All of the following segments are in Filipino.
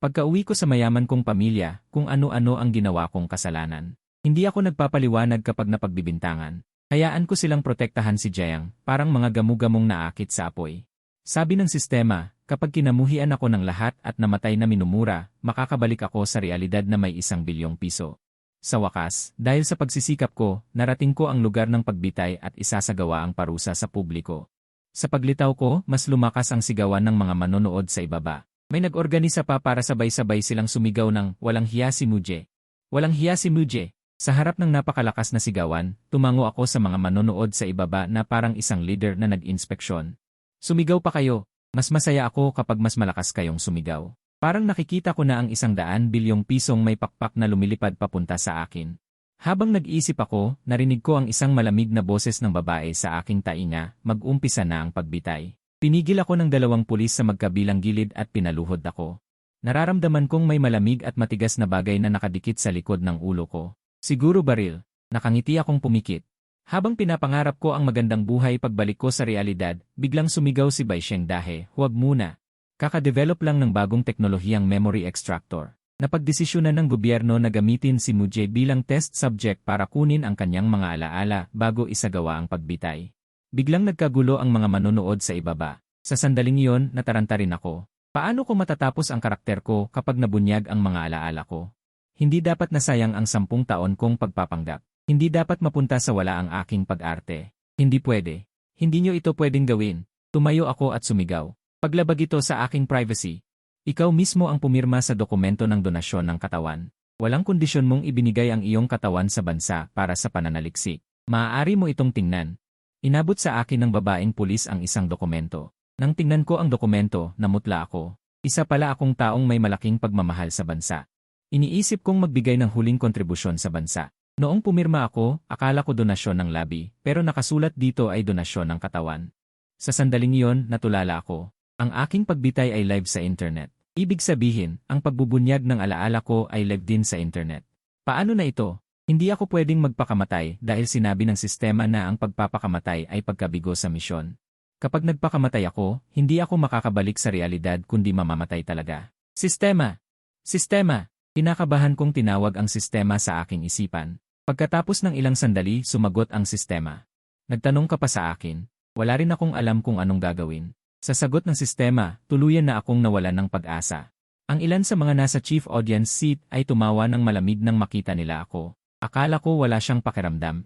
Pagka-uwi ko sa mayaman kong pamilya, kung ano-ano ang ginawa kong kasalanan. Hindi ako nagpapaliwanag kapag napagbibintangan. Hayaan ko silang protektahan si Jiang, parang mga gamu-gamong naakit sa apoy. Sabi ng sistema, kapag kinamuhian ako ng lahat at namatay na minumura, makakabalik ako sa realidad na may 1 bilyong piso. Sa wakas, dahil sa pagsisikap ko, narating ko ang lugar ng pagbitay at isasagawa ang parusa sa publiko. Sa paglitaw ko, mas lumakas ang sigawan ng mga manonood sa ibaba. May nag-organisa pa para sabay-sabay silang sumigaw ng "Walang hiya si Muje! Walang hiya si Muje!" Sa harap ng napakalakas na sigawan, tumango ako sa mga manonood sa ibaba na parang isang leader na nag-inspeksyon. Sumigaw pa kayo. Mas masaya ako kapag mas malakas kayong sumigaw. Parang nakikita ko na ang 100 bilyong pisong may pakpak na lumilipad papunta sa akin. Habang nag-iisip ako, narinig ko ang isang malamig na boses ng babae sa aking tainga, mag-umpisa na ang pagbitay. Pinigil ako ng 2 pulis sa magkabilang gilid at pinaluhod ako. Nararamdaman kong may malamig at matigas na bagay na nakadikit sa likod ng ulo ko. Siguro baril. Nakangiti akong pumikit. Habang pinapangarap ko ang magandang buhay pagbalik ko sa realidad, biglang sumigaw si Baisheng Dahe, "Huwag muna. Kaka-develop lang ng bagong teknolohiyang memory extractor." Napagdesisyonan ng gobyerno na gamitin si Muje bilang test subject para kunin ang kanyang mga alaala bago isagawa ang pagbitay. Biglang nagkagulo ang mga manonood sa ibaba. Sa sandaling iyon, nataranta rin ako. Paano ko matatapos ang karakter ko kapag nabunyag ang mga alaala ko? Hindi dapat nasayang ang 10 taon kong pagpapanggap. Hindi dapat mapunta sa wala ang aking pag-arte. Hindi pwede. Hindi nyo ito pwedeng gawin. Tumayo ako at sumigaw. Paglabag ito sa aking privacy. Ikaw mismo ang pumirma sa dokumento ng donasyon ng katawan. Walang kondisyon mong ibinigay ang iyong katawan sa bansa para sa pananaliksik. Maaari mo itong tingnan. Inabot sa akin ng babaeng pulis ang isang dokumento. Nang tingnan ko ang dokumento, namutla ako. Isa pala akong taong may malaking pagmamahal sa bansa. Iniisip kong magbigay ng huling kontribusyon sa bansa. Noong pumirma ako, akala ko donasyon ng labi, pero nakasulat dito ay donasyon ng katawan. Sa sandaling iyon, natulala ako. Ang aking pagbitay ay live sa internet. Ibig sabihin, ang pagbubunyag ng alaala ko ay live din sa internet. Paano na ito? Hindi ako pwedeng magpakamatay dahil sinabi ng sistema na ang pagpapakamatay ay pagkabigo sa misyon. Kapag nagpakamatay ako, hindi ako makakabalik sa realidad kundi mamamatay talaga. Sistema! Sistema! Kinakabahan kong tinawag ang sistema sa aking isipan. Pagkatapos ng ilang sandali, sumagot ang sistema. Nagtanong ka pa sa akin. Wala rin akong alam kung anong gagawin. Sa sagot ng sistema, tuluyan na akong nawalan ng pag-asa. Ang ilan sa mga nasa chief audience seat ay tumawa ng malamig nang makita nila ako. Akala ko wala siyang pakiramdam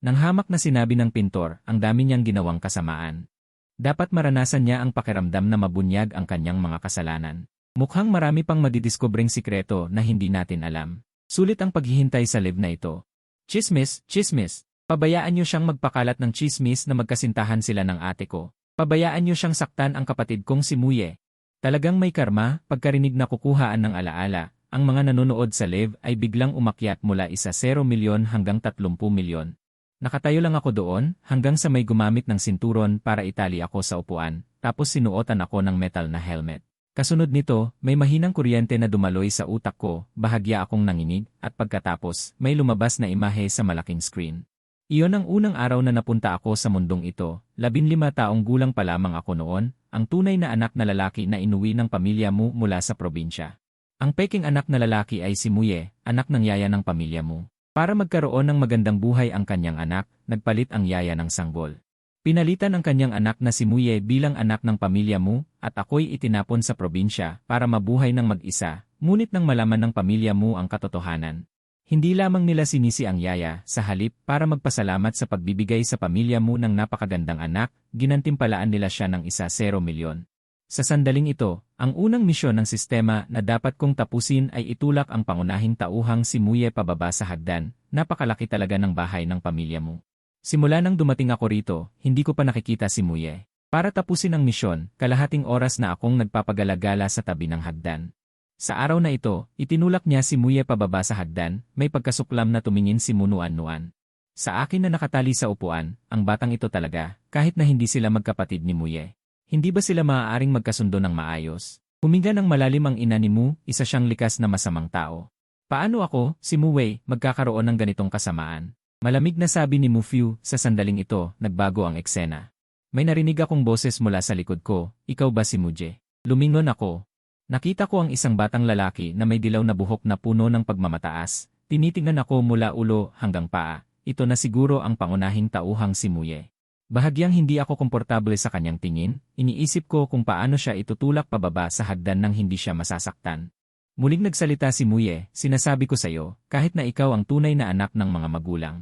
Nang hamak na sinabi ng pintor, ang dami niyang ginawang kasamaan. Dapat maranasan niya ang pakiramdam na mabunyag ang kanyang mga kasalanan. Mukhang marami pang madidiskubreng sikreto na hindi natin alam. Sulit ang paghihintay sa live na ito. Chismis, chismis. Pabayaan niyo siyang magpakalat ng chismis na magkasintahan sila ng ate ko. Pabayaan niyo siyang saktan ang kapatid kong si Muye. Talagang may karma, pagkarinig na kukuhaan ng alaala. Ang mga nanonood sa live ay biglang umakyat mula 0 milyon hanggang 30 milyon. Nakatayo lang ako doon hanggang sa may gumamit ng sinturon para itali ako sa upuan, tapos sinuotan ako ng metal na helmet. Kasunod nito, may mahinang kuryente na dumaloy sa utak ko, bahagya akong nanginig, at pagkatapos, may lumabas na imahe sa malaking screen. Iyon ang unang araw na napunta ako sa mundong ito, 15 taong gulang pa lamang ako noon, ang tunay na anak na lalaki na inuwi ng pamilya mo mula sa probinsya. Ang peking anak na lalaki ay si Muye, anak ng yaya ng pamilya mo. Para magkaroon ng magandang buhay ang kanyang anak, nagpalit ang yaya ng sanggol. Pinalitan ang kanyang anak na si Muye bilang anak ng pamilya mo, at ako'y itinapon sa probinsya para mabuhay ng mag-isa, ngunit nang malaman ng pamilya mo ang katotohanan. Hindi lamang nila sinisi ang yaya, sa halip para magpasalamat sa pagbibigay sa pamilya mo ng napakagandang anak, ginantimpalaan nila siya ng 1 milyon. Sa sandaling ito, ang unang misyon ng sistema na dapat kong tapusin ay itulak ang pangunahing tauhang si Muye pababa sa hagdan. Napakalaki talaga ng bahay ng pamilya mo. Simula nang dumating ako rito, hindi ko pa nakikita si Muye. Para tapusin ang misyon, kalahating oras na akong nagpapagalagala sa tabi ng hagdan. Sa araw na ito, itinulak niya si Muye pababa sa hagdan, may pagkasuklam na tumingin si Munuan-nuan. Sa akin na nakatali sa upuan, ang batang ito talaga, kahit na hindi sila magkapatid ni Muye. Hindi ba sila maaaring magkasundo ng maayos? Huminga ng malalim ang ina ni Mu, isa siyang likas na masamang tao. Paano ako, si Mu Wei, magkakaroon ng ganitong kasamaan? Malamig na sabi ni Mu Fiu, sa sandaling ito, nagbago ang eksena. May narinig akong boses mula sa likod ko, ikaw ba si Muje? Lumingon ako. Nakita ko ang isang batang lalaki na may dilaw na buhok na puno ng pagmamataas. Tinitingnan ako mula ulo hanggang paa. Ito na siguro ang pangunahing tauhang si Muye. Bahagyang hindi ako komportable sa kanyang tingin, iniisip ko kung paano siya itutulak pababa sa hagdan nang hindi siya masasaktan. Muling nagsalita si Muye, sinasabi ko sa'yo, kahit na ikaw ang tunay na anak ng mga magulang.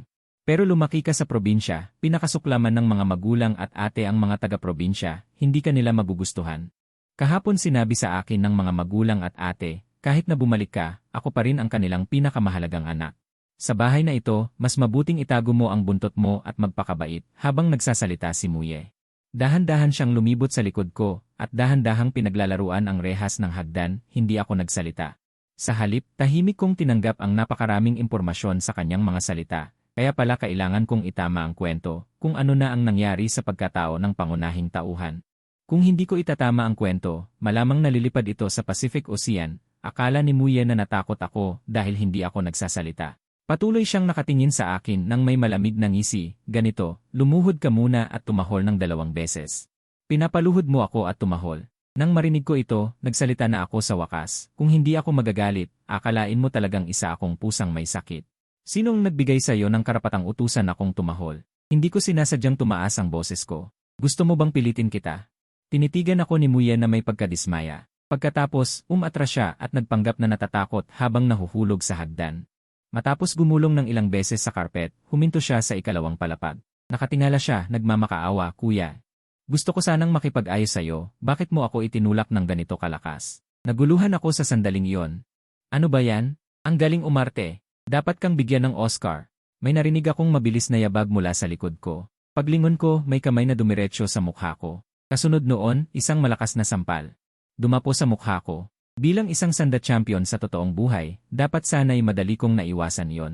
Pero lumaki ka sa probinsya, pinakasuklaman ng mga magulang at ate ang mga taga-probinsya, hindi ka nila magugustuhan. Kahapon sinabi sa akin ng mga magulang at ate, kahit na bumalik ka, ako pa rin ang kanilang pinakamahalagang anak. Sa bahay na ito, mas mabuting itago mo ang buntot mo at magpakabait, habang nagsasalita si Muye. Dahan-dahan siyang lumibot sa likod ko, at dahan-dahang pinaglalaruan ang rehas ng hagdan, hindi ako nagsalita. Sa halip, tahimik kong tinanggap ang napakaraming impormasyon sa kanyang mga salita, kaya pala kailangan kong itama ang kwento, kung ano na ang nangyari sa pagkatao ng pangunahing tauhan. Kung hindi ko itatama ang kwento, malamang nalilipad ito sa Pacific Ocean. Akala ni Muye na natakot ako dahil hindi ako nagsasalita. Patuloy siyang nakatingin sa akin nang may malamig na ngisi, ganito, lumuhod ka muna at tumahol ng 2 beses. Pinapaluhod mo ako at tumahol. Nang marinig ko ito, nagsalita na ako sa wakas. Kung hindi ako magagalit, akalain mo talagang isa akong pusang may sakit. Sinong nagbigay sa iyo ng karapatang utusan akong tumahol? Hindi ko sinasadyang tumaas ang boses ko. Gusto mo bang pilitin kita? Tinitigan ako ni Muye na may pagkadismaya. Pagkatapos, umatras siya at nagpanggap na natatakot habang nahuhulog sa hagdan. Matapos gumulong ng ilang beses sa karpet, huminto siya sa ikalawang palapag. Nakatingala siya, nagmamakaawa, kuya. Gusto ko sanang makipag-ayos sa'yo, bakit mo ako itinulak ng ganito kalakas? Naguluhan ako sa sandaling iyon. Ano ba yan? Ang galing umarte. Dapat kang bigyan ng Oscar. May narinig akong mabilis na yabag mula sa likod ko. Paglingon ko, may kamay na dumiretso sa mukha ko. Kasunod noon, isang malakas na sampal. Dumapo sa mukha ko. Bilang isang sanda champion sa totoong buhay, dapat sana'y madali kong naiwasan yon.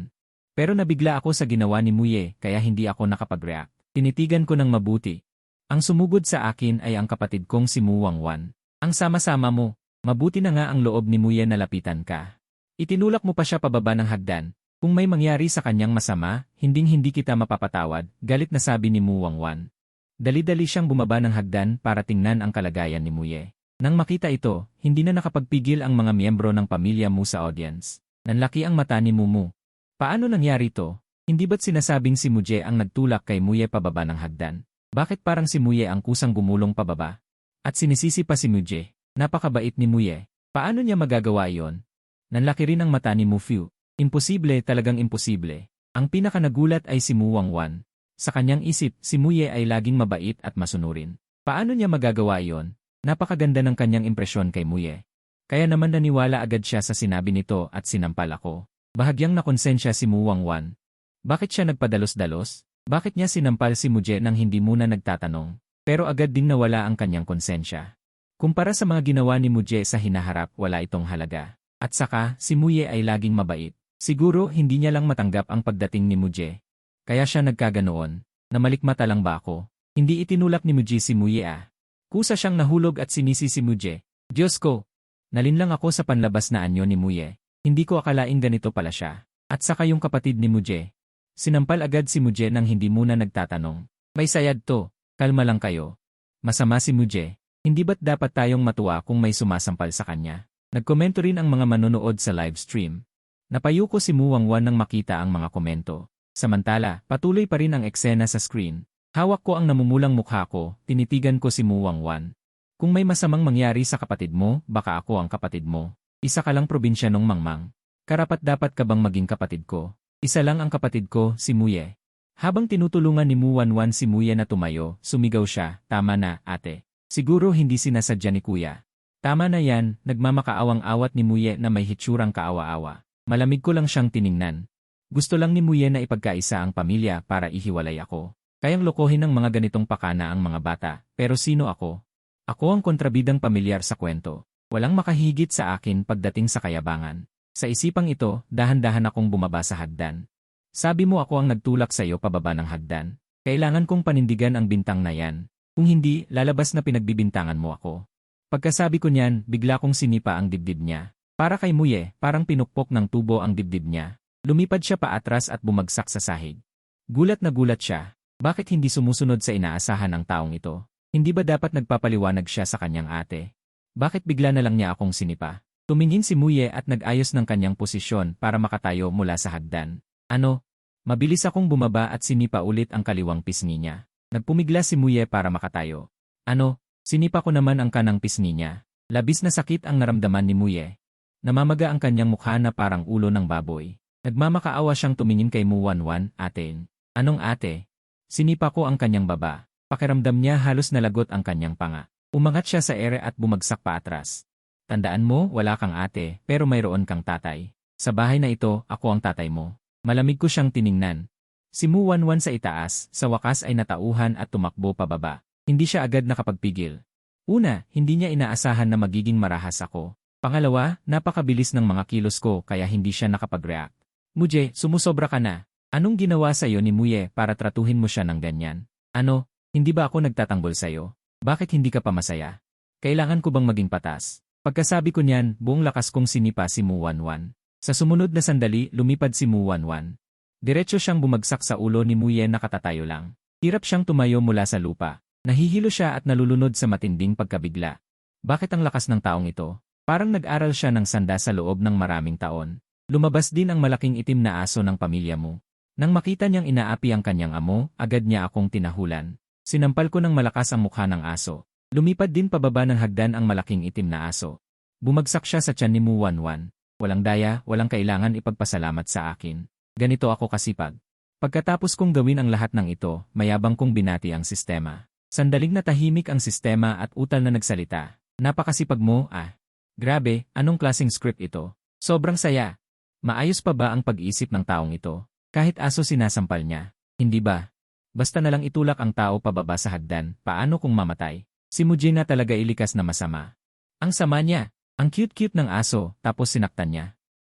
Pero nabigla ako sa ginawa ni Muye, kaya hindi ako nakapag-react. Tinitigan ko ng mabuti. Ang sumugod sa akin ay ang kapatid kong si Mu Wangwan. Ang sama-sama mo, mabuti na nga ang loob ni Muye na lapitan ka. Itinulak mo pa siya pababa ng hagdan. Kung may mangyari sa kanyang masama, hinding-hindi kita mapapatawad, galit na sabi ni Mu Wangwan. Dali-dali siyang bumaba ng hagdan para tingnan ang kalagayan ni Muye. Nang makita ito, hindi na nakapagpigil ang mga miyembro ng pamilya Mu sa audience. Nanlaki ang mata ni Mumu. Paano nangyari to? Hindi ba't sinasabing si Muye ang nagtulak kay Muye pababa ng hagdan? Bakit parang si Muye ang kusang gumulong pababa? At sinisisi pa si Muye. Napakabait ni Muye. Paano niya magagawa iyon? Nanlaki rin ang mata ni Mufiu. Imposible, talagang imposible. Ang pinakanagulat ay si Mu Wangwan. Sa kanyang isip, si Muye ay laging mabait at masunurin. Paano niya magagawa iyon? Napakaganda ng kanyang impresyon kay Muye. Kaya naman naniwala agad siya sa sinabi nito at sinampal ako. Bahagyang nakonsensya si Mu Wangwan. Bakit siya nagpadalos-dalos? Bakit niya sinampal si Muye nang hindi muna nagtatanong? Pero agad ding nawala ang kanyang konsensya. Kumpara sa mga ginawa ni Muye sa hinaharap, wala itong halaga. At saka, si Muye ay laging mabait. Siguro hindi niya lang matanggap ang pagdating ni Muye. Kaya siya nagkaganoon. Namalikmata lang ba ako? Hindi itinulak ni Muye si Muye ah. Kusa siyang nahulog at sinisi si Muye. Diyos ko! Nalinlang ako sa panlabas na anyo ni Muye. Hindi ko akalain ganito pala siya. At saka yung kapatid ni Muye. Sinampal agad si Muye nang hindi muna nagtatanong. May sayad to. Kalma lang kayo. Masama si Muye. Hindi ba't dapat tayong matuwa kung may sumasampal sa kanya? Nagkomento rin ang mga manonood sa live stream. Napayuko si Mu Wangwan nang makita ang mga komento. Samantala, patuloy pa rin ang eksena sa screen. Hawak ko ang namumulang mukha ko, tinitigan ko si Mu Wangwan. Kung may masamang mangyari sa kapatid mo, baka ako ang kapatid mo. Isa ka lang probinsyanong mangmang. Karapat-dapat ka bang maging kapatid ko? Isa lang ang kapatid ko, si Muye. Habang tinutulungan ni Mu Wangwan si Muye na tumayo, sumigaw siya, tama na, ate. Siguro hindi sinasadya ni kuya. Tama na yan, nagmamakaawang-awat ni Muye na may hitsurang kaawa-awa. Malamig ko lang siyang tiningnan. Gusto lang ni Muye na ipagkaisa ang pamilya para ihiwalay ako. Kayang lokohin ng mga ganitong pakana ang mga bata, pero sino ako? Ako ang kontrabidang pamilyar sa kwento. Walang makahigit sa akin pagdating sa kayabangan. Sa isipang ito, dahan-dahan akong bumaba sa hagdan. Sabi mo ako ang nagtulak sa iyo pababa ng hagdan. Kailangan kong panindigan ang bintang na yan. Kung hindi, lalabas na pinagbibintangan mo ako. Pagkasabi ko niyan, bigla kong sinipa ang dibdib niya. Para kay Muye, parang pinukpok ng tubo ang dibdib niya. Lumipad siya paatras at bumagsak sa sahig. Gulat na gulat siya. Bakit hindi sumusunod sa inaasahan ng taong ito? Hindi ba dapat nagpapaliwanag siya sa kanyang ate? Bakit bigla na lang niya akong sinipa? Tumingin si Muye at nag-ayos ng kanyang posisyon para makatayo mula sa hagdan. Ano? Mabilis akong bumaba at sinipa ulit ang kaliwang pisngi niya. Nagpumigla si Muye para makatayo. Ano? Sinipa ko naman ang kanang pisngi niya. Labis na sakit ang naramdaman ni Muye. Namamaga ang kanyang mukha na parang ulo ng baboy. Nagmamakaawa siyang tumingin kay Muwanwan, ate. Anong ate? Sinipa ko ang kanyang baba. Pakiramdam niya halos nalagot ang kanyang panga. Umangat siya sa ere at bumagsak pa atras. Tandaan mo, wala kang ate, pero mayroon kang tatay. Sa bahay na ito, ako ang tatay mo. Malamig ko siyang tiningnan. Si Muwanwan sa itaas, sa wakas ay natauhan at tumakbo pababa. Hindi siya agad nakapagpigil. Una, hindi niya inaasahan na magiging marahas ako. Pangalawa, napakabilis ng mga kilos ko kaya hindi siya nakapag-react. Muje, sumusobra ka na. Anong ginawa sa'yo ni Muye para tratuhin mo siya ng ganyan? Ano, hindi ba ako nagtatanggol sa'yo? Bakit hindi ka pa masaya? Kailangan ko bang maging patas? Pagkasabi ko niyan, buong lakas kong sinipa si Muwanwan. Sa sumunod na sandali, lumipad si Muwanwan. Diretso siyang bumagsak sa ulo ni Muye na katatayo lang. Hirap siyang tumayo mula sa lupa. Nahihilo siya at nalulunod sa matinding pagkabigla. Bakit ang lakas ng taong ito? Parang nag-aral siya ng sanda sa loob ng maraming taon. Lumabas din ang malaking itim na aso ng pamilya mo. Nang makita niyang inaapi ang kanyang amo, agad niya akong tinahulan. Sinampal ko ng malakas ang mukha ng aso. Lumipad din pababa ng hagdan ang malaking itim na aso. Bumagsak siya sa tiyan ni Muwanwan. Walang daya, walang kailangan ipagpasalamat sa akin. Ganito ako kasipag. Pagkatapos kong gawin ang lahat ng ito, mayabang kong binati ang sistema. Sandaling natahimik ang sistema at utal na nagsalita. Napakasipag mo, ah. Grabe, anong klaseng script ito? Sobrang saya. Maayos pa ba ang pag-iisip ng taong ito? Kahit aso sinasampal niya. Hindi ba? Basta na lang itulak ang tao pababa sa hagdan, paano kung mamatay? Si Mujina talaga ilikas na masama. Ang sama niya. Ang cute-cute ng aso, tapos sinaktan niya.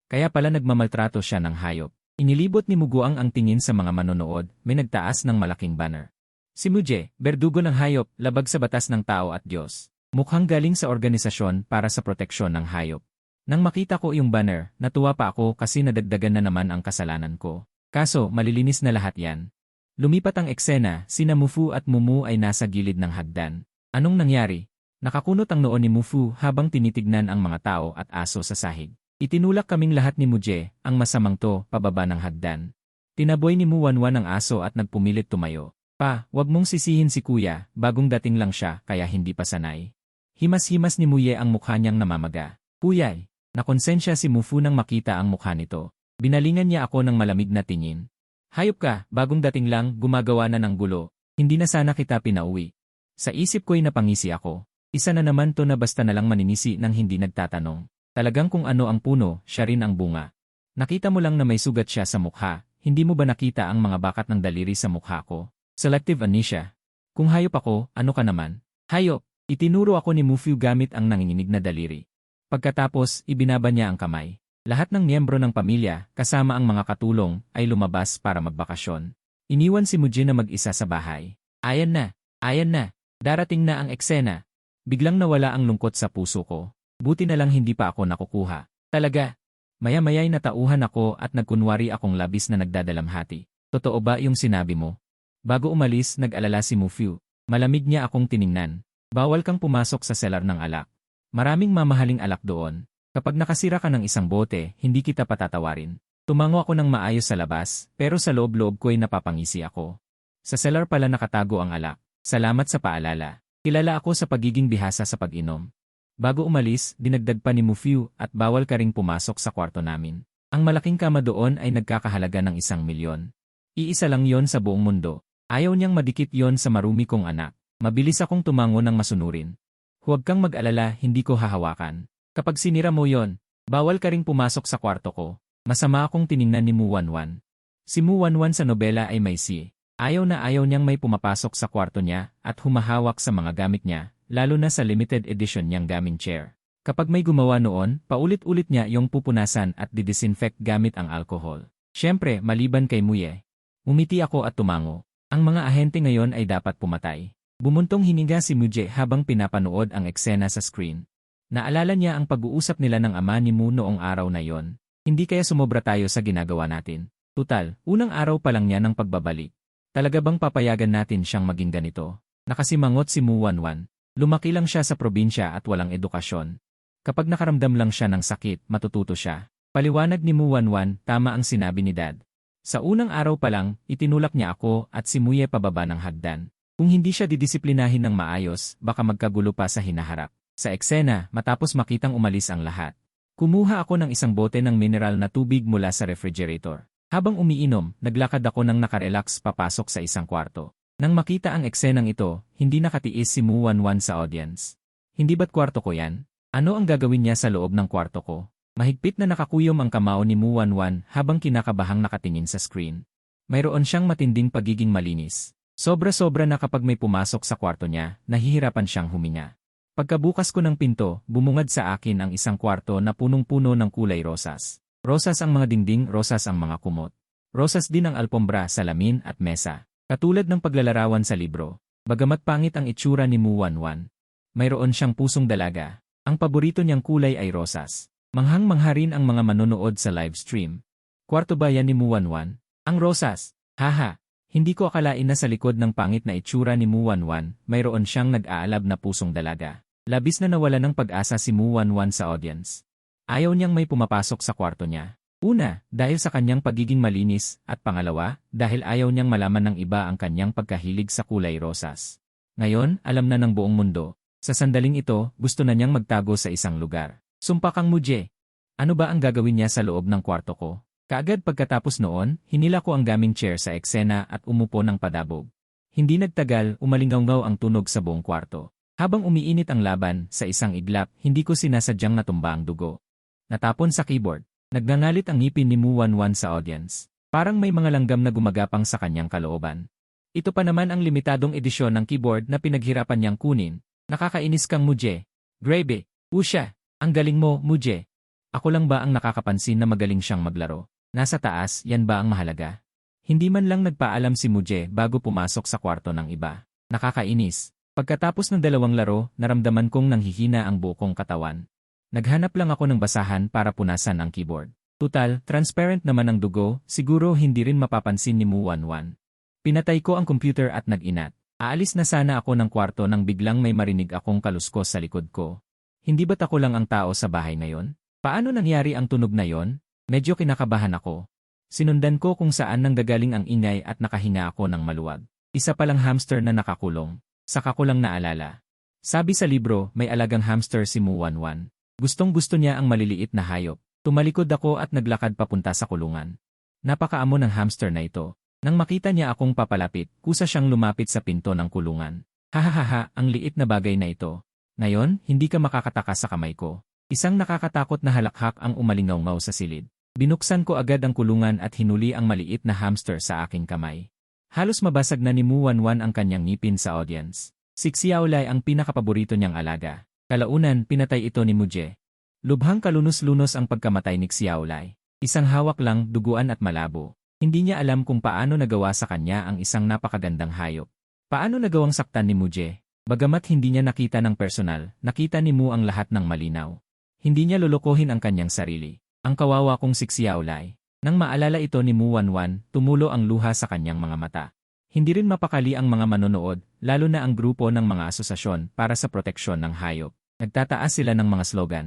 Kaya pala nagmamaltrato siya ng hayop. Inilibot ni Muguang ang tingin sa mga manonood, may nagtaas ng malaking banner. Si Muje, berdugo ng hayop, labag sa batas ng tao at Diyos. Mukhang galing sa organisasyon para sa proteksyon ng hayop. Nang makita ko yung banner, natuwa pa ako kasi nadagdagan na naman ang kasalanan ko. Kaso, malilinis na lahat yan. Lumipat ang eksena, sina Mufu at Mumu ay nasa gilid ng hagdan. Anong nangyari? Nakakunot ang noon ni Mufu habang tinitignan ang mga tao at aso sa sahig. Itinulak kaming lahat ni Muje, ang masamang to, pababa ng hagdan. Tinaboy ni Muwanwan ang aso at nagpumilit tumayo. Pa, wag mong sisihin si kuya, bagong dating lang siya kaya hindi pa sanay. Himas-himas ni Muye ang mukha niyang namamaga. Puyay, nakonsensya si Mufu nang makita ang mukha nito. Binalingan niya ako ng malamig na tingin. Hayop ka, bagong dating lang, gumagawa na ng gulo. Hindi na sana kita pinauwi. Sa isip ko'y napangisi ako. Isa na naman to na basta na lang maninisi nang hindi nagtatanong. Talagang kung ano ang puno, siya rin ang bunga. Nakita mo lang na may sugat siya sa mukha, hindi mo ba nakita ang mga bakat ng daliri sa mukha ko? Selective anesthesia. Kung hayop ako, ano ka naman? Hayop! Itinuro ako ni Mufu gamit ang nanginginig na daliri. Pagkatapos, ibinaba niya ang kamay. Lahat ng miyembro ng pamilya, kasama ang mga katulong, ay lumabas para magbakasyon. Iniwan si Mujin na mag-isa sa bahay. Ayan na, darating na ang eksena. Biglang nawala ang lungkot sa puso ko. Buti na lang hindi pa ako nakukuha. Talaga. Maya-maya'y natauhan ako at nagkunwari akong labis na nagdadalamhati. Totoo ba yung sinabi mo? Bago umalis, nag-alala si Mufu. Malamig niya akong tiningnan. Bawal kang pumasok sa cellar ng alak. Maraming mamahaling alak doon. Kapag nakasira ka ng isang bote, hindi kita patatawarin. Tumango ako ng maayos sa labas, pero sa loob-loob ko'y napapangisi ako. Sa cellar pala nakatago ang alak. Salamat sa paalala. Kilala ako sa pagiging bihasa sa pag-inom. Bago umalis, dinagdag pa ni Mufu at bawal ka ring pumasok sa kwarto namin. Ang malaking kama doon ay nagkakahalaga ng 1,000,000. Iisa lang yon sa buong mundo. Ayaw niyang madikit yon sa marumi kong anak. Mabilis akong tumango ng masunurin. Huwag kang mag-alala, hindi ko hahawakan. Kapag sinira mo yon, bawal ka ring pumasok sa kwarto ko. Masama akong tiningnan ni Muwanwan. Si Muwanwan sa nobela ay may si. Ayaw na ayaw niyang may pumapasok sa kwarto niya at humahawak sa mga gamit niya, lalo na sa limited edition niyang gaming chair. Kapag may gumawa noon, paulit-ulit niya yung pupunasan at didisinfect gamit ang alcohol. Siyempre, maliban kay Muye. Umiti ako at tumango. Ang mga ahente ngayon ay dapat pumatay. Bumuntong hininga si Muje habang pinapanood ang eksena sa screen. Naalala niya ang pag-uusap nila ng ama ni Mu noong araw na yon. Hindi kaya sumobra tayo sa ginagawa natin. Tutal, unang araw pa lang niya ng pagbabalik. Talaga bang papayagan natin siyang maging ganito? Nakasimangot si Muwanwan. Lumaki lang siya sa probinsya at walang edukasyon. Kapag nakaramdam lang siya ng sakit, matututo siya. Paliwanag ni Muwanwan, tama ang sinabi ni Dad. Sa unang araw pa lang, itinulak niya ako at si Muye pababa ng hagdan. Kung hindi siya didisiplinahin ng maayos, baka magkagulo pa sa hinaharap. Sa eksena, matapos makitang umalis ang lahat, kumuha ako ng isang bote ng mineral na tubig mula sa refrigerator. Habang umiinom, naglakad ako ng nakarelax papasok sa isang kwarto. Nang makita ang eksenang ito, hindi nakatiis si Muwanwan sa audience. Hindi ba't kwarto ko yan? Ano ang gagawin niya sa loob ng kwarto ko? Mahigpit na nakakuyom ang kamao ni Muwanwan habang kinakabahang nakatingin sa screen. Mayroon siyang matinding pagiging malinis. Sobra-sobra na kapag may pumasok sa kwarto niya, nahihirapan siyang huminga. Pagkabukas ko ng pinto, bumungad sa akin ang isang kwarto na punong-puno ng kulay rosas. Rosas ang mga dingding, rosas ang mga kumot. Rosas din ang alpombra, salamin at mesa. Katulad ng paglalarawan sa libro. Bagamat pangit ang itsura ni Muwanwan, mayroon siyang pusong dalaga. Ang paborito niyang kulay ay rosas. Manghang-mangha rin ang mga manonood sa live stream. Kwarto ba yan ni Muwanwan? Ang rosas! Haha! Hindi ko akalain na sa likod ng pangit na itsura ni Muwanwan, mayroon siyang nag-aalab na pusong dalaga. Labis na nawala ng pag-asa si Muwanwan sa audience. Ayaw niyang may pumapasok sa kwarto niya. Una, dahil sa kanyang pagiging malinis, at pangalawa, dahil ayaw niyang malaman ng iba ang kanyang pagkahilig sa kulay rosas. Ngayon, alam na ng buong mundo. Sa sandaling ito, gusto na niyang magtago sa isang lugar. Sumpa kang Muje! Ano ba ang gagawin niya sa loob ng kwarto ko? Kaagad pagkatapos noon, hinila ko ang gaming chair sa eksena at umupo ng padabog. Hindi nagtagal, umalinggaw ang tunog sa buong kwarto. Habang umiinit ang laban, sa isang iglap, hindi ko sinasadyang natumba ang dugo. Natapon sa keyboard. Nagngangalit ang ngipin ni Muwanwan sa audience. Parang may mga langgam na gumagapang sa kanyang kalooban. Ito pa naman ang limitadong edisyon ng keyboard na pinaghirapan niyang kunin. Nakakainis kang Muje. Grabe. Usya. Ang galing mo, Muje. Ako lang ba ang nakakapansin na magaling siyang maglaro? Nasa taas, yan ba ang mahalaga? Hindi man lang nagpaalam si Muje bago pumasok sa kwarto ng iba. Nakakainis. Pagkatapos ng 2 laro, naramdaman kong nanghihina ang buo kong katawan. Naghanap lang ako ng basahan para punasan ang keyboard. Tutal, transparent naman ang dugo, siguro hindi rin mapapansin ni Muwanwan. Pinatay ko ang computer at nag-inat. Aalis na sana ako ng kwarto nang biglang may marinig akong kaluskos sa likod ko. Hindi ba't ako lang ang tao sa bahay ngayon? Paano nangyari ang tunog na yon? Medyo kinakabahan ako. Sinundan ko kung saan nanggagaling ang ingay at nakahinga ako ng maluwag. Isa palang hamster na nakakulong. Saka ko lang naalala. Sabi sa libro, may alagang hamster si Muwanwan. Gustong-gusto niya ang maliliit na hayop. Tumalikod ako at naglakad papunta sa kulungan. Napakaamo ng hamster na ito. Nang makita niya akong papalapit, kusa siyang lumapit sa pinto ng kulungan. Hahaha, ang liit na bagay na ito. Ngayon, hindi ka makakatakas sa kamay ko. Isang nakakatakot na halakhak ang umalingaw-ngaw sa silid. Binuksan ko agad ang kulungan at hinuli ang maliit na hamster sa aking kamay. Halos mabasag na ni Muwanwan ang kanyang ngipin sa audience. Si Xiaolai ang pinakapaborito niyang alaga. Kalaunan, pinatay ito ni Muje. Lubhang kalunos-lunos ang pagkamatay ni Xiaolai. Isang hawak lang, duguan at malabo. Hindi niya alam kung paano nagawa sa kanya ang isang napakagandang hayop. Paano nagawang saktan ni Muje? Bagamat hindi niya nakita ng personal, nakita ni Mu ang lahat ng malinaw. Hindi niya lolokohin ang kanyang sarili. Ang kawawa kong si Xiaolai. Nang maalala ito ni Muwanwan, tumulo ang luha sa kanyang mga mata. Hindi rin mapakali ang mga manonood, lalo na ang grupo ng mga asosasyon para sa proteksyon ng hayop. Nagtataas sila ng mga slogan.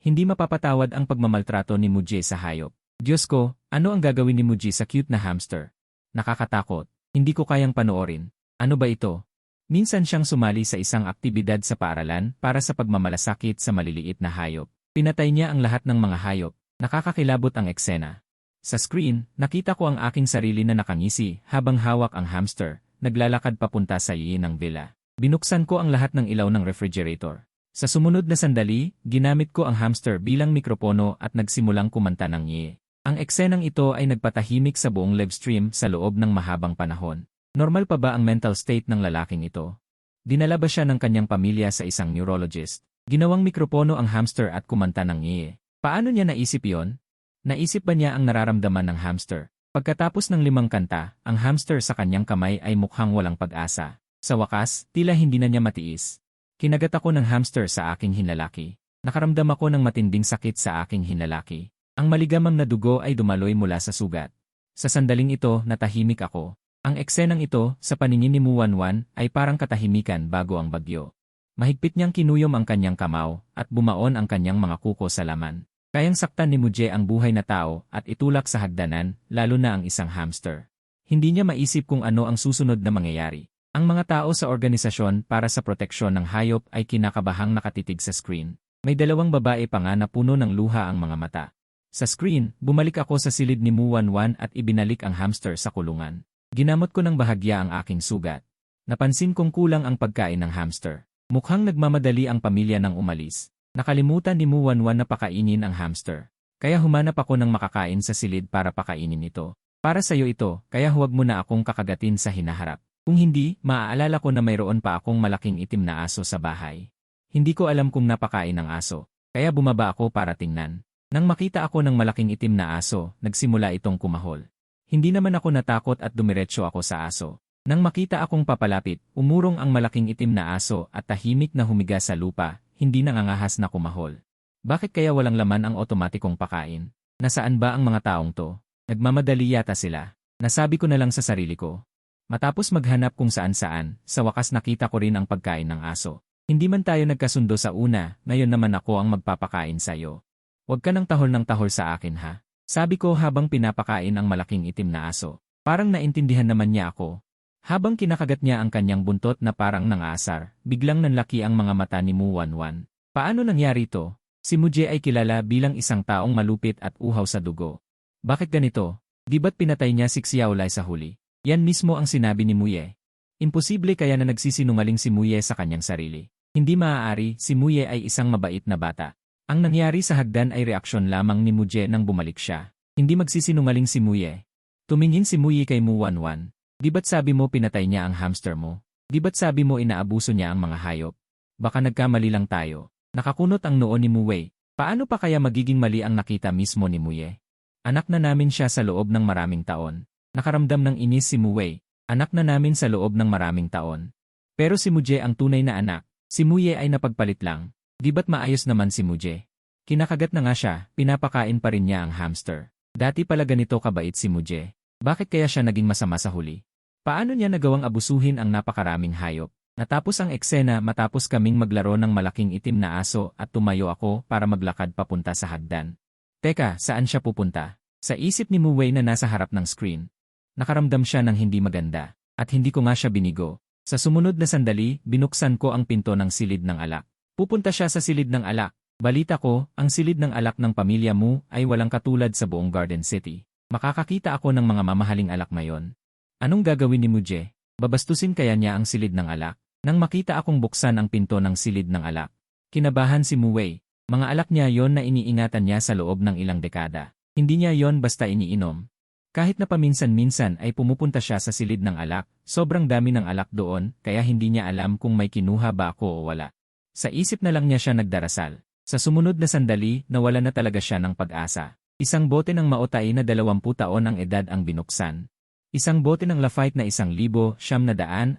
Hindi mapapatawad ang pagmamaltrato ni Muje sa hayop. Diyos ko, ano ang gagawin ni Muje sa cute na hamster? Nakakatakot. Hindi ko kayang panoorin. Ano ba ito? Minsan siyang sumali sa isang aktibidad sa paaralan para sa pagmamalasakit sa maliliit na hayop. Pinatay niya ang lahat ng mga hayop. Nakakakilabot ang eksena. Sa screen, nakita ko ang aking sarili na nakangisi habang hawak ang hamster, naglalakad papunta sa iye ng villa. Binuksan ko ang lahat ng ilaw ng refrigerator. Sa sumunod na sandali, ginamit ko ang hamster bilang mikropono at nagsimulang kumanta ng iye. Ang eksenang ito ay nagpatahimik sa buong livestream sa loob ng mahabang panahon. Normal pa ba ang mental state ng lalaking ito? Dinala ba siya ng kanyang pamilya sa isang neurologist? Ginawang mikropono ang hamster at kumanta ng iye. Paano niya naisip yon? Naisip ba niya ang nararamdaman ng hamster? Pagkatapos ng 5 kanta, ang hamster sa kanyang kamay ay mukhang walang pag-asa. Sa wakas, tila hindi na niya matiis. Kinagat ako ng hamster sa aking hinlalaki. Nakaramdam ako ng matinding sakit sa aking hinlalaki. Ang maligamang na dugo ay dumaloy mula sa sugat. Sa sandaling ito, natahimik ako. Ang eksenang ito, sa paningin ni Muwanwan, ay parang katahimikan bago ang bagyo. Mahigpit niyang kinuyom ang kanyang kamao, at bumaon ang kanyang mga kuko sa laman. Kayang saktan ni Muje ang buhay na tao at itulak sa hagdanan, lalo na ang isang hamster. Hindi niya maisip kung ano ang susunod na mangyayari. Ang mga tao sa organisasyon para sa proteksyon ng hayop ay kinakabahang nakatitig sa screen. May dalawang babae pa nga na puno ng luha ang mga mata. Sa screen, bumalik ako sa silid ni Muwanwan at ibinalik ang hamster sa kulungan. Ginamot ko ng bahagya ang aking sugat. Napansin kong kulang ang pagkain ng hamster. Mukhang nagmamadali ang pamilya nang umalis. Nakalimutan ni Muwanwan na pakainin ang hamster. Kaya humanap ako ng makakain sa silid para pakainin ito. Para sa'yo ito, kaya huwag mo na akong kakagatin sa hinaharap. Kung hindi, maaalala ko na mayroon pa akong malaking itim na aso sa bahay. Hindi ko alam kung napakain ng aso, kaya bumaba ako para tingnan. Nang makita ako ng malaking itim na aso, nagsimula itong kumahol. Hindi naman ako natakot at dumiretso ako sa aso. Nang makita akong papalapit, umurong ang malaking itim na aso at tahimik na humiga sa lupa, hindi nangangahas na kumahol. Bakit kaya walang laman ang otomatikong pakain? Nasaan ba ang mga taong to? Nagmamadali yata sila. Nasabi ko na lang sa sarili ko. Matapos maghanap kung saan-saan, sa wakas nakita ko rin ang pagkain ng aso. Hindi man tayo nagkasundo sa una, ngayon naman ako ang magpapakain sa'yo. Huwag ka ng tahol sa akin ha. Sabi ko habang pinapakain ang malaking itim na aso. Parang naintindihan naman niya ako. Habang kinakagat niya ang kanyang buntot na parang nangaasar, biglang nanlaki ang mga mata ni Muwanwan. Paano nangyari ito? Si Muje ay kilala bilang isang taong malupit at uhaw sa dugo. Bakit ganito? Di ba't pinatay niya si Xiaolai sa huli? Yan mismo ang sinabi ni Muye. Imposible kaya na nagsisinungaling si Muye sa kanyang sarili. Hindi maaari, si Muye ay isang mabait na bata. Ang nangyari sa hagdan ay reaksyon lamang ni Muje nang bumalik siya. Hindi magsisinungaling si Muye. Tumingin si Muye kay Muwanwan. Di ba't sabi mo pinatay niya ang hamster mo? Di ba't sabi mo inaabuso niya ang mga hayop? Baka nagkamali lang tayo. Nakakunot ang noo ni Muye. Paano pa kaya magiging mali ang nakita mismo ni Muye? Anak na namin siya sa loob ng maraming taon. Nakaramdam ng inis si Muye. Anak na namin sa loob ng maraming taon. Pero si Muje ang tunay na anak. Si Muye ay napagpalit lang. Di ba't maayos naman si Muje? Kinakagat na nga siya, pinapakain pa rin niya ang hamster. Dati pala ganito kabait si Muje. Bakit kaya siya naging masama sa huli? Paano niya nagawang abusuhin ang napakaraming hayop? Natapos ang eksena matapos kaming maglaro ng malaking itim na aso at tumayo ako para maglakad papunta sa hagdan. Teka, saan siya pupunta? Sa isip ni Muwei na nasa harap ng screen. Nakaramdam siya ng hindi maganda, at hindi ko nga siya binigo. Sa sumunod na sandali, binuksan ko ang pinto ng silid ng alak. Pupunta siya sa silid ng alak. Balita ko, ang silid ng alak ng pamilya mo ay walang katulad sa buong Garden City. Makakakita ako ng mga mamahaling alak ngayon. Anong gagawin ni Muje? Babastusin kaya niya ang silid ng alak? Nang makita akong buksan ang pinto ng silid ng alak, kinabahan si Muwei. Mga alak niya yon na iniingatan niya sa loob ng ilang dekada. Hindi niya yon basta iniinom. Kahit na paminsan-minsan ay pumupunta siya sa silid ng alak, sobrang dami ng alak doon, kaya hindi niya alam kung may kinuha ba ako o wala. Sa isip na lang niya siya nagdarasal. Sa sumunod na sandali, nawala na talaga siya ng pag-asa. Isang bote ng maotay na 20 taon ang edad ang binuksan. Isang bote ng Lafite na 1,982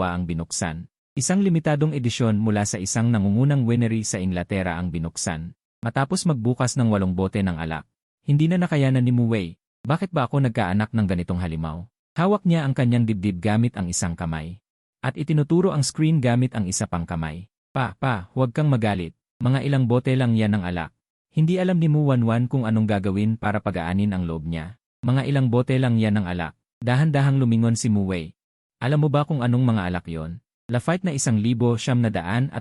ang binuksan. Isang limitadong edisyon mula sa isang nangungunang winery sa Inglaterra ang binuksan. Matapos magbukas ng 8 bote ng alak. Hindi na nakayanan ni Muwei. Bakit ba ako nagkaanak ng ganitong halimaw? Hawak niya ang kanyang dibdib gamit ang isang kamay. At itinuturo ang screen gamit ang isa pang kamay. Huwag kang magalit. Mga ilang bote lang yan ng alak. Hindi alam ni Muwanwan kung anong gagawin para pagaanin ang loob niya. Mga ilang bote lang yan ng alak. Dahan-dahang lumingon si Muwei. Alam mo ba kung anong mga alak yon? Lafite na 1,982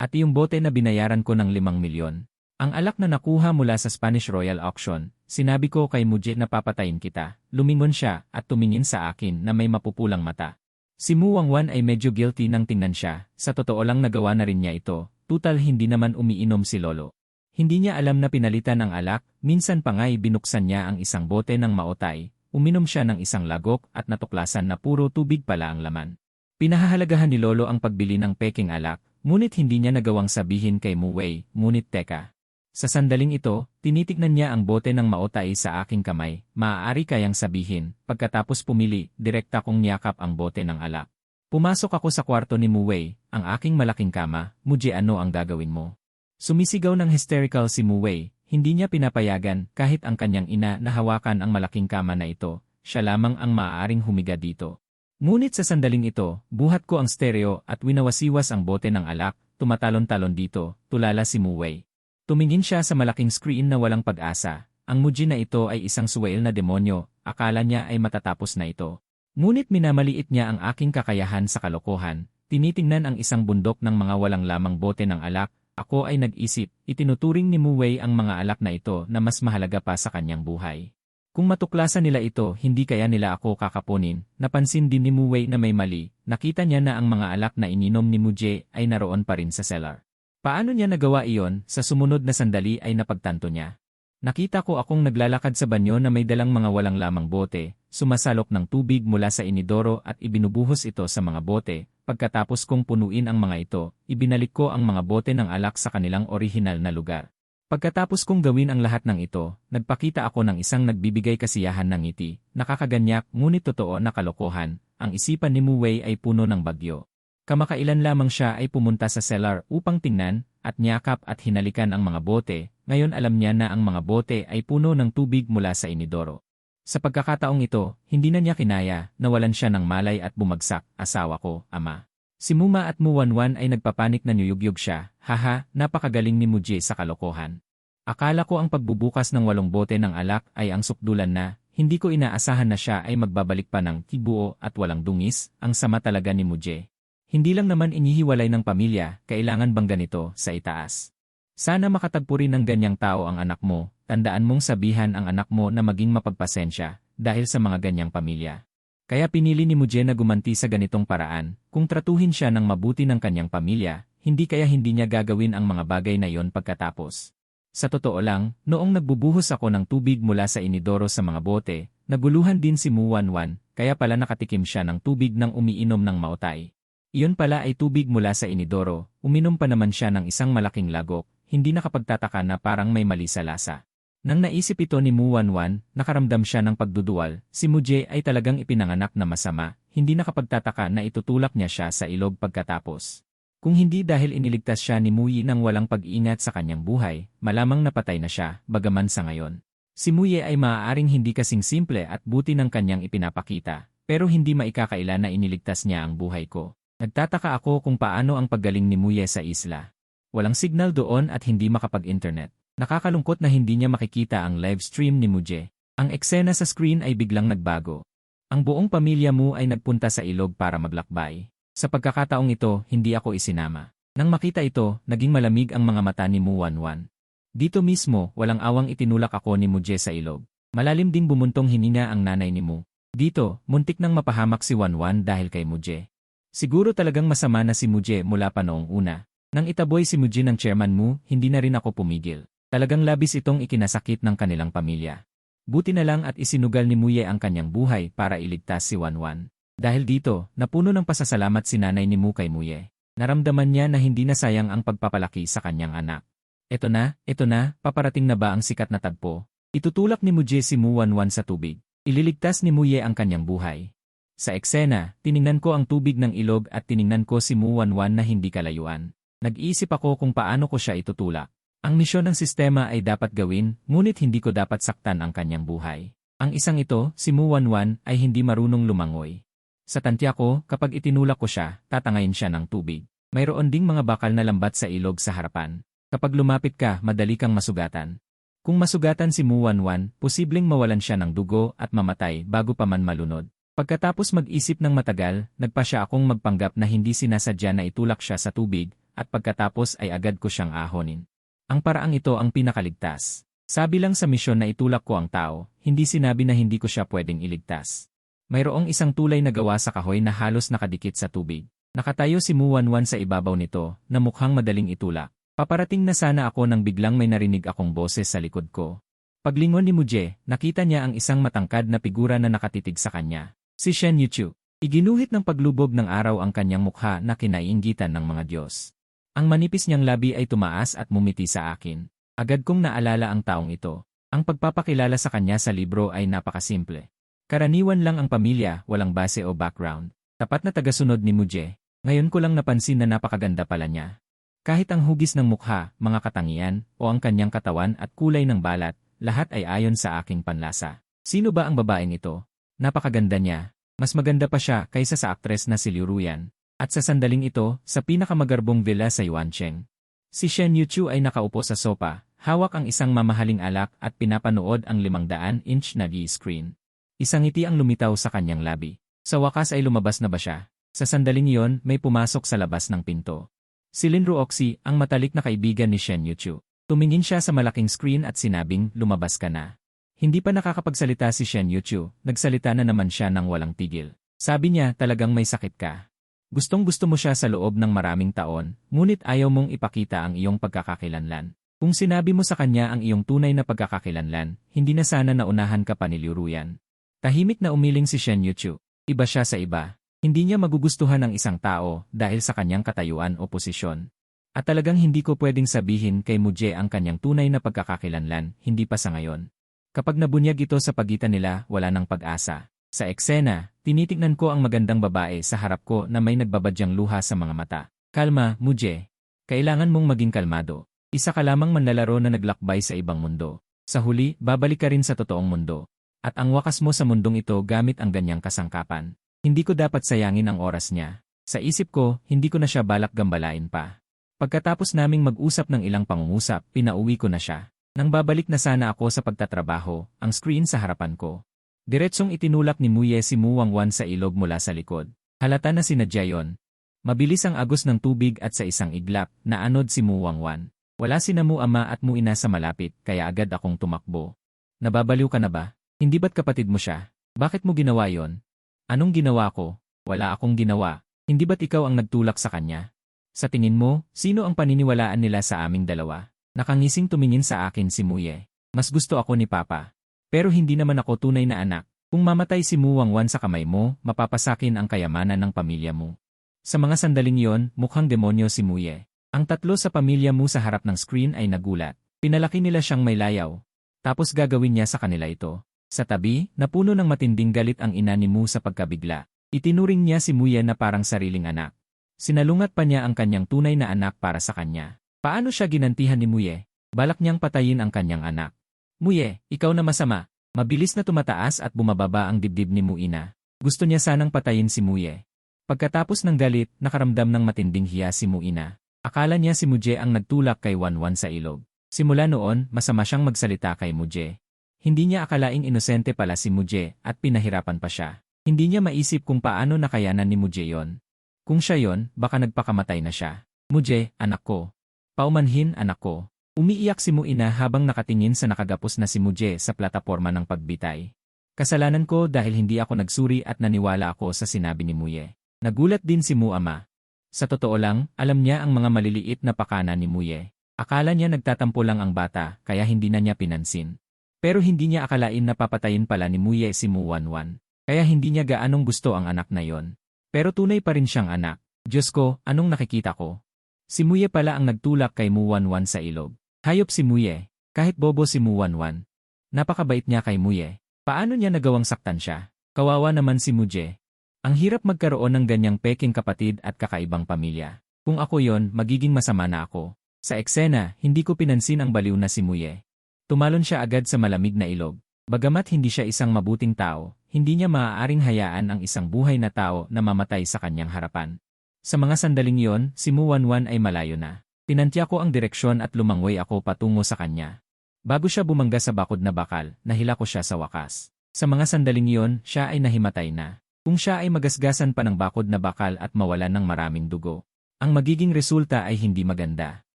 at yung bote na binayaran ko ng 5 milyon. Ang alak na nakuha mula sa Spanish Royal Auction, sinabi ko kay Muje na papatayin kita. Lumingon siya at tumingin sa akin na may mapupulang mata. Si Muwanwan ay medyo guilty nang tingnan siya. Sa totoo lang nagawa na rin niya ito. Tutal hindi naman umiinom si Lolo. Hindi niya alam na pinalitan ang alak, minsan pa nga'y binuksan niya ang isang bote ng maotay, uminom siya ng isang lagok at natuklasan na puro tubig pala ang laman. Pinahahalagahan ni Lolo ang pagbili ng peking alak, ngunit hindi niya nagawang sabihin kay Muwei, ngunit teka. Sa sandaling ito, tinitignan niya ang bote ng maotay sa aking kamay, maaari kayang sabihin, pagkatapos pumili, direkta kong niyakap ang bote ng alak. Pumasok ako sa kwarto ni Muwei, ang aking malaking kama. Muje, ano ang gagawin mo? Sumisigaw ng hysterical si Muwei, hindi niya pinapayagan kahit ang kanyang ina na hawakan ang malaking kama na ito, siya lamang ang maaaring humiga dito. Ngunit sa sandaling ito, buhat ko ang stereo at winawasiwas ang bote ng alak, tumatalon-talon dito, tulala si Muwei. Tumingin siya sa malaking screen na walang pag-asa. Ang Muji na ito ay isang suwail na demonyo, akala niya ay matatapos na ito. Ngunit minamaliit niya ang aking kakayahan sa kalokohan, tinitingnan ang isang bundok ng mga walang lamang bote ng alak. Ako ay nag-isip, itinuturing ni Muwei ang mga alak na ito na mas mahalaga pa sa kanyang buhay. Kung matuklasan nila ito, hindi kaya nila ako kakapunin. Napansin din ni Muwei na may mali, nakita niya na ang mga alak na ininom ni Muje ay naroon pa rin sa cellar. Paano niya nagawa iyon? Sa sumunod na sandali ay napagtanto niya. Nakita ko akong naglalakad sa banyo na may dalang mga walang lamang bote, sumasalok ng tubig mula sa inidoro at ibinubuhos ito sa mga bote. Pagkatapos kong punuin ang mga ito, ibinalik ko ang mga bote ng alak sa kanilang orihinal na lugar. Pagkatapos kong gawin ang lahat ng ito, nagpakita ako ng isang nagbibigay kasiyahan ng ngiti, nakakaganyak ngunit totoo na kalokohan. Ang isipan ni Muwei ay puno ng bagyo. Kamakailan lamang siya ay pumunta sa cellar upang tingnan, at niyakap at hinalikan ang mga bote. Ngayon alam niya na ang mga bote ay puno ng tubig mula sa inidoro. Sa pagkakataong ito, hindi na niya kinaya, nawalan siya ng malay at bumagsak, asawa ko, ama. Si Muma at Muwanwan ay nagpapanik na niyugyug siya, haha, napakagaling ni Muje sa kalokohan. Akala ko ang pagbubukas ng 8 bote ng alak ay ang sukdulan na, hindi ko inaasahan na siya ay magbabalik pa ng tibuo at walang dungis, ang sama talaga ni Muje. Hindi lang naman inihiwalay ng pamilya, kailangan bang ganito, sa itaas. Sana makatagpo rin ng ganyang tao ang anak mo, tandaan mong sabihan ang anak mo na maging mapagpasensya, dahil sa mga ganyang pamilya. Kaya pinili ni Muje na gumanti sa ganitong paraan, kung tratuhin siya ng mabuti ng kanyang pamilya, hindi kaya hindi niya gagawin ang mga bagay na iyon pagkatapos. Sa totoo lang, noong nagbubuhos ako ng tubig mula sa inidoro sa mga bote, naguluhan din si Muwanwan, kaya pala nakatikim siya ng tubig nang umiinom ng mautay. Iyon pala ay tubig mula sa inidoro, uminom pa naman siya ng isang malaking lagok, hindi nakapagtataka na parang may mali sa lasa. Nang naisip ito ni Muwanwan, nakaramdam siya ng pagduduwal, si Muje ay talagang ipinanganak na masama, hindi nakapagtataka na itutulak niya siya sa ilog pagkatapos. Kung hindi dahil iniligtas siya ni Muyi nang walang pag-iingat sa kanyang buhay, malamang napatay na siya, bagaman sa ngayon. Si Muye ay maaaring hindi kasing simple at buti ng kanyang ipinapakita, pero hindi maikakaila na iniligtas niya ang buhay ko. Nagtataka ako kung paano ang paggaling ni Muye sa isla. Walang signal doon at hindi makapag-internet. Nakakalungkot na hindi niya makikita ang live stream ni Muje. Ang eksena sa screen ay biglang nagbago. Ang buong pamilya mo ay nagpunta sa ilog para maglakbay. Sa pagkakataong ito, hindi ako isinama. Nang makita ito, naging malamig ang mga mata ni Muwanwan. Dito mismo, walang awang itinulak ako ni Muje sa ilog. Malalim ding bumuntong hinina ang nanay ni Mu. Dito, muntik nang mapahamak si Wanwan dahil kay Muje. Siguro talagang masama na si Muje mula pa noong una. Nang itaboy si Muje ng chairman mo, hindi na rin ako pumigil. Talagang labis itong ikinasakit ng kanilang pamilya. Buti na lang at isinugal ni Muye ang kanyang buhay para iligtas si Wanwan. Dahil dito, napuno ng pasasalamat si nanay ni Mu kay Muye. Naramdaman niya na hindi na sayang ang pagpapalaki sa kanyang anak. Ito na, paparating na ba ang sikat na tagpo? Itutulak ni Muje si Muwanwan sa tubig. Ililigtas ni Muye ang kanyang buhay. Sa eksena, tiningnan ko ang tubig ng ilog at tiningnan ko si Muwanwan na hindi kalayuan. Nag-iisip ako kung paano ko siya itutulak. Ang misyon ng sistema ay dapat gawin, ngunit hindi ko dapat saktan ang kanyang buhay. Ang isang ito, si Muwanwan, ay hindi marunong lumangoy. Sa tantya ko, kapag itinulak ko siya, tatangayin siya ng tubig. Mayroon ding mga bakal na lambat sa ilog sa harapan. Kapag lumapit ka, madali kang masugatan. Kung masugatan si Muwanwan, posibleng mawalan siya ng dugo at mamatay bago pa man malunod. Pagkatapos mag-isip ng matagal, nagpa siya akong magpanggap na hindi sinasadya na itulak siya sa tubig, at pagkatapos ay agad ko siyang ahonin. Ang paraang ito ang pinakaligtas. Sabi lang sa misyon na itulak ko ang tao, hindi sinabi na hindi ko siya pwedeng iligtas. Mayroong isang tulay na gawa sa kahoy na halos nakadikit sa tubig. Nakatayo si Muwanwan sa ibabaw nito, na mukhang madaling itulak. Paparating na sana ako nang biglang may narinig akong boses sa likod ko. Paglingon ni Muje, nakita niya ang isang matangkad na figura na nakatitig sa kanya. Si Shen Yuchu. Iginuhit ng paglubog ng araw ang kanyang mukha na kinaiinggitan ng mga Diyos. Ang manipis niyang labi ay tumaas at mumiti sa akin. Agad kong naalala ang taong ito. Ang pagpapakilala sa kanya sa libro ay napakasimple. Karaniwan lang ang pamilya, walang base o background. Tapat na tagasunod ni Muje. Ngayon ko lang napansin na napakaganda pala niya. Kahit ang hugis ng mukha, mga katangian, o ang kanyang katawan at kulay ng balat, lahat ay ayon sa aking panlasa. Sino ba ang babaeng ito? Napakaganda niya. Mas maganda pa siya kaysa sa aktres na si Liu Ruyan. At sa sandaling ito, sa pinakamagarbong villa sa Yuancheng. Si Shen Yuchu ay nakaupo sa sopa, hawak ang isang mamahaling alak at pinapanood ang 500-inch na V-screen. Isang ngiti ang lumitaw sa kanyang labi. Sa wakas ay lumabas na ba siya? Sa sandaling iyon, may pumasok sa labas ng pinto. Si Lin Ruoxi, ang matalik na kaibigan ni Shen Yuchu. Tumingin siya sa malaking screen at sinabing, lumabas ka na. Hindi pa nakakapagsalita si Shen Yuchu, nagsalita na naman siya ng walang tigil. Sabi niya, talagang may sakit ka. Gustong-gusto mo siya sa loob ng maraming taon, ngunit ayaw mong ipakita ang iyong pagkakakilanlan. Kung sinabi mo sa kanya ang iyong tunay na pagkakakilanlan, hindi na sana naunahan ka pa ni Liu Ruyan. Tahimik na umiling si Shen Yuchu. Iba siya sa iba. Hindi niya magugustuhan ang isang tao dahil sa kanyang katayuan o posisyon. At talagang hindi ko pwedeng sabihin kay Muje ang kanyang tunay na pagkakakilanlan, hindi pa sa ngayon. Kapag nabunyag ito sa pagitan nila, wala nang pag-asa. Sa eksena, tinitignan ko ang magandang babae sa harap ko na may nagbabadyang luha sa mga mata. Kalma, Muje. Kailangan mong maging kalmado. Isa ka lamang manlalaro na naglakbay sa ibang mundo. Sa huli, babalik ka rin sa totoong mundo. At ang wakas mo sa mundong ito gamit ang ganyang kasangkapan. Hindi ko dapat sayangin ang oras niya. Sa isip ko, hindi ko na siya balak gambalain pa. Pagkatapos naming mag-usap ng ilang pangungusap, pinauwi ko na siya. Nang babalik na sana ako sa pagtatrabaho, ang screen sa harapan ko. Diretsong itinulak ni Muye si Mu Wangwan sa ilog mula sa likod. Halata na sinadya yon. Mabilis ang agos ng tubig at sa isang iglap, naanod si Mu Wangwan. Wala sina Mu ama at Mu ina sa malapit, kaya agad akong tumakbo. Nababaliw ka na ba? Hindi ba't kapatid mo siya? Bakit mo ginawa yon? Anong ginawa ko? Wala akong ginawa. Hindi ba't ikaw ang nagtulak sa kanya? Sa tingin mo, sino ang paniniwalaan nila sa aming dalawa? Nakangising tumingin sa akin si Muye. Mas gusto ako ni Papa. Pero hindi naman ako tunay na anak. Kung mamatay si Mu Wangwan sa kamay mo, mapapasakin ang kayamanan ng pamilya mo. Sa mga sandaling yon, mukhang demonyo si Muye. Ang tatlo sa pamilya mo sa harap ng screen ay nagulat. Pinalaki nila siyang may layaw. Tapos gagawin niya sa kanila ito. Sa tabi, napuno ng matinding galit ang ina ni Mu sa pagkabigla. Itinuring niya si Muye na parang sariling anak. Sinalungat pa niya ang kanyang tunay na anak para sa kanya. Paano siya ginantihan ni Muye? Balak niyang patayin ang kanyang anak. Muye, ikaw na masama. Mabilis na tumataas at bumababa ang dibdib ni Muina. Gusto niya sanang patayin si Muye. Pagkatapos ng galit, nakaramdam ng matinding hiya si Muina. Akala niya si Muje ang nagtulak kay Wanwan sa ilog. Simula noon, masama siyang magsalita kay Muje. Hindi niya akalaing inosente pala si Muje at pinahirapan pa siya. Hindi niya maisip kung paano nakayanan ni Muje yon. Kung siya yon, baka nagpakamatay na siya. Muje, anak ko. Paumanhin, anak ko. Umiiyak si Muina habang nakatingin sa nakagapos na si Muje sa plataporma ng pagbitay. Kasalanan ko dahil hindi ako nagsuri at naniwala ako sa sinabi ni Muye. Nagulat din si Mu ama. Sa totoo lang, alam niya ang mga maliliit na pakana ni Muye. Akala niya nagtatampo lang ang bata, kaya hindi na niya pinansin. Pero hindi niya akalain na papatayin pala ni Muye si Mu Wanwan. Kaya hindi niya gaanong gusto ang anak na yon. Pero tunay pa rin siyang anak. Diyos ko, anong nakikita ko? Si Muye pala ang nagtulak kay Mu Wanwan sa ilog. Hayop si Muye. Kahit bobo si Mu Wanwan. Napakabait niya kay Muye. Paano niya nagawang saktan siya? Kawawa naman si Muje. Ang hirap magkaroon ng ganyang peking kapatid at kakaibang pamilya. Kung ako yon, magiging masama na ako. Sa eksena, hindi ko pinansin ang baliw na si Muye. Tumalon siya agad sa malamig na ilog. Bagamat hindi siya isang mabuting tao, hindi niya maaaring hayaan ang isang buhay na tao na mamatay sa kanyang harapan. Sa mga sandaling yon, si Mu Wanwan ay malayo na. Tinantya ko ang direksyon at lumangway ako patungo sa kanya. Bago siya bumangga sa bakod na bakal, nahila ko siya sa wakas. Sa mga sandaling yon, siya ay nahimatay na. Kung siya ay magasgasan pa ng bakod na bakal at mawalan ng maraming dugo, ang magiging resulta ay hindi maganda.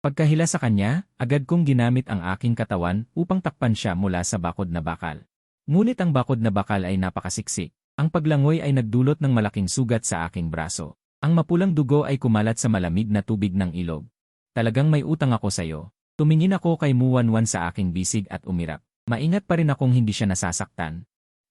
Pagkahila sa kanya, agad kong ginamit ang aking katawan upang takpan siya mula sa bakod na bakal. Ngunit ang bakod na bakal ay napakasiksik. Ang paglangoy ay nagdulot ng malaking sugat sa aking braso. Ang mapulang dugo ay kumalat sa malamig na tubig ng ilog. Talagang may utang ako sa'yo. Tumingin ako kay Mu Wanwan sa aking bisig at umirap. Maingat pa rin akong hindi siya nasasaktan.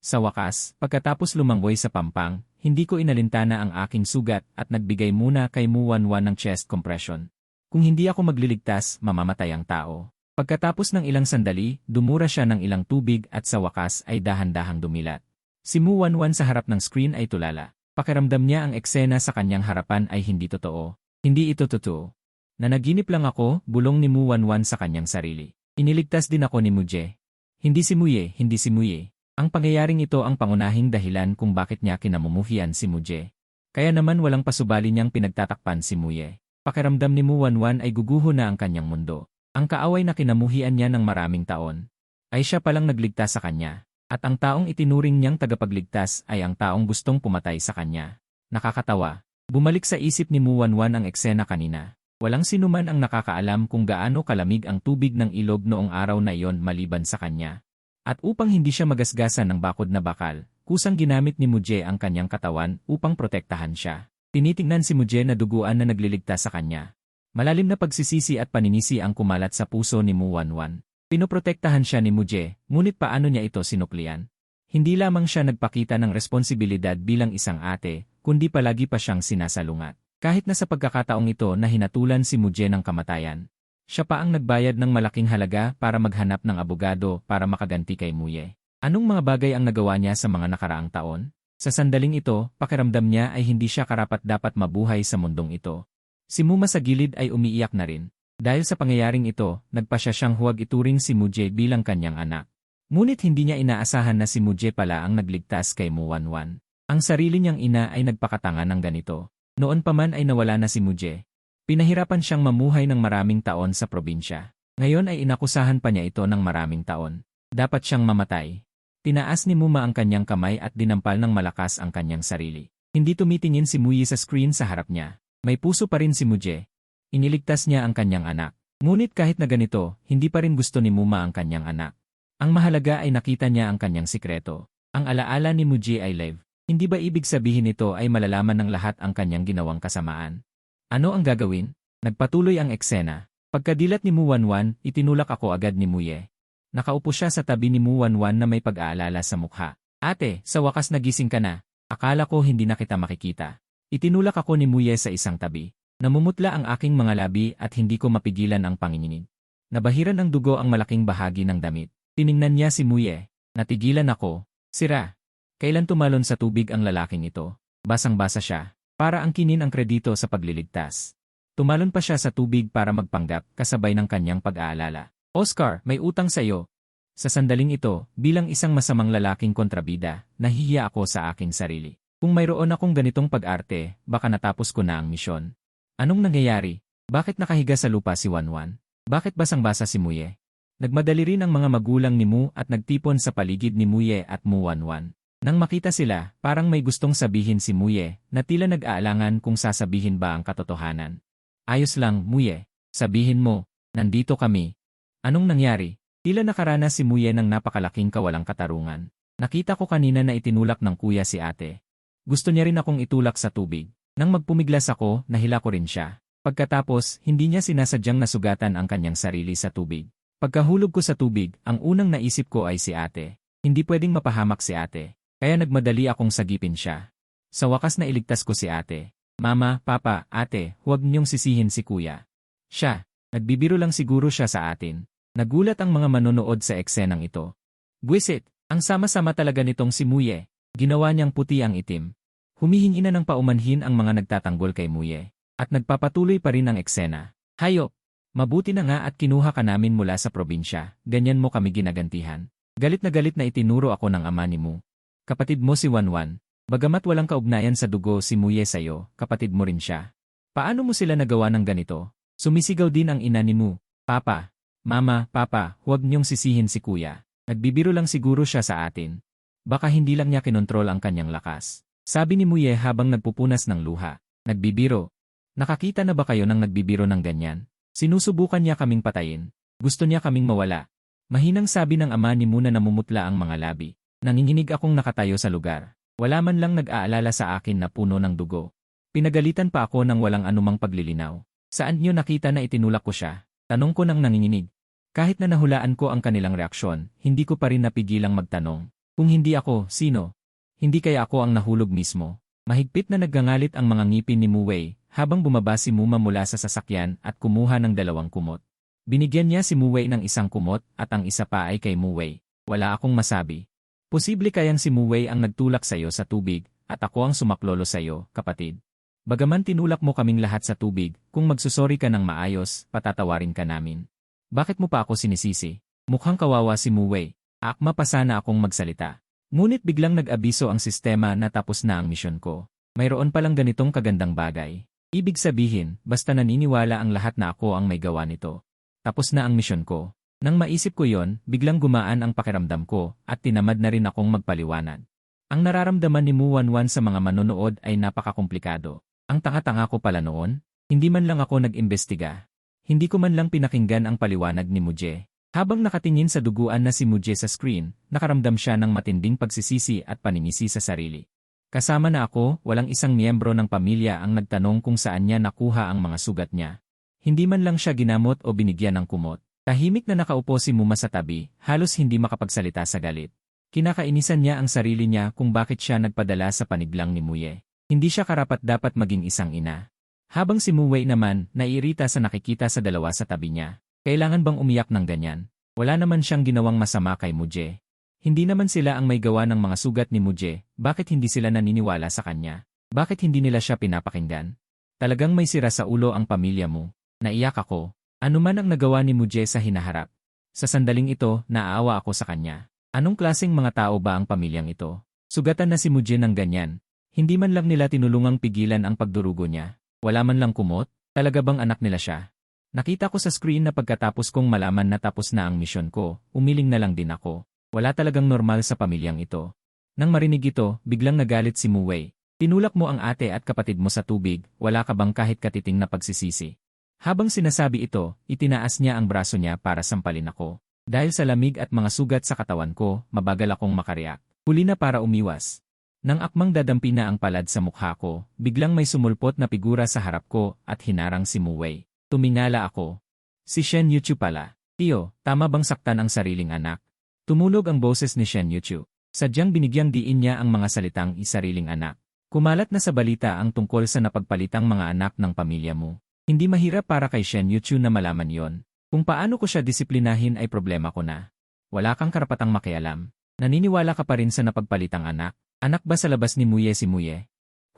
Sa wakas, pagkatapos lumanggoy sa pampang, hindi ko inalintana ang aking sugat at nagbigay muna kay Mu Wanwan ng chest compression. Kung hindi ako magliligtas, mamamatay ang tao. Pagkatapos ng ilang sandali, dumura siya ng ilang tubig at sa wakas ay dahan-dahang dumilat. Si Mu Wanwan sa harap ng screen ay tulala. Pakiramdam niya ang eksena sa kanyang harapan ay hindi totoo. Hindi ito totoo. Nanaginip lang ako, bulong ni Mu Wanwan sa kanyang sarili. Iniligtas din ako ni Muje. Hindi si Muye, hindi si Muye. Ang pangyayaring ito ang pangunahing dahilan kung bakit niya kinamumuhian si Muje. Kaya naman walang pasubali niyang pinagtatakpan si Muye. Pakiramdam ni Mu Wanwan ay guguho na ang kanyang mundo. Ang kaaway na kinamuhian niya ng maraming taon ay siya palang nagligtas sa kanya. At ang taong itinuring niyang tagapagligtas ay ang taong gustong pumatay sa kanya. Nakakatawa. Bumalik sa isip ni Mu Wanwan ang eksena kanina. Walang sinuman ang nakakaalam kung gaano kalamig ang tubig ng ilog noong araw na iyon maliban sa kanya. At upang hindi siya magasgasan ng bakod na bakal, kusang ginamit ni Muje ang kanyang katawan upang protektahan siya. Tinitingnan si Muje na duguan na nagliligtas sa kanya. Malalim na pagsisisi at paninisi ang kumalat sa puso ni Mu Wanwan. Pinoprotektahan siya ni Muje, ngunit paano niya ito sinuklian? Hindi lamang siya nagpakita ng responsibilidad bilang isang ate, kundi palagi pa siyang sinasalungat. Kahit na sa pagkakataong ito na hinatulan si Muje ng kamatayan. Siya pa ang nagbayad ng malaking halaga para maghanap ng abogado para makaganti kay Muye. Anong mga bagay ang nagawa niya sa mga nakaraang taon? Sa sandaling ito, pakiramdam niya ay hindi siya karapat-dapat mabuhay sa mundong ito. Si Muma sa gilid ay umiiyak na rin. Dahil sa pangyayaring ito, nagpasya siyang huwag ituring si Muje bilang kanyang anak. Ngunit hindi niya inaasahan na si Muje pala ang nagligtas kay Mu Wanwan. Ang sarili niyang ina ay nagpakatanga ng ganito. Noon pa man ay nawala na si Muje. Pinahirapan siyang mamuhay ng maraming taon sa probinsya. Ngayon ay inakusahan pa niya ito ng maraming taon. Dapat siyang mamatay. Tinaas ni Muma ang kanyang kamay at dinampal ng malakas ang kanyang sarili. Hindi tumitingin si Muyi sa screen sa harap niya. May puso pa rin si Muje. Iniligtas niya ang kanyang anak. Ngunit kahit na ganito, hindi pa rin gusto ni Muma ang kanyang anak. Ang mahalaga ay nakita niya ang kanyang sikreto. Ang alaala ni Muje ay live. Hindi ba ibig sabihin nito ay malalaman ng lahat ang kanyang ginawang kasamaan? Ano ang gagawin? Nagpatuloy ang eksena. Pagkadilat ni Mu Wanwan, itinulak ako agad ni Muye. Nakaupo siya sa tabi ni Mu Wanwan na may pag-aalala sa mukha. Ate, sa wakas nagising ka na. Akala ko hindi na kita makikita. Itinulak ako ni Muye sa isang tabi. Namumutla ang aking mga labi at hindi ko mapigilan ang panginginig. Nabahiran ng dugo ang malaking bahagi ng damit. Tiningnan niya si Muye. Natigilan ako. Sira. Kailan tumalon sa tubig ang lalaking ito? Basang-basa siya. Para angkinin ang kredito sa pagliligtas. Tumalon pa siya sa tubig para magpanggap kasabay ng kanyang pag-aalala. Oscar, may utang sa iyo. Sa sandaling ito, bilang isang masamang lalaking kontrabida, nahihiya ako sa aking sarili. Kung mayroon akong ganitong pag-arte, baka natapos ko na ang misyon. Anong nangyayari? Bakit nakahiga sa lupa si Wanwan? Bakit basang-basa si Muye? Nagmadali rin ang mga magulang ni Mu at nagtipon sa paligid ni Muye at Mu Wanwan. Nang makita sila, parang may gustong sabihin si Muye, na tila nag-aalangan kung sasabihin ba ang katotohanan. Ayos lang, Muye. Sabihin mo, nandito kami. Anong nangyari? Tila nakaranas si Muye ng napakalaking kawalang katarungan. Nakita ko kanina na itinulak ng kuya si ate. Gusto niya rin akong itulak sa tubig. Nang magpumiglas ako, nahila ko rin siya. Pagkatapos, hindi niya sinasadyang nasugatan ang kanyang sarili sa tubig. Pagkahulog ko sa tubig, ang unang naisip ko ay si ate. Hindi pwedeng mapahamak si ate. Kaya nagmadali akong sagipin siya. Sa wakas na iligtas ko si ate. Mama, papa, ate, huwag niyong sisihin si kuya. Siya, nagbibiro lang siguro siya sa atin. Nagulat ang mga manonood sa eksenang ito. Buwisit, ang sama-sama talaga nitong si Muye. Ginawa niyang puti ang itim. Humihingi na ng paumanhin ang mga nagtatanggol kay Muye. At nagpapatuloy pa rin ang eksena. Hayop, mabuti na nga at kinuha ka namin mula sa probinsya. Ganyan mo kami ginagantihan. Galit na itinuro ako ng ama ni Mu. Kapatid mo si Wanwan. Bagamat walang kaugnayan sa dugo si Muye sa'yo, kapatid mo rin siya. Paano mo sila nagawa ng ganito? Sumisigaw din ang ina ni Mu. Papa, Mama, Papa, huwag niyong sisihin si kuya. Nagbibiro lang siguro siya sa atin. Baka hindi lang niya kinontrol ang kanyang lakas. Sabi ni Muye habang nagpupunas ng luha. Nagbibiro. Nakakita na ba kayo ng nagbibiro ng ganyan? Sinusubukan niya kaming patayin. Gusto niya kaming mawala. Mahinang sabi ng ama ni Mu na namumutla ang mga labi. Nanginginig akong nakatayo sa lugar. Wala man lang nag-aalala sa akin na puno ng dugo. Pinagalitan pa ako ng walang anumang paglilinaw. Saan niyo nakita na itinulak ko siya? Tanong ko nang nanginginig. Kahit na nahulaan ko ang kanilang reaksyon, hindi ko pa rin napigilang magtanong. Kung hindi ako, sino? Hindi kaya ako ang nahulog mismo? Mahigpit na naggangalit ang mga ngipin ni Muwei habang bumaba si Muma mula sa sasakyan at kumuha ng 2 kumot. Binigyan niya si Muwei ng 1 kumot at ang isa pa ay kay Muwei. Wala akong masabi. Posible kayang si Muwei ang nagtulak sa'yo sa tubig, at ako ang sumaklolo sa'yo, kapatid. Bagaman tinulak mo kaming lahat sa tubig, kung magsusori ka ng maayos, patatawarin ka namin. Bakit mo pa ako sinisisi? Mukhang kawawa si Muwei. Akma pa sana akong magsalita. Ngunit biglang nag-abiso ang sistema na tapos na ang misyon ko. Mayroon palang ganitong kagandang bagay. Ibig sabihin, basta naniniwala ang lahat na ako ang may gawa nito. Tapos na ang misyon ko. Nang maisip ko yon, biglang gumaan ang pakiramdam ko at tinamad na rin akong magpaliwanag. Ang nararamdaman ni Mu11 sa mga manonood ay napakakomplikado. Ang tanga-tanga ko pala noon, hindi man lang ako nag-imbestiga. Hindi ko man lang pinakinggan ang paliwanag ni Muje. Habang nakatingin sa duguan na si Muje sa screen, nakaramdam siya ng matinding pagsisisi at paninisi sa sarili. Kasama na ako, walang isang miyembro ng pamilya ang nagtanong kung saan niya nakuha ang mga sugat niya. Hindi man lang siya ginamot o binigyan ng kumot. Tahimik na nakaupo si Muma sa tabi, halos hindi makapagsalita sa galit. Kinakainisan niya ang sarili niya kung bakit siya nagpadala sa paniglang ni Muye. Hindi siya karapat-dapat maging isang ina. Habang si Muwei naman, naiirita sa nakikita sa dalawa sa tabi niya. Kailangan bang umiyak ng ganyan? Wala naman siyang ginawang masama kay Muje. Hindi naman sila ang may gawa ng mga sugat ni Muje, bakit hindi sila naniniwala sa kanya? Bakit hindi nila siya pinapakinggan? Talagang may sira sa ulo ang pamilya mo. Naiyak ako. Ano man ang nagawa ni Muje sa hinaharap. Sa sandaling ito, naaawa ako sa kanya. Anong klaseng mga tao ba ang pamilyang ito? Sugatan na si Muje ng ganyan. Hindi man lang nila tinulungang pigilan ang pagdurugo niya. Wala man lang kumot, talaga bang anak nila siya? Nakita ko sa screen na pagkatapos kong malaman na tapos na ang misyon ko, umiling na lang din ako. Wala talagang normal sa pamilyang ito. Nang marinig ito, biglang nagalit si Muwei. Tinulak mo ang ate at kapatid mo sa tubig, wala ka bang kahit katiting na pagsisisi? Habang sinasabi ito, itinaas niya ang braso niya para sampalin ako. Dahil sa lamig at mga sugat sa katawan ko, mabagal akong makareact. Huli na para umiwas. Nang akmang dadampi na ang palad sa mukha ko, biglang may sumulpot na figura sa harap ko at hinarang si Muwei. Tumingala ako. Si Shen Yuchu pala. Tiyo, tama bang saktan ang sariling anak? Tumulog ang boses ni Shen Yuchu. Sadyang binigyang diin niya ang mga salitang isariling anak. Kumalat na sa balita ang tungkol sa napagpalitang mga anak ng pamilya mo. Hindi mahirap para kay Shen Yuchu na malaman yon. Kung paano ko siya disiplinahin ay problema ko na. Wala kang karapatang makialam. Naniniwala ka pa rin sa napagpalitang anak? Anak ba sa labas ni Muye si Muye?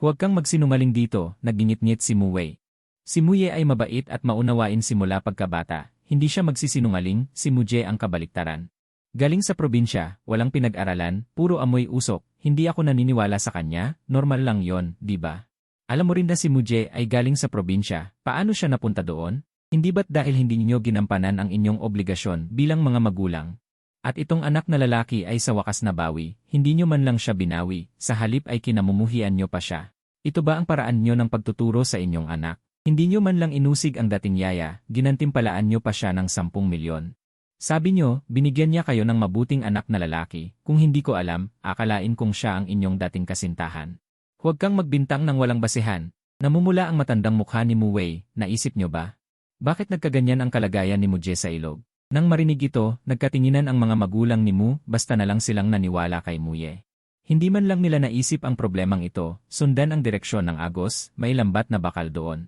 Huwag kang magsinungaling dito, nagingit-ngit si Muwei. Si Muye ay mabait at maunawain simula pagkabata, hindi siya magsisinungaling, si Muje ang kabaliktaran. Galing sa probinsya, walang pinag-aralan, puro amoy usok, hindi ako naniniwala sa kanya, normal lang yon, di ba? Alam mo rin na si Muje ay galing sa probinsya, paano siya napunta doon? Hindi ba't dahil hindi niyo ginampanan ang inyong obligasyon bilang mga magulang? At itong anak na lalaki ay sa wakas nabawi, hindi niyo man lang siya binawi, sa halip ay kinamumuhian niyo pa siya. Ito ba ang paraan niyo ng pagtuturo sa inyong anak? Hindi niyo man lang inusig ang dating yaya, ginantimpalaan niyo pa siya ng 10 milyon. Sabi niyo, binigyan niya kayo ng mabuting anak na lalaki, kung hindi ko alam, akalain kong siya ang inyong dating kasintahan. Huwag kang magbintang ng walang basihan. Namumula ang matandang mukha ni Muwei, naisip niyo ba? Bakit nagkaganyan ang kalagayan ni Muje sa ilog? Nang marinig ito, nagkatinginan ang mga magulang ni Mu, basta na lang silang naniwala kay Muye. Hindi man lang nila naisip ang problemang ito, sundan ang direksyon ng agos, may lambat na bakal doon.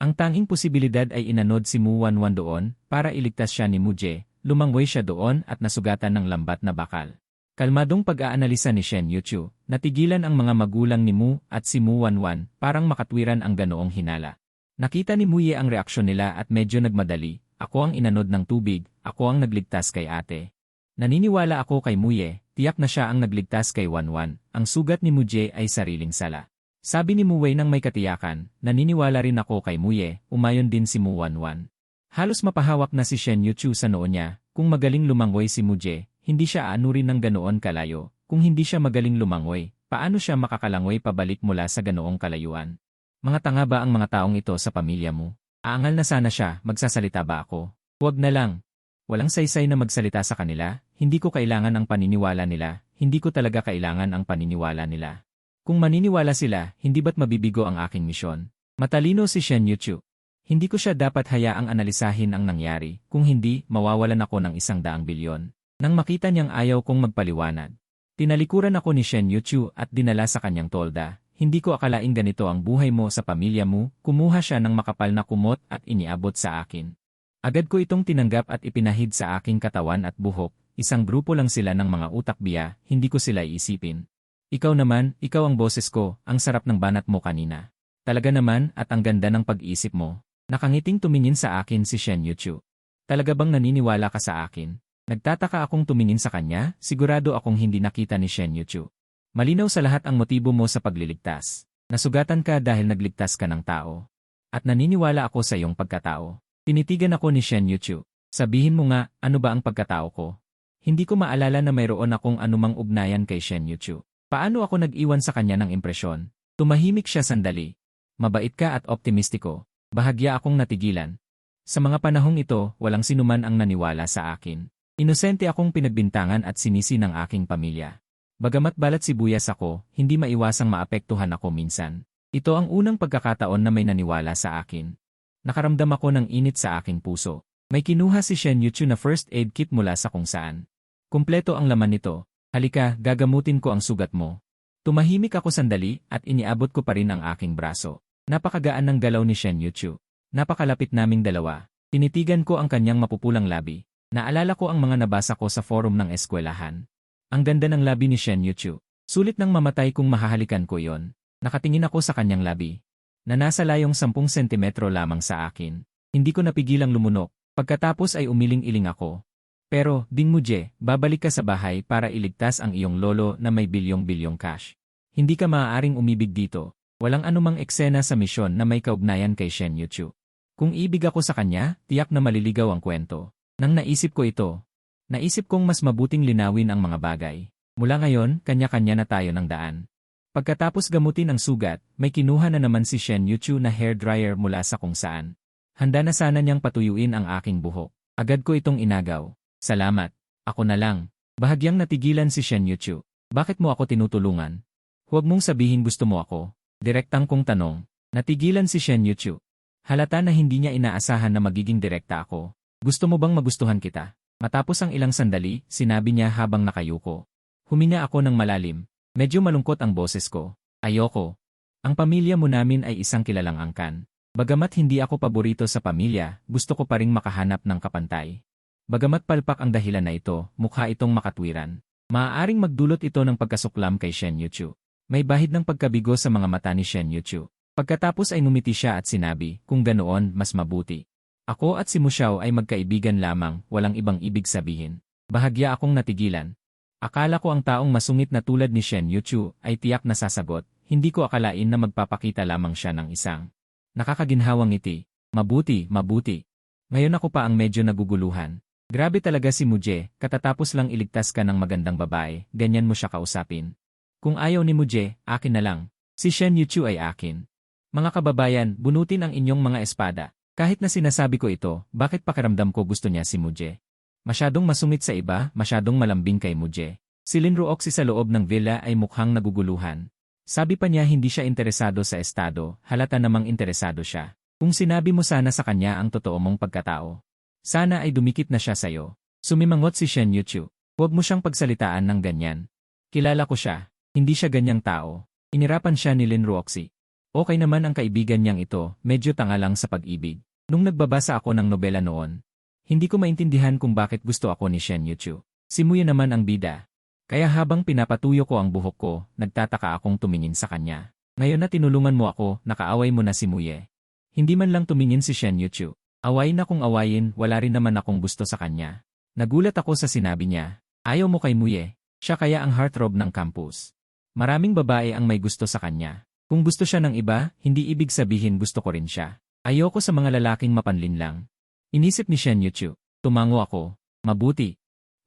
Ang tanging posibilidad ay inanod si Mu11 doon, para iligtas siya ni Muje, lumangway siya doon at nasugatan ng lambat na bakal. Kalmadong pag-aanalisa ni Shen Yuchu, natigilan ang mga magulang ni Mu at si Mu11, parang makatwiran ang ganoong hinala. Nakita ni Muye ang reaksyon nila at medyo nagmadali. Ako ang inanod ng tubig, ako ang nagligtas kay ate. Naniniwala ako kay Muye, tiyak na siya ang nagligtas kay Wanwan, ang sugat ni Muje ay sariling sala. Sabi ni Muwei nang may katiyakan, naniniwala rin ako kay Muye, umayon din si Mu11. Halos mapahawak na si Shen Yuchu sa noo niya, kung magaling lumangoy si Muje, hindi siya aanurin ng ganoon kalayo, kung hindi siya magaling lumangoy, paano siya makakalangoy pabalik mula sa ganoong kalayuan? Mga tanga ba ang mga taong ito sa pamilya mo? Aangal na sana siya, magsasalita ba ako? Huwag na lang. Walang saysay na magsalita sa kanila, hindi ko kailangan ang paniniwala nila, hindi ko talaga kailangan ang paniniwala nila. Kung maniniwala sila, hindi ba't mabibigo ang aking misyon? Matalino si Shen Yuchu. Hindi ko siya dapat hayaang analisahin ang nangyari, kung hindi, mawawalan ako ng 100 bilyon. Nang makita niyang ayaw kong magpaliwanag. Tinalikuran ako ni Shen Yuchu at dinala sa kanyang tolda. Hindi ko akalaing ganito ang buhay mo sa pamilya mo, kumuha siya ng makapal na kumot at iniabot sa akin. Agad ko itong tinanggap at ipinahid sa aking katawan at buhok, isang grupo lang sila ng mga utak biya, hindi ko sila iisipin. Ikaw naman, ikaw ang boses ko, ang sarap ng banat mo kanina. Talaga naman at ang ganda ng pag-iisip mo. Nakangiting tumingin sa akin si Shen Yuchu. Talaga bang naniniwala ka sa akin? Nagtataka akong tumingin sa kanya, sigurado akong hindi nakita ni Shen Yuchu. Malinaw sa lahat ang motibo mo sa pagliligtas. Nasugatan ka dahil nagligtas ka ng tao. At naniniwala ako sa iyong pagkatao. Tinitigan ako ni Shen Yuchu. Sabihin mo nga, ano ba ang pagkatao ko? Hindi ko maalala na mayroon akong anumang ugnayan kay Shen Yuchu. Paano ako nag-iwan sa kanya ng impresyon? Tumahimik siya sandali. Mabait ka at optimistiko. Bahagya akong natigilan. Sa mga panahong ito, walang sinuman ang naniwala sa akin. Inosente akong pinagbintangan at sinisi ng aking pamilya. Bagamat balat sibuyas ako, hindi maiwasang maapektuhan ako minsan. Ito ang unang pagkakataon na may naniwala sa akin. Nakaramdam ako ng init sa aking puso. May kinuha si Shen Yuchu na first aid kit mula sa kung saan. Kumpleto ang laman nito. Halika, gagamutin ko ang sugat mo. Tumahimik ako sandali at iniabot ko pa rin ang aking braso. Napakagaan ng galaw ni Shen Yuchu. Napakalapit naming dalawa. Tinitigan ko ang kanyang mapupulang labi. Naalala ko ang mga nabasa ko sa forum ng eskwelahan. Ang ganda ng labi ni Shen Yuchu. Sulit nang mamatay kung mahahalikan ko yon. Nakatingin ako sa kanyang labi. Na nasa layong 10 sentimetro lamang sa akin. Hindi ko napigilang lumunok. Pagkatapos ay umiling-iling ako. Pero, Ding Muje, babalik ka sa bahay para iligtas ang iyong lolo na may bilyong-bilyong cash. Hindi ka maaaring umibig dito. Walang anumang eksena sa misyon na may kaugnayan kay Shen Yuchu. Kung ibig ako sa kanya, tiyak na maliligaw ang kwento. Nang naisip ko ito, naisip kong mas mabuting linawin ang mga bagay. Mula ngayon, kanya-kanya na tayo ng daan. Pagkatapos gamutin ang sugat, may kinuha na naman si Shen Yuchu na hairdryer mula sa kung saan. Handa na sana niyang patuyuin ang aking buhok. Agad ko itong inagaw. Salamat. Ako na lang. Bahagyang natigilan si Shen Yuchu. Bakit mo ako tinutulungan? Huwag mong sabihin gusto mo ako. Direktang kong tanong. Natigilan si Shen Yuchu. Halata na hindi niya inaasahan na magiging direkta ako. Gusto mo bang magustuhan kita? Matapos ang ilang sandali, sinabi niya habang nakayuko. Huminga ako ng malalim. Medyo malungkot ang boses ko. Ayoko. Ang pamilya mo namin ay isang kilalang angkan. Bagamat hindi ako paborito sa pamilya, gusto ko pa ring makahanap ng kapantay. Bagamat palpak ang dahilan na ito, mukha itong makatwiran. Maaaring magdulot ito ng pagkasuklam kay Shen Yuchu. May bahid ng pagkabigo sa mga mata ni Shen Yuchu. Pagkatapos ay ngumiti siya at sinabi, kung ganoon, mas mabuti. Ako at si Muxiao ay magkaibigan lamang, walang ibang ibig sabihin. Bahagya akong natigilan. Akala ko ang taong masungit na tulad ni Shen Yuchu ay tiyak na sasagot, hindi ko akalain na magpapakita lamang siya ng isang nakakaginhawang ngiti. Mabuti, mabuti. Ngayon ako pa ang medyo naguguluhan. Grabe talaga si Muje, katatapos lang iligtas ka ng magandang babae, ganyan mo siya kausapin. Kung ayaw ni Muje, akin na lang. Si Shen Yuchu ay akin. Mga kababayan, bunutin ang inyong mga espada. Kahit na sinasabi ko ito, bakit pakiramdam ko gusto niya si Muje? Masyadong masungit sa iba, masyadong malambing kay Muje. Si Lin Ruoxi sa loob ng villa ay mukhang naguguluhan. Sabi pa niya hindi siya interesado sa estado, halata namang interesado siya. Kung sinabi mo sana sa kanya ang totoo mong pagkatao. Sana ay dumikit na siya sa'yo. Sumimangot si Shen Yuchu. Huwag mo siyang pagsalitaan ng ganyan. Kilala ko siya. Hindi siya ganyang tao. Inirapan siya ni Lin Ruoxi. Okay naman ang kaibigan niyang ito, medyo tanga lang sa pag-ibig. Nung nagbabasa ako ng nobela noon, hindi ko maintindihan kung bakit gusto ako ni Shen Yuchu. Si Muye naman ang bida. Kaya habang pinapatuyo ko ang buhok ko, nagtataka akong tumingin sa kanya. Ngayon na tinulungan mo ako, nakaaway mo na si Muye. Hindi man lang tumingin si Shen Yuchu. Awayin na kung awayin, wala rin naman akong gusto sa kanya. Nagulat ako sa sinabi niya. Ayaw mo kay Muye. Siya kaya ang heartthrob ng campus. Maraming babae ang may gusto sa kanya. Kung gusto siya ng iba, hindi ibig sabihin gusto ko rin siya. Ayoko sa mga lalaking mapanlinlang. Inisip ni Shen Yuchu. Tumango ako. Mabuti.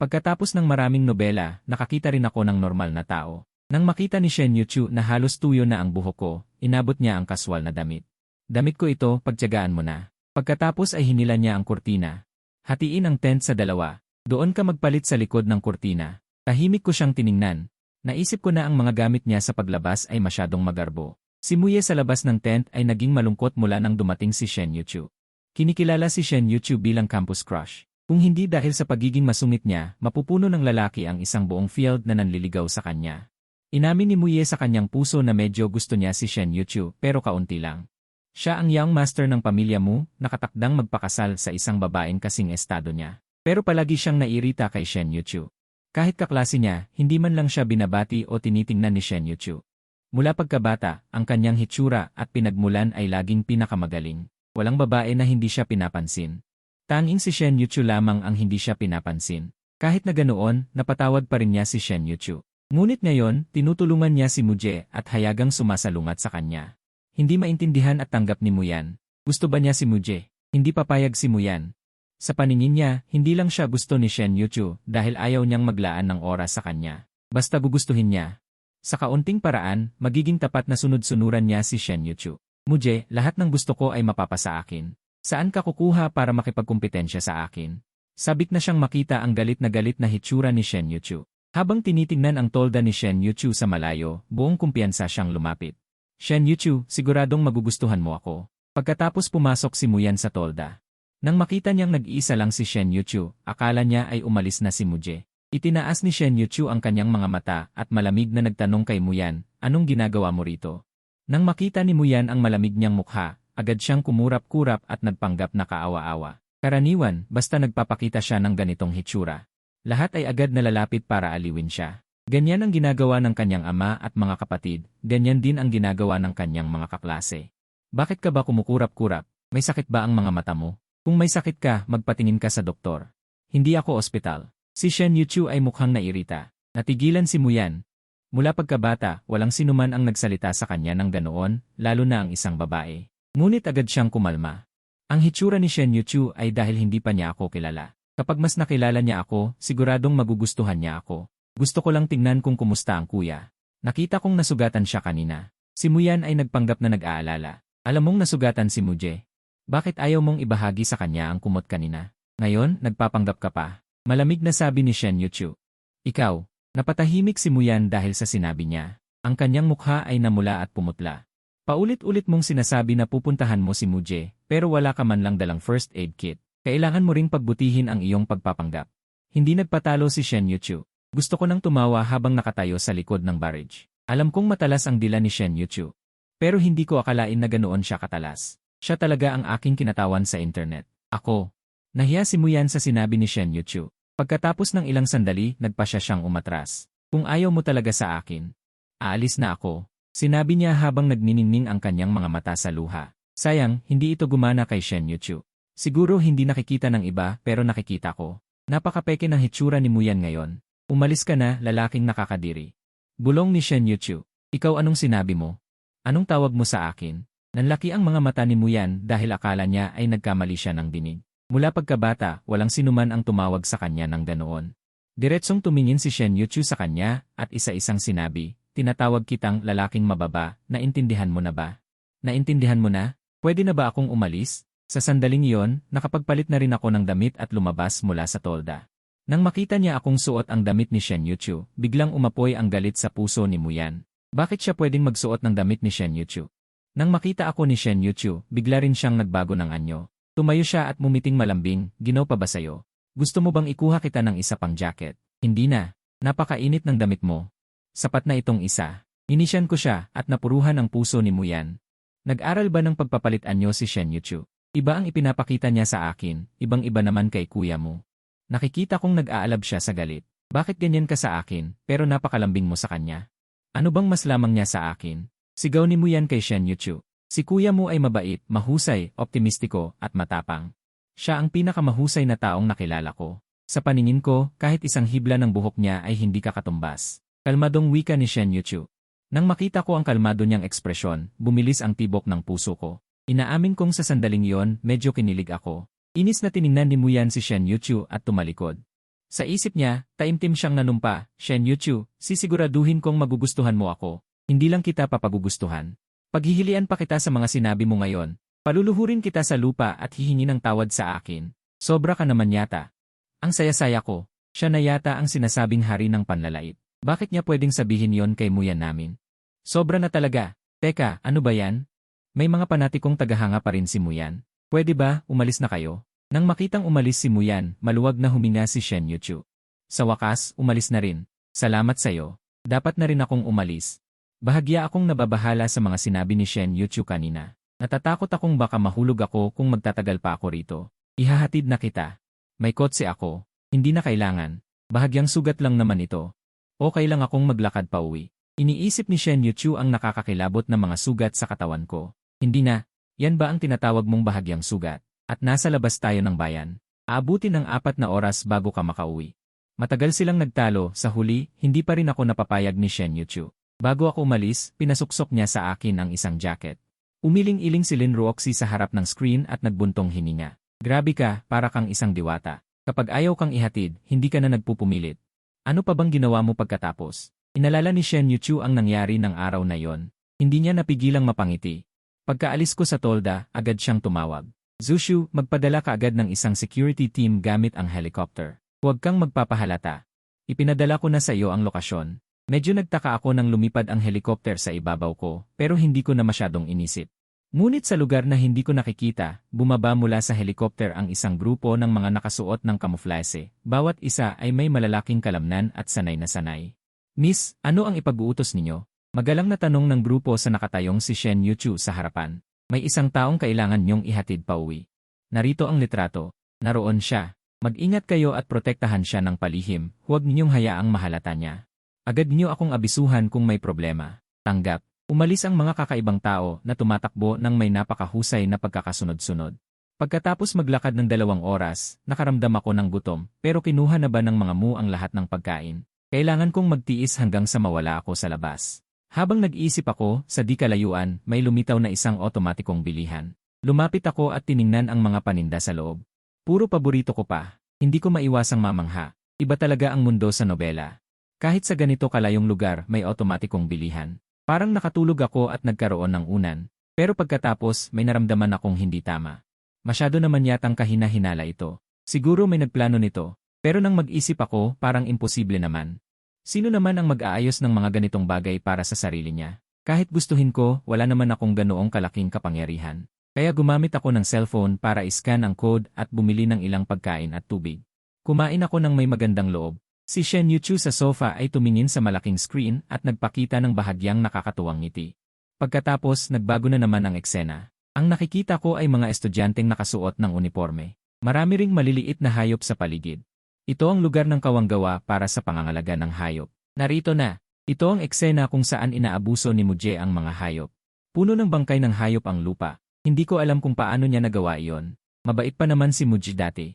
Pagkatapos ng maraming nobela, nakakita rin ako ng normal na tao. Nang makita ni Shen Yuchu na halos tuyo na ang buhok ko, inabot niya ang kaswal na damit. Damit ko ito, pagtiyagaan mo na. Pagkatapos ay hinila niya ang kurtina. Hatiin ang tent sa dalawa. Doon ka magpalit sa likod ng kurtina. Tahimik ko siyang tiningnan. Naisip ko na ang mga gamit niya sa paglabas ay masyadong magarbo. Si Muye sa labas ng tent ay naging malungkot mula nang dumating si Shen Yuchu. Kinikilala si Shen Yuchu bilang campus crush. Kung hindi dahil sa pagiging masungit niya, mapupuno ng lalaki ang isang buong field na nanliligaw sa kanya. Inamin ni Muye sa kanyang puso na medyo gusto niya si Shen Yuchu pero kaunti lang. Siya ang young master ng pamilya mo, nakatakdang magpakasal sa isang babaeng kasing estado niya. Pero palagi siyang nairita kay Shen Yuchu. Kahit kaklase niya, hindi man lang siya binabati o tinitingnan ni Shen Yuchu. Mula pagkabata, ang kanyang hitsura at pinagmulan ay laging pinakamagaling. Walang babae na hindi siya pinapansin. Tanging si Shen Yuchu lamang ang hindi siya pinapansin. Kahit na ganoon, napatawad pa rin niya si Shen Yuchu. Ngunit ngayon, tinutulungan niya si Muje at hayagang sumasalungat sa kanya. Hindi maintindihan at tanggap ni Muyan. Gusto ba niya si Muje? Hindi papayag si Muyan. Sa paningin niya, hindi lang siya gusto ni Shen Yuchu dahil ayaw niyang maglaan ng oras sa kanya. Basta gugustuhin niya. Sa kaunting paraan, magiging tapat na sunod-sunuran niya si Shen Yuchu. Muje, lahat ng gusto ko ay mapapasa akin. Saan ka kukuha para makipagkumpetensya sa akin? Sabik na siyang makita ang galit na hitsura ni Shen Yuchu. Habang tinitingnan ang tolda ni Shen Yuchu sa malayo, buong kumpiyansa siyang lumapit. Shen Yuchu, siguradong magugustuhan mo ako. Pagkatapos pumasok si Muyan sa tolda. Nang makita niyang nag-iisa lang si Shen Yuchu, akala niya ay umalis na si Muje. Itinaas ni Shen Yuchu ang kanyang mga mata at malamig na nagtanong kay Muyan, anong ginagawa mo rito? Nang makita ni Muyan ang malamig niyang mukha, agad siyang kumurap-kurap at nagpanggap na kaawa-awa. Karaniwan, basta nagpapakita siya ng ganitong hitsura. Lahat ay agad nalalapit para aliwin siya. Ganyan ang ginagawa ng kanyang ama at mga kapatid, ganyan din ang ginagawa ng kanyang mga kaklase. Bakit ka ba kumukurap-kurap? May sakit ba ang mga mata mo? Kung may sakit ka, magpatingin ka sa doktor. Hindi ako ospital. Si Shen Yuchu ay mukhang nairita. Natigilan si Muyan. Mula pagkabata, walang sinuman ang nagsalita sa kanya ng ganoon, lalo na ang isang babae. Ngunit agad siyang kumalma. Ang hitsura ni Shen Yuchu ay dahil hindi pa niya ako kilala. Kapag mas nakilala niya ako, siguradong magugustuhan niya ako. Gusto ko lang tingnan kung kumusta ang kuya. Nakita kong nasugatan siya kanina. Si Muyan ay nagpanggap na nag-aalala. Alam mong nasugatan si Muje. Bakit ayaw mong ibahagi sa kanya ang kumot kanina? Ngayon, nagpapanggap ka pa. Malamig na sabi ni Shen Yuchu. Ikaw, napatahimik si Muyan dahil sa sinabi niya. Ang kanyang mukha ay namula at pumutla. Paulit-ulit mong sinasabi na pupuntahan mo si Muje, pero wala ka man lang dalang first aid kit. Kailangan mo ring pagbutihin ang iyong pagpapanggap. Hindi nagpatalo si Shen Yuchu. Gusto ko nang tumawa habang nakatayo sa likod ng barrage. Alam kong matalas ang dila ni Shen Yuchu. Pero hindi ko akalain na ganoon siya katalas. Siya talaga ang aking kinatawan sa internet. Ako. Nahiya si Muyan sa sinabi ni Shen Yuchu. Pagkatapos ng ilang sandali, nagpasya siyang umatras. Kung ayaw mo talaga sa akin, aalis na ako. Sinabi niya habang nagniningning ang kanyang mga mata sa luha. Sayang, hindi ito gumana kay Shen Yuchu. Siguro hindi nakikita ng iba pero nakikita ko. Napakapeke ng hitsura ni Muyan ngayon. Umalis ka na, lalaking nakakadiri. Bulong ni Shen Yuchu. Ikaw anong sinabi mo? Anong tawag mo sa akin? Nanlaki ang mga mata ni Muyan dahil akala niya ay nagkamali siya ng dinig. Mula pagkabata, walang sinuman ang tumawag sa kanya ng ganoon. Diretsong tumingin si Shen Yuchu sa kanya at isa-isang sinabi, tinatawag kitang lalaking mababa, naintindihan mo na ba? Naintindihan mo na? Pwede na ba akong umalis? Sa sandaling iyon, nakapagpalit na rin ako ng damit at lumabas mula sa tolda. Nang makita niya akong suot ang damit ni Shen Yuchu, biglang umapoy ang galit sa puso ni Muyan. Bakit siya pwedeng magsuot ng damit ni Shen Yuchu? Nang makita ako ni Shen Yuchu, bigla rin siyang nagbago ng anyo. Tumayo siya at mumiting malambing, ginaw pa ba sayo? Gusto mo bang ikuha kita ng isa pang jacket? Hindi na. Napakainit ng damit mo. Sapat na itong isa. Inisyan ko siya at napuruhan ang puso ni Muyan. Nag-aral ba ng pagpapalit anyo si Shen Yuchu? Iba ang ipinapakita niya sa akin, ibang-iba naman kay kuya mo. Nakikita kong nag-aalab siya sa galit. Bakit ganyan ka sa akin, pero napakalambing mo sa kanya? Ano bang mas lamang niya sa akin? Sigaw ni Muyan kay Shen Yuchu. Si kuya mo ay mabait, mahusay, optimistiko, at matapang. Siya ang pinakamahusay na taong nakilala ko. Sa paningin ko, kahit isang hibla ng buhok niya ay hindi kakatumbas. Kalmadong wika ni Shen Yuchu. Nang makita ko ang kalmado niyang ekspresyon, bumilis ang tibok ng puso ko. Inaamin kong sa sandaling iyon, medyo kinilig ako. Inis na tiningnan ni Muyan si Shen Yuchu at tumalikod. Sa isip niya, taimtim siyang nanumpa, Shen Yuchu, sisiguraduhin kong magugustuhan mo ako. Hindi lang kita papagugustuhan. Paghihilian pa kita sa mga sinabi mo ngayon. Paluluhurin kita sa lupa at hihingi ng tawad sa akin. Sobra ka naman yata. Ang saya-saya ko. Siya na yata ang sinasabing hari ng panlalait. Bakit niya pwedeng sabihin yon kay Muyan namin? Sobra na talaga. Teka, ano ba yan? May mga panatikong tagahanga pa rin si Muyan. Pwede ba, umalis na kayo? Nang makitang umalis si Muyan, maluwag na huminga si Shen Yuchu. Sa wakas, umalis na rin. Salamat sayo. Dapat na rin akong umalis. Bahagya akong nababahala sa mga sinabi ni Shen Yuchu kanina. Natatakot akong baka mahulog ako kung magtatagal pa ako rito. Ihahatid na kita. May kotse ako. Hindi na kailangan. Bahagyang sugat lang naman ito. Okay lang akong maglakad pa uwi. Iniisip ni Shen Yuchu ang nakakakilabot na mga sugat sa katawan ko. Hindi na. Yan ba ang tinatawag mong bahagyang sugat? At nasa labas tayo ng bayan. Aabutin ng 4 na oras bago ka makauwi. Matagal silang nagtalo, sa huli, hindi pa rin ako napapayag ni Shen Yuchu. Bago ako umalis, pinasuksok niya sa akin ang isang jacket. Umiling-iling si Lin Ruoxi sa harap ng screen at nagbuntong hininga. Grabe ka, para kang isang diwata. Kapag ayaw kang ihatid, hindi ka na nagpupumilit. Ano pa bang ginawa mo pagkatapos? Inalala ni Shen Yuchu ang nangyari ng araw na yon. Hindi niya napigilang mapangiti. Pagkaalis ko sa tolda, agad siyang tumawag. Zushu, magpadala ka agad ng isang security team gamit ang helicopter. Huwag kang magpapahalata. Ipinadala ko na sa iyo ang lokasyon. Medyo nagtaka ako nang lumipad ang helicopter sa ibabaw ko, pero hindi ko na masyadong inisip. Ngunit sa lugar na hindi ko nakikita, bumaba mula sa helicopter ang isang grupo ng mga nakasuot ng kamuflase. Bawat isa ay may malalaking kalamnan at sanay na sanay. Miss, ano ang ipag-uutos ninyo? Magalang na tanong ng grupo sa nakatayong si Shen Yuchu sa harapan. May isang taong kailangan niyong ihatid pauwi. Narito ang litrato. Naroon siya. Mag-ingat kayo at protektahan siya ng palihim, huwag ninyong hayaang mahalata niya. Agad niyo akong abisuhan kung may problema. Tanggap. Umalis ang mga kakaibang tao na tumatakbo ng may napakahusay na pagkakasunod-sunod. Pagkatapos maglakad ng 2 oras, nakaramdam ako ng gutom, pero kinuha na ba ng mga mu ang lahat ng pagkain? Kailangan kong magtiis hanggang sa mawala ako sa labas. Habang nag-iisip ako, sa di kalayuan, may lumitaw na isang otomatikong bilihan. Lumapit ako at tiningnan ang mga paninda sa loob. Puro paborito ko pa. Hindi ko maiwasang mamangha. Iba talaga ang mundo sa nobela. Kahit sa ganito kalayong lugar, may otomatikong bilihan. Parang nakatulog ako at nagkaroon ng unan. Pero pagkatapos, may naramdaman akong hindi tama. Masyado naman yatang kahina-hinala ito. Siguro may nagplano nito. Pero nang mag-isip ako, parang imposible naman. Sino naman ang mag-aayos ng mga ganitong bagay para sa sarili niya? Kahit gustuhin ko, wala naman akong ganoong kalaking kapangyarihan. Kaya gumamit ako ng cellphone para iscan ang code at bumili ng ilang pagkain at tubig. Kumain ako ng may magandang loob. Si Shen Yuchu sa sofa ay tumingin sa malaking screen at nagpakita ng bahagyang nakakatuwang ngiti. Pagkatapos, nagbago na naman ang eksena. Ang nakikita ko ay mga estudyanteng nakasuot ng uniforme. Marami ring maliliit na hayop sa paligid. Ito ang lugar ng kawanggawa para sa pangangalaga ng hayop. Narito na. Ito ang eksena kung saan inaabuso ni Muje ang mga hayop. Puno ng bangkay ng hayop ang lupa. Hindi ko alam kung paano niya nagawa iyon. Mabait pa naman si Muje dati.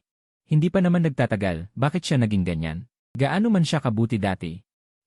Hindi pa naman nagtatagal, bakit siya naging ganyan? Gaano man siya kabuti dati?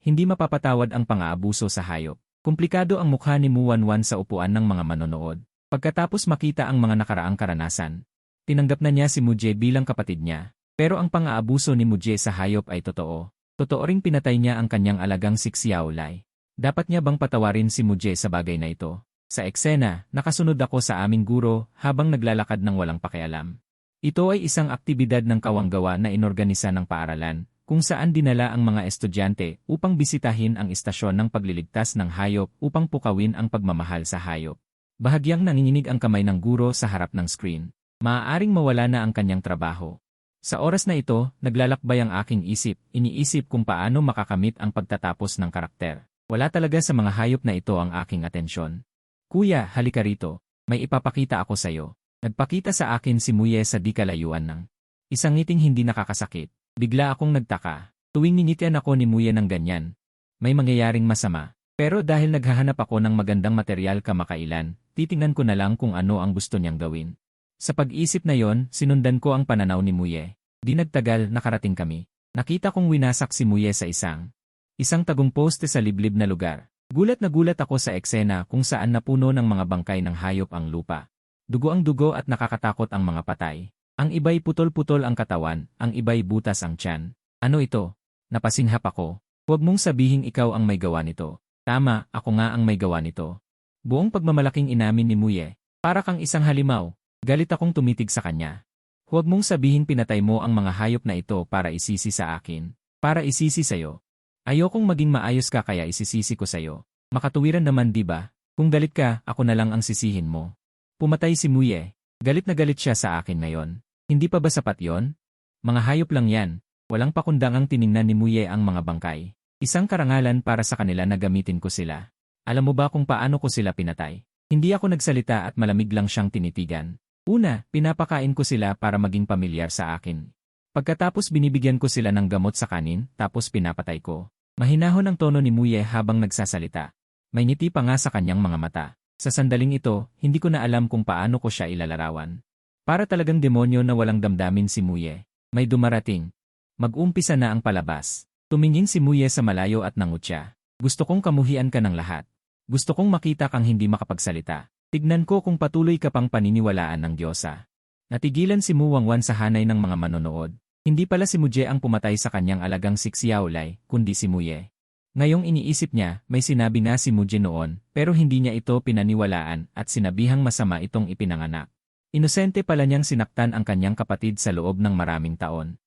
Hindi mapapatawad ang pang-aabuso sa hayop. Komplikado ang mukha ni Muwanwan sa upuan ng mga manonood. Pagkatapos makita ang mga nakaraang karanasan, tinanggap na niya si Muje bilang kapatid niya. Pero ang pang-aabuso ni Muje sa hayop ay totoo. Totoo ring pinatay niya ang kanyang alagang si Xiaolai. Dapat niya bang patawarin si Muje sa bagay na ito? Sa eksena, nakasunod ako sa aming guro habang naglalakad ng walang pakialam. Ito ay isang aktibidad ng kawanggawa na inorganisa ng paaralan, kung saan dinala ang mga estudyante upang bisitahin ang istasyon ng pagliligtas ng hayop upang pukawin ang pagmamahal sa hayop. Bahagyang nanginginig ang kamay ng guro sa harap ng screen. Maaaring mawala na ang kanyang trabaho. Sa oras na ito, naglalakbay ang aking isip, iniisip kung paano makakamit ang pagtatapos ng karakter. Wala talaga sa mga hayop na ito ang aking atensyon. Kuya, halika rito. May ipapakita ako sa'yo. Nagpakita sa akin si Muye sa di kalayuan ng isang ngiting hindi nakakasakit. Bigla akong nagtaka. Tuwing ninitian ako ni Muye ng ganyan, may mangyayaring masama. Pero dahil naghahanap ako ng magandang materyal kamakailan, titingnan ko na lang kung ano ang gusto niyang gawin. Sa pag-isip na yon, sinundan ko ang pananaw ni Muye. Di nagtagal, nakarating kami. Nakita kong winasak si Muye sa isang tagong poste sa liblib na lugar. Gulat na gulat ako sa eksena kung saan napuno ng mga bangkay ng hayop ang lupa. Dugo ang dugo at nakakatakot ang mga patay. Ang iba'y putol-putol ang katawan, ang iba'y butas ang tiyan. Ano ito? Napasinghap ako. Huwag mong sabihing ikaw ang may gawa nito. Tama, ako nga ang may gawa nito. Buong pagmamalaking inamin ni Muye. Para kang isang halimaw. Galit akong tumitig sa kanya. Huwag mong sabihin pinatay mo ang mga hayop na ito para isisi sa akin. Para isisi sa'yo. Ayokong maging maayos ka kaya isisisi ko sa'yo. Makatuwiran naman di ba? Kung galit ka, ako na lang ang sisihin mo. Pumatay si Muye. Galit na galit siya sa akin ngayon. Hindi pa ba sapat yon? Mga hayop lang yan. Walang pakundangang tiningnan ni Muye ang mga bangkay. Isang karangalan para sa kanila na gamitin ko sila. Alam mo ba kung paano ko sila pinatay? Hindi ako nagsalita at malamig lang siyang tinitigan. Una, pinapakain ko sila para maging pamilyar sa akin. Pagkatapos binibigyan ko sila ng gamot sa kanin, tapos pinapatay ko. Mahinahon ang tono ni Muye habang nagsasalita. May ngiti pa nga sa kanyang mga mata. Sa sandaling ito, hindi ko na alam kung paano ko siya ilalarawan. Para talagang demonyo na walang damdamin si Muye. May dumarating. Mag-umpisa na ang palabas. Tumingin si Muye sa malayo at nangutya. Gusto kong kamuhian ka ng lahat. Gusto kong makita kang hindi makapagsalita. Tignan ko kung patuloy ka pang paniniwalaan ng Diyosa. Natigilan si Mu Wangwan sa hanay ng mga manonood. Hindi pala si Muje ang pumatay sa kanyang alagang si Xiaolai, kundi si Muye. Ngayong iniisip niya, may sinabi na si Muje noon, pero hindi niya ito pinaniwalaan at sinabihang masama itong ipinanganak. Inosente pala niyang sinaktan ang kanyang kapatid sa loob ng maraming taon.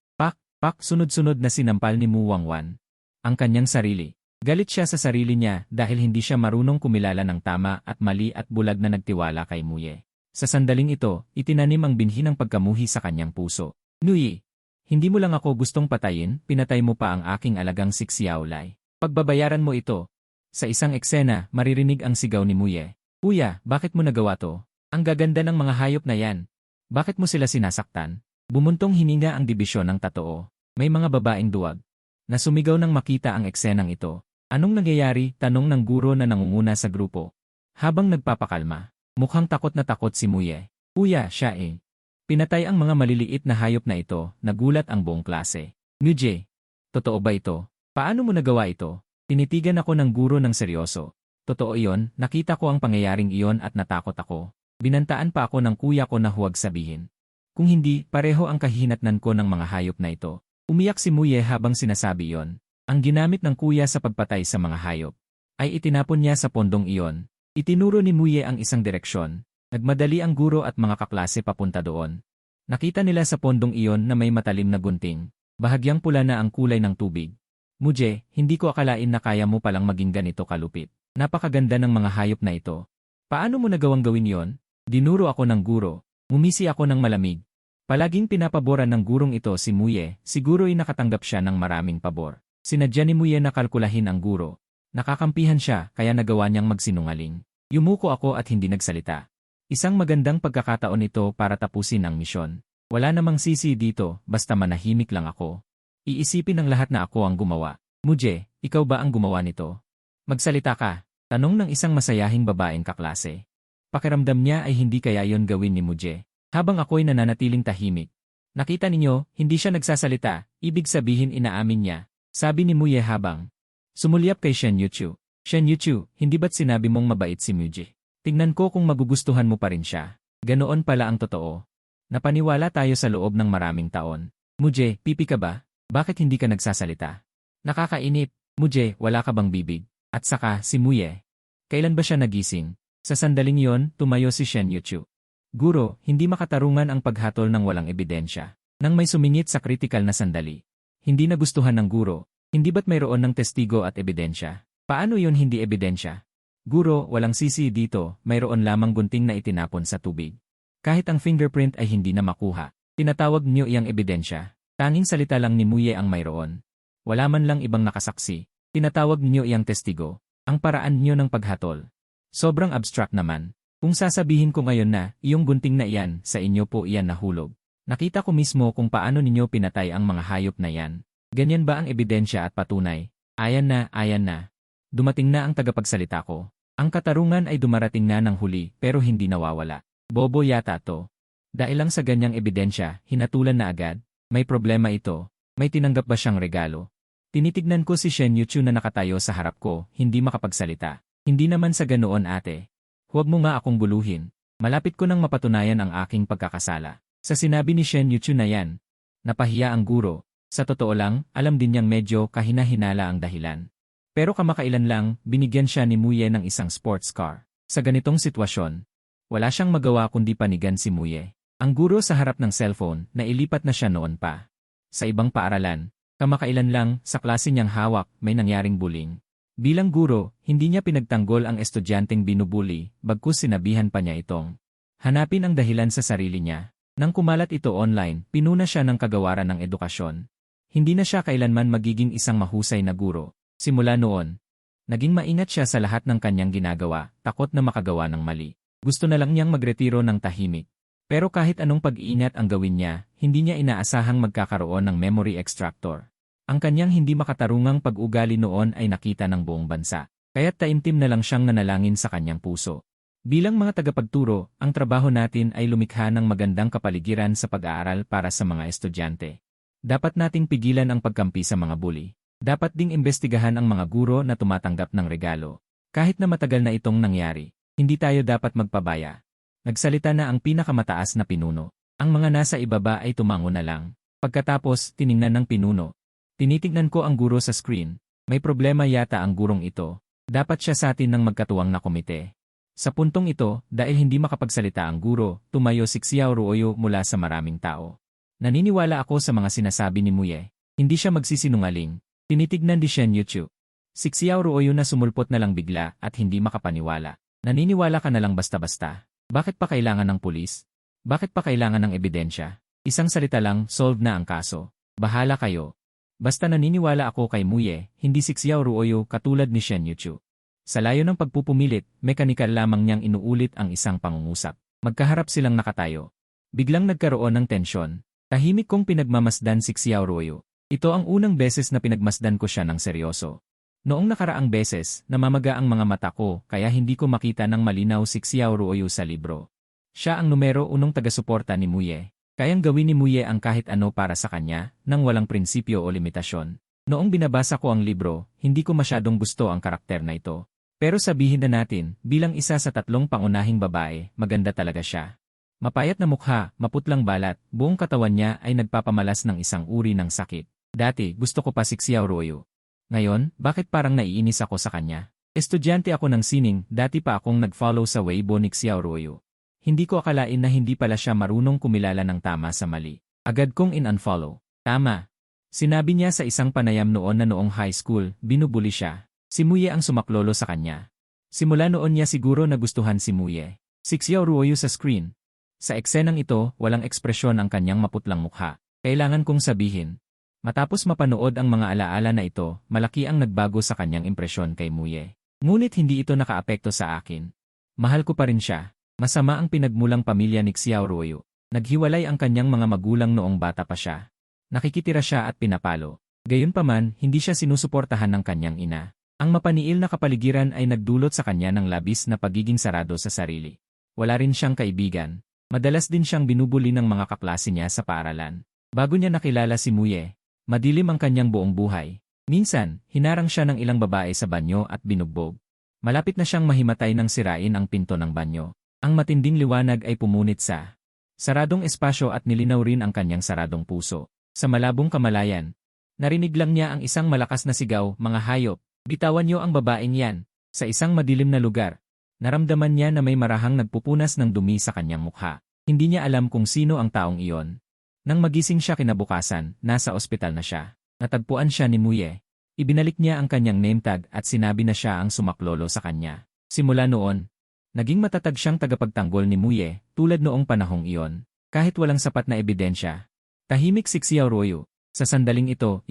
Pak, sunod-sunod na sinampal ni Mu Wangwan ang kanyang sarili. Galit siya sa sarili niya dahil hindi siya marunong kumilala ng tama at mali at bulag na nagtiwala kay Muye. Sa sandaling ito, itinanim ang binhi ng pagkamuhi sa kanyang puso. Nuyi, hindi mo lang ako gustong patayin, pinatay mo pa ang aking alagang si Xiaolai. Pagbabayaran mo ito. Sa isang eksena, maririnig ang sigaw ni Muye. Kuya, bakit mo nagawa to? Ang gaganda ng mga hayop na yan. Bakit mo sila sinasaktan? Bumuntong hininga ang dibisyon ng Tatoo. May mga babaeng duwag na sumigaw nang makita ang eksenang ito. Anong nangyayari? Tanong ng guro na nangunguna sa grupo. Habang nagpapakalma, mukhang takot na takot si Muye. Kuya, siya eh. Pinatay ang mga maliliit na hayop na ito, nagulat ang buong klase. Muje, totoo ba ito? Paano mo nagawa ito? Tinitigan ako ng guro ng seryoso. Totoo iyon, nakita ko ang pangyayaring iyon at natakot ako. Binantaan pa ako ng kuya ko na huwag sabihin. Kung hindi, pareho ang kahihinatnan ko ng mga hayop na ito. Umiyak si Muye habang sinasabi iyon. Ang ginamit ng kuya sa pagpatay sa mga hayop ay itinapon niya sa pondong iyon. Itinuro ni Muye ang isang direksyon. Nagmadali ang guro at mga kaklase papunta doon. Nakita nila sa pondong iyon na may matalim na gunting. Bahagyang pula na ang kulay ng tubig. Muje, hindi ko akalain na kaya mo palang maging ganito kalupit. Napakaganda ng mga hayop na ito. Paano mo nagawang gawin yon? Dinuro ako ng guro. Ngumisi ako ng malamig. Palaging pinapaboran ng gurong ito si Muye, siguro'y nakatanggap siya ng maraming pabor. Sinadya ni Muye na kalkulahin ang guro. Nakakampihan siya, kaya nagawa niyang magsinungaling. Yumuko ako at hindi nagsalita. Isang magandang pagkakataon ito para tapusin ang misyon. Wala namang sisi dito, basta manahimik lang ako. Iisipin ng lahat na ako ang gumawa. Muje, ikaw ba ang gumawa nito? Magsalita ka, tanong ng isang masayahing babaeng kaklase. Pakiramdam niya ay hindi kaya yon gawin ni Muje. Habang ako'y nananatiling tahimik. Nakita ninyo, hindi siya nagsasalita, ibig sabihin inaamin niya. Sabi ni Muye habang sumulyap kay Shen Yuchu. Shen Yuchu, hindi ba't sinabi mong mabait si Muje? Tingnan ko kung magugustuhan mo pa rin siya. Ganoon pala ang totoo. Napaniwala tayo sa loob ng maraming taon. Muje, pipi ka ba? Bakit hindi ka nagsasalita? Nakakainip. Muje, wala ka bang bibig? At saka, si Muye. Kailan ba siya nagising? Sa sandaling yon, tumayo si Shen Yuchu. Guro, hindi makatarungan ang paghatol ng walang ebidensya. Nang may sumingit sa kritikal na sandali. Hindi nagustuhan ng guro. Hindi ba't mayroon ng testigo at ebidensya? Paano yon hindi ebidensya? Guro, walang sisi dito, mayroon lamang gunting na itinapon sa tubig. Kahit ang fingerprint ay hindi na makuha. Tinatawag niyo iyang ebidensya. Tanging salita lang ni Muye ang mayroon. Wala man lang ibang nakasaksi. Tinatawag niyo iyang testigo. Ang paraan niyo ng paghatol. Sobrang abstract naman. Kung sasabihin ko ngayon na, iyong gunting na iyan, sa inyo po iyan nahulog. Nakita ko mismo kung paano ninyo pinatay ang mga hayop na yan. Ganyan ba ang ebidensya at patunay? Ayan na. Dumating na ang tagapagsalita ko. Ang katarungan ay dumarating na ng huli, pero hindi nawawala. Bobo yata to. Dahil lang sa ganyang ebidensya, hinatulan na agad. May problema ito. May tinanggap ba siyang regalo? Tinitignan ko si Shen Yuchu na nakatayo sa harap ko, hindi makapagsalita. Hindi naman sa ganoon ate. Huwag mo nga akong guluhin. Malapit ko nang mapatunayan ang aking pagkakasala. Sa sinabi ni Shen Yuchu na yan, napahiya ang guro. Sa totoo lang, alam din niyang medyo kahina-hinala ang dahilan. Pero kamakailan lang, binigyan siya ni Muye ng isang sports car. Sa ganitong sitwasyon, wala siyang magawa kundi panigan si Muye. Ang guro sa harap ng cellphone, nailipat na siya noon pa. Sa ibang paaralan, kamakailan lang, sa klase niyang hawak, may nangyaring bullying. Bilang guro, hindi niya pinagtanggol ang estudyanteng binubuli, bagkus sinabihan pa niya itong hanapin ang dahilan sa sarili niya. Nang kumalat ito online, pinuna siya ng kagawaran ng edukasyon. Hindi na siya kailanman magiging isang mahusay na guro. Simula noon, naging maingat siya sa lahat ng kanyang ginagawa, takot na makagawa ng mali. Gusto na lang niyang magretiro ng tahimik. Pero kahit anong pag-iingat ang gawin niya, hindi niya inaasahang magkakaroon ng memory extractor. Ang kanyang hindi makatarungang pag-ugali noon ay nakita ng buong bansa, kaya't taimtim na lang siyang nanalangin sa kanyang puso. Bilang mga tagapagturo, ang trabaho natin ay lumikha ng magandang kapaligiran sa pag-aaral para sa mga estudyante. Dapat nating pigilan ang pagkampi sa mga bully. Dapat ding imbestigahan ang mga guro na tumatanggap ng regalo. Kahit na matagal na itong nangyari, hindi tayo dapat magpabaya. Nagsalita na ang pinakamataas na pinuno. Ang mga nasa ibaba ay tumango na lang. Pagkatapos, tiningnan ng pinuno. Tinitignan ko ang guro sa screen. May problema yata ang gurong ito. Dapat siya sa atin ng magkatuwang na komite. Sa puntong ito, dahil hindi makapagsalita ang guro, tumayo si Xiao Ruoyo mula sa maraming tao. Naniniwala ako sa mga sinasabi ni Muye. Hindi siya magsisinungaling. Tinitignan di Shen Yuchu. Si Xiao Ruoyo na sumulpot na lang bigla at hindi makapaniwala. Naniniwala ka na lang basta-basta. Bakit pa kailangan ng pulis? Bakit pa kailangan ng ebidensya? Isang salita lang, solve na ang kaso. Bahala kayo. Basta naniniwala ako kay Muye, hindi si Xiao Ruoyo katulad ni Shen Yuchu. Sa layo ng pagpupumilit, mekanikal lamang niyang inuulit ang isang pangungusap. Magkaharap silang nakatayo. Biglang nagkaroon ng tensyon. Tahimik kong pinagmamasdan si Xiao Ruoyo. Ito ang unang beses na pinagmasdan ko siya ng seryoso. Noong nakaraang beses, namamaga ang mga mata ko kaya hindi ko makita ng malinaw si Xiao Ruoyo sa libro. Siya ang numero 1 taga-suporta ni Muye. Kayang gawin ni Muye ang kahit ano para sa kanya, nang walang prinsipyo o limitasyon. Noong binabasa ko ang libro, hindi ko masyadong gusto ang karakter na ito. Pero sabihin na natin, bilang isa sa 3 pangunahing babae, maganda talaga siya. Mapayat na mukha, maputlang balat, buong katawan niya ay nagpapamalas ng isang uri ng sakit. Dati, gusto ko pa si Xiao Ruoyo. Ngayon, bakit parang naiinis ako sa kanya? Estudyante ako ng sining, dati pa akong nag-follow sa Weibo ni Xiao Ruoyo. Hindi ko akalain na hindi pala siya marunong kumilala ng tama sa mali. Agad kong in-unfollow. Tama. Sinabi niya sa isang panayam noon na noong high school, binubuli siya. Si Muye ang sumaklolo sa kanya. Simula noon niya siguro nagustuhan si Muye. Si Xiao Ruoyo sa screen. Sa eksenang ito, walang ekspresyon ang kanyang maputlang mukha. Kailangan kong sabihin. Matapos mapanood ang mga alaala na ito, malaki ang nagbago sa kanyang impresyon kay Muye. Ngunit hindi ito nakaapekto sa akin. Mahal ko pa rin siya. Masama ang pinagmulang pamilya ni Xiao Ruoyo. Naghiwalay ang kanyang mga magulang noong bata pa siya. Nakikitira siya at pinapalo. Gayunpaman, hindi siya sinusuportahan ng kanyang ina. Ang mapaniil na kapaligiran ay nagdulot sa kanya ng labis na pagiging sarado sa sarili. Wala rin siyang kaibigan. Madalas din siyang binubuli ng mga kaklase niya sa paaralan. Bago niya nakilala si Muye, madilim ang kanyang buong buhay. Minsan, hinarang siya ng ilang babae sa banyo at binugbog. Malapit na siyang mahimatay nang sirain ang pinto ng banyo. Ang matinding liwanag ay pumunit sa saradong espasyo at nilinaw rin ang kanyang saradong puso. Sa malabong kamalayan, narinig lang niya ang isang malakas na sigaw, "Mga hayop! Bitawan niyo ang babaeng yan." Sa isang madilim na lugar, naramdaman niya na may marahang nagpupunas ng dumi sa kanyang mukha. Hindi niya alam kung sino ang taong iyon. Nang magising siya kinabukasan, nasa ospital na siya. Natagpuan siya ni Muye. Ibinalik niya ang kanyang name tag at sinabi na siya ang sumaklolo sa kanya. Simula noon, naging matatag siyang tagapagtanggol ni Muye, tulad noong panahong iyon. Kahit walang sapat na ebidensya. Tahimik si Xiao Ruoyo. Sa sandaling ito,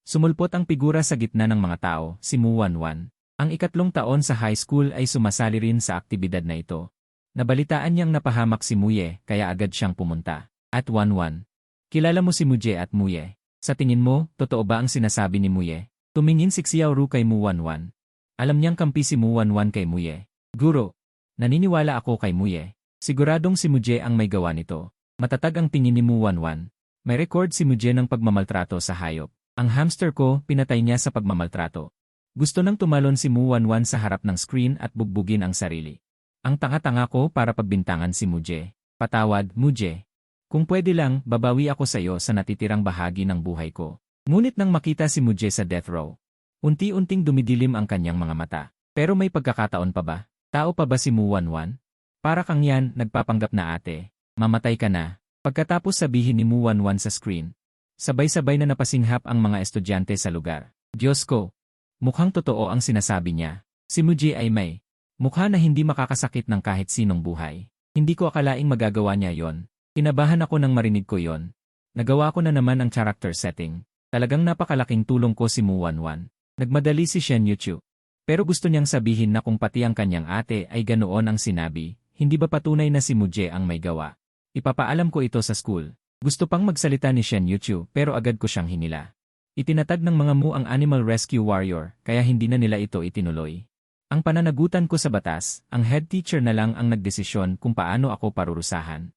sumulpot ang figura sa gitna ng mga tao, si Mu Wanwan. Ang 3 taon sa high school ay sumasali rin sa aktibidad na ito. Nabalitaan niyang napahamak si Muye, kaya agad siyang pumunta. At Wanwan, kilala mo si Muye at Muye. Sa tingin mo, totoo ba ang sinasabi ni Muye? Tumingin si Xiao Ru kay Mu Wanwan. Alam niyang kampi si Mu Wanwan kay Muye. Guro, naniniwala ako kay Muye. Siguradong si Muye ang may gawa nito. Matatag ang tingin ni Mu Wanwan. May record si Muye ng pagmamaltrato sa hayop. Ang hamster ko, pinatay niya sa pagmamaltrato. Gusto nang tumalon si Mu Wanwan sa harap ng screen at bugbugin ang sarili. Ang tanga-tanga ko para pagbintangan si Muye. Patawad, Muye. Kung pwede lang, babawi ako sa iyo sa natitirang bahagi ng buhay ko. Ngunit nang makita si Muye sa death row, unti-unting dumidilim ang kanyang mga mata. Pero may pagkakataon pa ba? Tao pa ba si Mu Wanwan? Para kang yan, nagpapanggap na ate. Mamatay ka na. Pagkatapos sabihin ni Mu Wanwan sa screen, sabay-sabay na napasinghap ang mga estudyante sa lugar. Diyos ko! Mukhang totoo ang sinasabi niya. Si Muye ay may mukha na hindi makakasakit ng kahit sinong buhay. Hindi ko akalaing magagawa niya yon. Kinabahan ako nang marinig ko yon. Nagawa ko na naman ang character setting. Talagang napakalaking tulong ko si Mu Wanwan. Nagmadali si Shen Yuchu. Pero gusto niyang sabihin na kung pati ang kanyang ate ay ganoon ang sinabi, hindi ba patunay na si Muye ang may gawa? Ipapaalam ko ito sa school. Gusto pang magsalita ni Shen Yuchu pero agad ko siyang hinila. Itinatag ng mga Mu ang Animal Rescue Warrior kaya hindi na nila ito itinuloy. Ang pananagutan ko sa batas, ang head teacher na lang ang nagdesisyon kung paano ako parurusahan.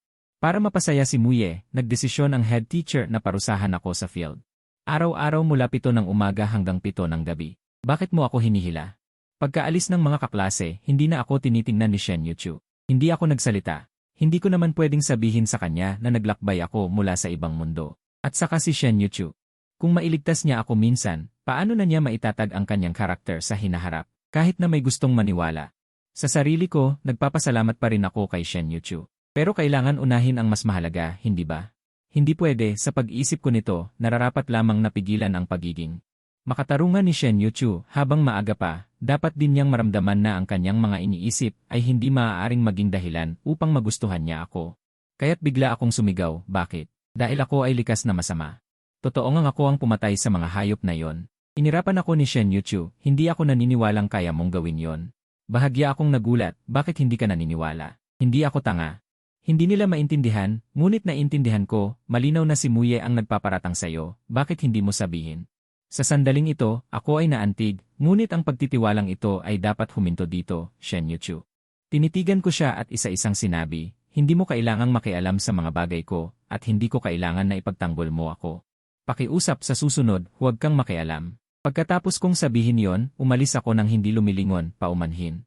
Para mapasaya si Muye, nagdesisyon ang head teacher na parusahan ako sa field. Araw-araw mula 7 ng umaga hanggang 7 ng gabi. Bakit mo ako hinihila? Pagkaalis ng mga kaklase, hindi na ako tinitingnan ni Shen Yuchu. Hindi ako nagsalita. Hindi ko naman pwedeng sabihin sa kanya na naglakbay ako mula sa ibang mundo. At saka si Shen Yuchu. Kung mailigtas niya ako minsan, paano na niya maitatag ang kanyang karakter sa hinaharap, kahit na may gustong maniwala? Sa sarili ko, nagpapasalamat pa rin ako kay Shen Yuchu. Pero kailangan unahin ang mas mahalaga, hindi ba? Hindi pwede, sa pag-iisip ko nito, nararapat lamang napigilan ang pagiging makatarungan ni Shen Yuchu habang maaga pa, dapat din niyang maramdaman na ang kanyang mga iniisip ay hindi maaaring maging dahilan upang magustuhan niya ako. Kaya't bigla akong sumigaw, bakit? Dahil ako ay likas na masama. Totoo nga ako ang pumatay sa mga hayop na yon. Inirapan ako ni Shen Yuchu, hindi ako naniniwalang kaya mong gawin yon. Bahagya akong nagulat, bakit hindi ka naniniwala? Hindi ako tanga. Hindi nila maintindihan, ngunit naintindihan ko, malinaw na si Muye ang nagpaparatang sayo, bakit hindi mo sabihin? Sa sandaling ito, ako ay naantig, ngunit ang pagtitiwalang ito ay dapat huminto dito, Shen Yuchu. Tinitigan ko siya at isa-isang sinabi, hindi mo kailangang makialam sa mga bagay ko, at hindi ko kailangan na ipagtanggol mo ako. Pakiusap sa susunod, huwag kang makialam. Pagkatapos kong sabihin yon, umalis ako nang hindi lumilingon, paumanhin.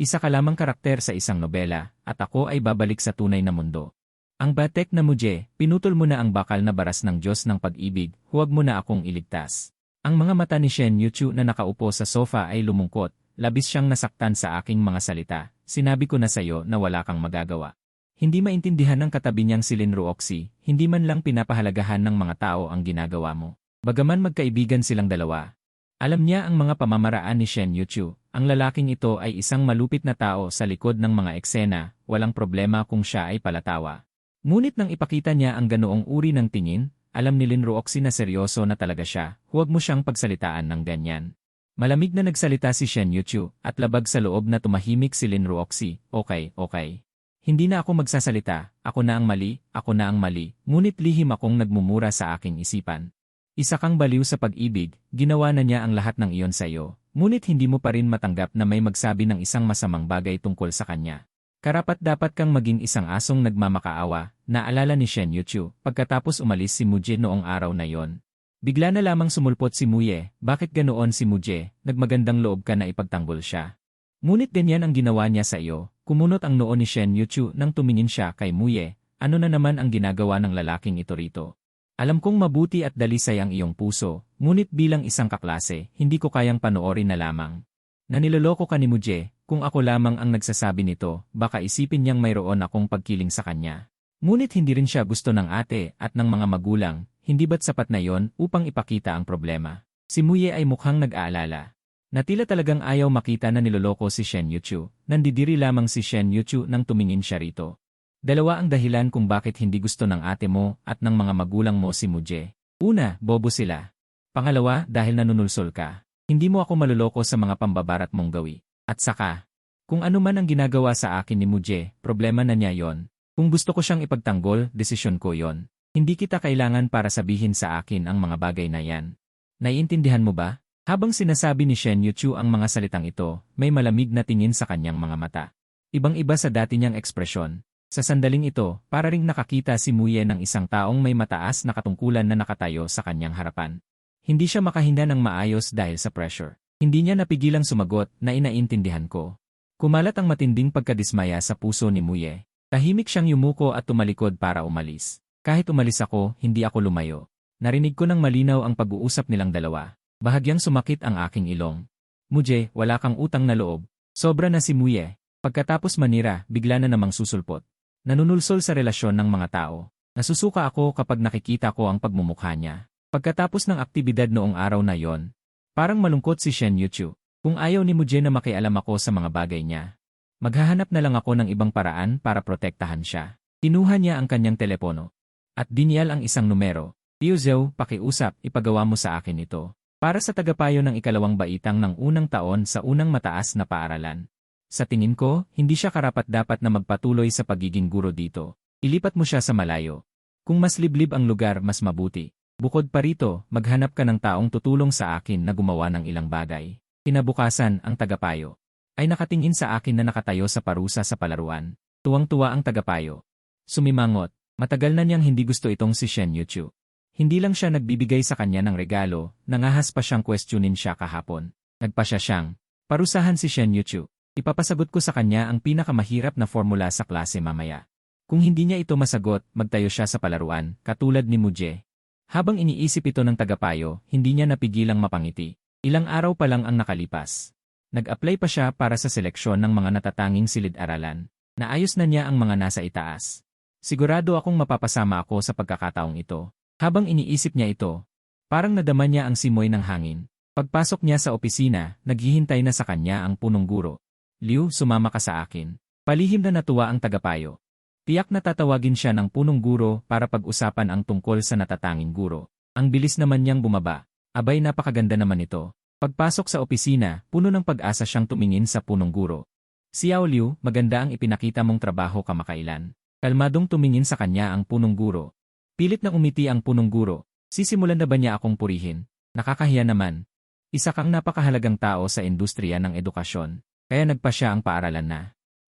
Isa ka lamang karakter sa isang nobela, at ako ay babalik sa tunay na mundo. Ang batek na Muje, pinutol mo na ang bakal na baras ng Diyos ng pag-ibig, huwag mo na akong iligtas. Ang mga mata ni Shen Yuchu na nakaupo sa sofa ay lumungkot, labis siyang nasaktan sa aking mga salita, sinabi ko na sayo na wala kang magagawa. Hindi maintindihan ng katabi niyang si Lin Ruoxi, hindi man lang pinapahalagahan ng mga tao ang ginagawa mo. Bagaman magkaibigan silang dalawa. Alam niya ang mga pamamaraan ni Shen Yuchu. Ang lalaking ito ay isang malupit na tao sa likod ng mga eksena, walang problema kung siya ay palatawa. Ngunit nang ipakita niya ang ganoong uri ng tingin, alam ni Lin Ruoxi na seryoso na talaga siya, huwag mo siyang pagsalitaan ng ganyan. Malamig na nagsalita si Shen Yuchu, at labag sa loob na tumahimik si Lin Ruoxi, okay. Hindi na ako magsasalita, ako na ang mali, ngunit lihim akong nagmumura sa aking isipan. Isa kang baliw sa pag-ibig, ginawa na niya ang lahat ng iyon sa iyo. Ngunit hindi mo pa rin matanggap na may magsabi ng isang masamang bagay tungkol sa kanya. Karapat-dapat kang maging isang asong nagmamakaawa, naalala ni Shen Yuchu, pagkatapos umalis si Muje noong araw na yon. Bigla na lamang sumulpot si Muye, bakit ganoon si Muje, nagmagandang loob ka na ipagtanggol siya. Ngunit ganyan ang ginawa niya sa iyo, kumunot ang noo ni Shen Yuchu nang tumingin siya kay Muye, ano na naman ang ginagawa ng lalaking ito rito. Alam kong mabuti at dalisay ang iyong puso, ngunit bilang isang kaklase, hindi ko kayang panoorin na lamang. Naniloloko ka ni Muje, kung ako lamang ang nagsasabi nito, baka isipin niyang mayroon akong pagkiling sa kanya. Ngunit hindi rin siya gusto ng ate at ng mga magulang, hindi ba't sapat na yon upang ipakita ang problema? Si Muye ay mukhang nag-aalala. Natila talagang ayaw makita na niloloko si Shen Yuchu, nandidiri lamang si Shen Yuchu nang tumingin siya rito. Dalawa ang dahilan kung bakit hindi gusto ng ate mo at ng mga magulang mo si Muje. Una, bobo sila. Pangalawa, dahil nanunulsol ka. Hindi mo ako maluloko sa mga pambabarat mong gawi. At saka, kung ano man ang ginagawa sa akin ni Muje, problema na niya yon. Kung gusto ko siyang ipagtanggol, desisyon ko yon. Hindi kita kailangan para sabihin sa akin ang mga bagay na yan. Naiintindihan mo ba? Habang sinasabi ni Shen Yuchu ang mga salitang ito, may malamig na tingin sa kanyang mga mata. Ibang-iba sa dati niyang ekspresyon. Sa sandaling ito, para ring nakakita si Muye ng isang taong may mataas na katungkulan na nakatayo sa kanyang harapan. Hindi siya makahinda ng maayos dahil sa pressure. Hindi niya napigilang sumagot na inaintindihan ko. Kumalat ang matinding pagkadismaya sa puso ni Muye. Tahimik siyang yumuko at tumalikod para umalis. Kahit umalis ako, hindi ako lumayo. Narinig ko ng malinaw ang pag-uusap nilang dalawa. Bahagyang sumakit ang aking ilong. Muje, wala kang utang na loob. Sobra na si Muye. Pagkatapos manira, bigla na namang susulpot. Nanunulsol sa relasyon ng mga tao. Nasusuka ako kapag nakikita ko ang pagmumukha niya. Pagkatapos ng aktibidad noong araw na yon, parang malungkot si Shen Yuchu. Kung ayaw ni Muje na makialam ako sa mga bagay niya, maghahanap na lang ako ng ibang paraan para protektahan siya. Kinuha niya ang kanyang telepono. At dinyal ang isang numero. Tio Zhou, pakiusap, ipagawa mo sa akin ito. Para sa tagapayo ng ikalawang baitang ng unang taon sa unang mataas na paaralan. Sa tingin ko, hindi siya karapat-dapat na magpatuloy sa pagiging guro dito. Ilipat mo siya sa malayo. Kung mas liblib ang lugar, mas mabuti. Bukod pa rito, maghanap ka ng taong tutulong sa akin na gumawa ng ilang bagay. Kinabukasan, ang tagapayo ay nakatingin sa akin na nakatayo sa parusa sa palaruan. Tuwang-tuwa ang tagapayo. Sumimangot. Matagal na niyang hindi gusto itong si Shen Yuchu. Hindi lang siya nagbibigay sa kanya ng regalo, nangahas pa siyang questionin siya kahapon. Nagpa siyang, parusahan si Shen Yuchu. Ipapasagot ko sa kanya ang pinakamahirap na formula sa klase mamaya. Kung hindi niya ito masagot, magtayo siya sa palaruan, katulad ni Muje. Habang iniisip ito ng tagapayo, hindi niya napigilang mapangiti. Ilang araw pa lang ang nakalipas. Nag-apply pa siya para sa seleksyon ng mga natatanging silid-aralan. Naayos na niya ang mga nasa itaas. Sigurado akong mapapasama ako sa pagkakataong ito. Habang iniisip niya ito, parang nadama niya ang simoy ng hangin. Pagpasok niya sa opisina, naghihintay na sa kanya ang punong guro. Liu, sumama ka sa akin. Palihim na natuwa ang tagapayo. Tiyak na tatawagin siya ng punong guro para pag-usapan ang tungkol sa natatanging guro. Ang bilis naman niyang bumaba. Abay, napakaganda naman ito. Pagpasok sa opisina, puno ng pag-asa siyang tumingin sa punong guro. Xiao Liu, maganda ang ipinakita mong trabaho kamakailan. Kalmadong tumingin sa kanya ang punong guro. Pilit na umiti ang punong guro. Sisimulan na ba niya akong purihin? Nakakahiya naman. Isa kang napakahalagang tao sa industriya ng edukasyon. Kaya nagpa siya ang paaralan na.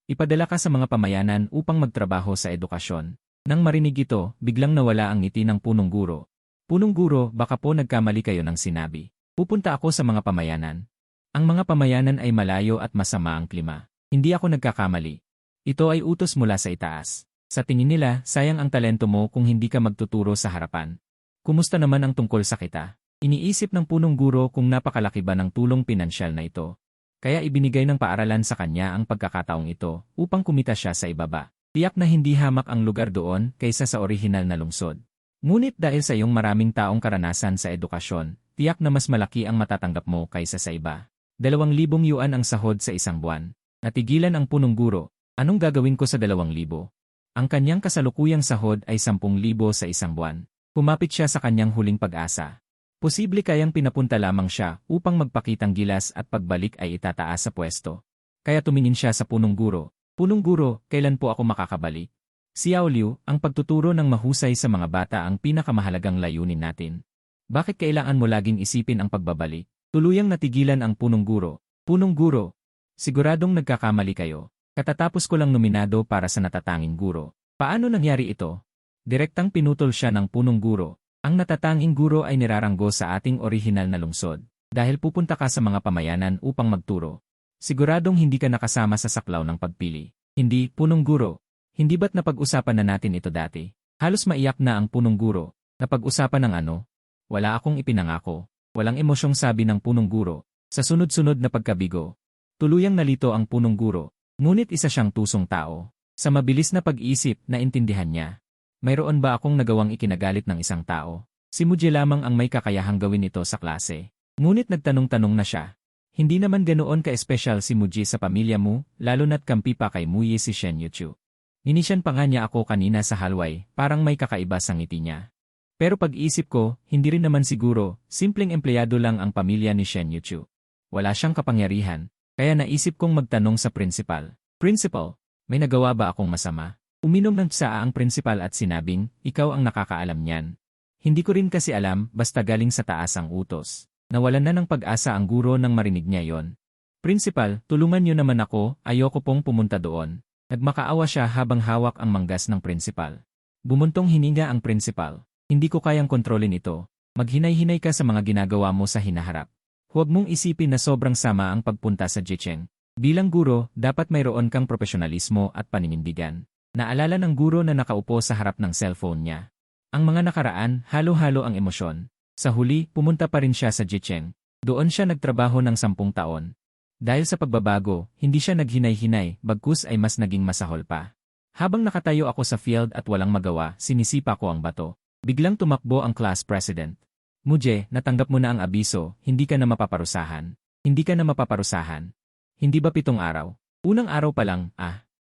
Ipadala ka sa mga pamayanan upang magtrabaho sa edukasyon. Nang marinig ito, biglang nawala ang ngiti ng punong guro. Punong guro, baka po nagkamali kayo ng sinabi. Pupunta ako sa mga pamayanan. Ang mga pamayanan ay malayo at masama ang klima. Hindi ako nagkakamali. Ito ay utos mula sa itaas. Sa tingin nila, sayang ang talento mo kung hindi ka magtuturo sa harapan. Kumusta naman ang tungkol sa kita? Iniisip ng punong guro kung napakalaki ba ng tulong pinansyal na ito. Kaya ibinigay ng paaralan sa kanya ang pagkakataong ito upang kumita siya sa ibaba. Tiyak na hindi hamak ang lugar doon kaysa sa orihinal na lungsod. Ngunit dahil sa iyong maraming taong karanasan sa edukasyon, tiyak na mas malaki ang matatanggap mo kaysa sa iba. 2,000 yuan ang sahod sa isang buwan. Natigilan ang punong guro. Anong gagawin ko sa 2,000? Ang kanyang kasalukuyang sahod ay 10,000 sa isang buwan. Kumapit siya sa kanyang huling pag-asa. Posible kayang pinapunta lamang siya upang magpakitang gilas at pagbalik ay itataas sa pwesto. Kaya tumingin siya sa punong guro. Punong guro, kailan po ako makakabalik? Xiao Liu, ang pagtuturo ng mahusay sa mga bata ang pinakamahalagang layunin natin. Bakit kailangan mo laging isipin ang pagbabalik? Tuluyang natigilan ang punong guro. Punong guro, siguradong nagkakamali kayo. Katatapos ko lang nominado para sa natatanging guro. Paano nangyari ito? Direktang pinutol siya ng punong guro. Ang natatanging guro ay niraranggo sa ating orihinal na lungsod. Dahil pupunta ka sa mga pamayanan upang magturo. Siguradong hindi ka nakasama sa saklaw ng pagpili. Hindi, punong guro. Hindi ba't napag-usapan na natin ito dati? Halos maiyak na ang punong guro. Napag-usapan ng ano? Wala akong ipinangako. Walang emosyong sabi ng punong guro. Sa sunod-sunod na pagkabigo. Tuluyang nalito ang punong guro. Ngunit isa siyang tusong tao. Sa mabilis na pag-iisip, naintindihan niya. Mayroon ba akong nagawang ikinagalit ng isang tao? Si Muje lamang ang may kakayahang gawin ito sa klase. Ngunit nagtanong-tanong na siya. Hindi naman ganoon ka-espesyal si Muje sa pamilya mo, lalo na't kampi pa kay Muye si Shen Yuchu. Ninisyan pa nga niya ako kanina sa halway, parang may kakaiba sa ngiti niya. Pero pag-isip ko, hindi rin naman siguro, simpleng empleyado lang ang pamilya ni Shen Yuchu. Wala siyang kapangyarihan, kaya naisip kong magtanong sa principal. Principal, may nagawa ba akong masama? Uminom ng tsaa ang principal at sinabing, ikaw ang nakakaalam niyan. Hindi ko rin kasi alam, basta galing sa taas ang utos. Nawalan na ng pag-asa ang guro nang marinig niya yon. Principal, tulungan niyo naman ako, ayoko pong pumunta doon. Nagmakaawa siya habang hawak ang manggas ng principal. Bumuntong hininga ang principal. Hindi ko kayang kontrolin ito. Maghinay-hinay ka sa mga ginagawa mo sa hinaharap. Huwag mong isipin na sobrang sama ang pagpunta sa Jicheng. Bilang guro, dapat mayroon kang profesionalismo at paninindigan. Naalala ng guro na nakaupo sa harap ng cellphone niya. Ang mga nakaraan, halo-halo ang emosyon. Sa huli, pumunta pa rin siya sa Jicheng. Doon siya nagtrabaho ng 10 taon. Dahil sa pagbabago, hindi siya naghinay-hinay, bagkus ay mas naging masahol pa. Habang nakatayo ako sa field at walang magawa, sinisipa ko ang bato. Biglang tumakbo ang class president. Muje, natanggap mo na ang abiso, hindi ka na mapaparusahan. Hindi ka na mapaparusahan. Hindi ba 7 araw? Unang araw pa lang,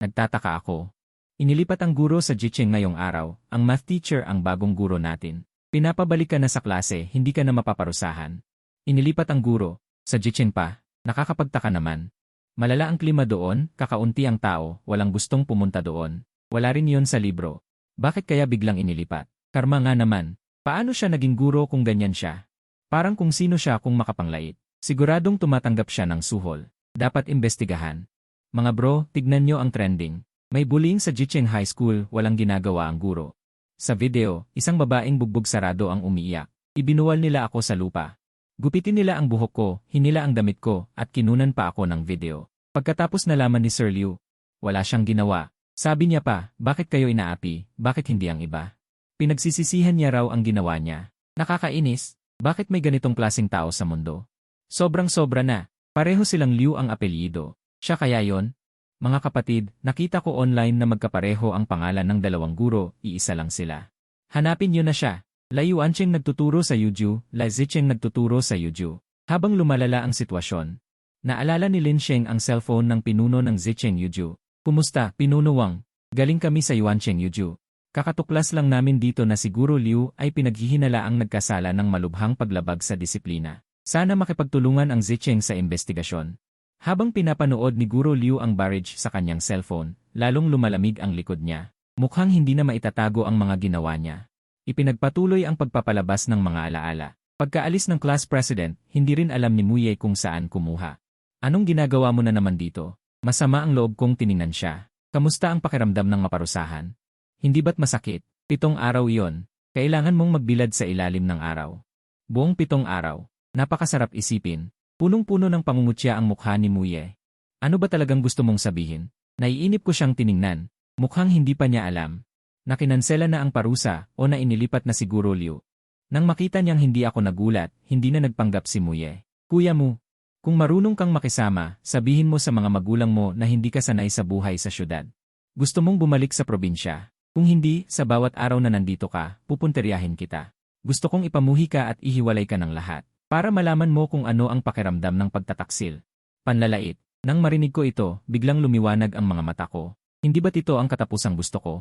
nagtataka ako. Inilipat ang guro sa Jicheng ngayong araw, ang math teacher ang bagong guro natin. Pinapabalik ka na sa klase, hindi ka na mapaparusahan. Inilipat ang guro, sa Jicheng pa, nakakapagtaka naman. Malala ang klima doon, kakaunti ang tao, walang gustong pumunta doon. Wala rin yon sa libro. Bakit kaya biglang inilipat? Karma nga naman. Paano siya naging guro kung ganyan siya? Parang kung sino siya kung makapanglait. Siguradong tumatanggap siya ng suhol. Dapat imbestigahan. Mga bro, tignan nyo ang trending. May bullying sa Jicheng High School, walang ginagawa ang guro. Sa video, isang babaeng bugbog sarado ang umiiyak. Ibinuwal nila ako sa lupa. Gupitin nila ang buhok ko, hinila ang damit ko, at kinunan pa ako ng video. Pagkatapos nalaman ni Sir Liu, wala siyang ginawa. Sabi niya pa, bakit kayo inaapi, bakit hindi ang iba? Pinagsisisihan niya raw ang ginawa niya. Nakakainis, bakit may ganitong klaseng tao sa mundo? Sobrang-sobra na, pareho silang Liu ang apelyido. Siya kaya yon? Mga kapatid, nakita ko online na magkapareho ang pangalan ng dalawang guro, iisa lang sila. Hanapin niyo na siya. Lai Yuancheng nagtuturo sa Yuju, Lai Zicheng nagtuturo sa Yuju. Habang lumalala ang sitwasyon, naalala ni Lin Sheng ang cellphone ng pinuno ng Zicheng Yuju. Kumusta, Pinuno Wang? Galing kami sa Yuancheng Yuju. Kakatuklas lang namin dito na si Guro Liu ay pinaghihinalaang nagkasala ng malubhang paglabag sa disiplina. Sana makipagtulungan ang Zicheng sa investigasyon. Habang pinapanood ni Guro Liu ang barrage sa kanyang cellphone, lalong lumalamig ang likod niya. Mukhang hindi na maitatago ang mga ginawa niya. Ipinagpatuloy ang pagpapalabas ng mga alaala. Pagkaalis ng class president, hindi rin alam ni Muye kung saan kumuha. Anong ginagawa mo na naman dito? Masama ang loob kong tiningnan siya. Kamusta ang pakiramdam ng maparusahan? Hindi ba't masakit? 7 araw iyon. Kailangan mong magbilad sa ilalim ng araw. Buong 7 araw. Napakasarap isipin. Punong-puno ng pangungutya ang mukha ni Muye. Ano ba talagang gusto mong sabihin? Naiinip ko siyang tiningnan. Mukhang hindi pa niya alam. Nakinansela na ang parusa o na inilipat na si Guro Liu. Nang makita niyang hindi ako nagulat, hindi na nagpanggap si Muye. Kuya mo, kung marunong kang makisama, sabihin mo sa mga magulang mo na hindi ka sanay sa buhay sa syudad. Gusto mong bumalik sa probinsya. Kung hindi, sa bawat araw na nandito ka, pupunteryahin kita. Gusto kong ipamuhi ka at ihiwalay ka ng lahat. Para malaman mo kung ano ang pakiramdam ng pagtataksil. Panlalait. Nang marinig ko ito, biglang lumiwanag ang mga mata ko. Hindi ba't ito ang katapusang gusto ko?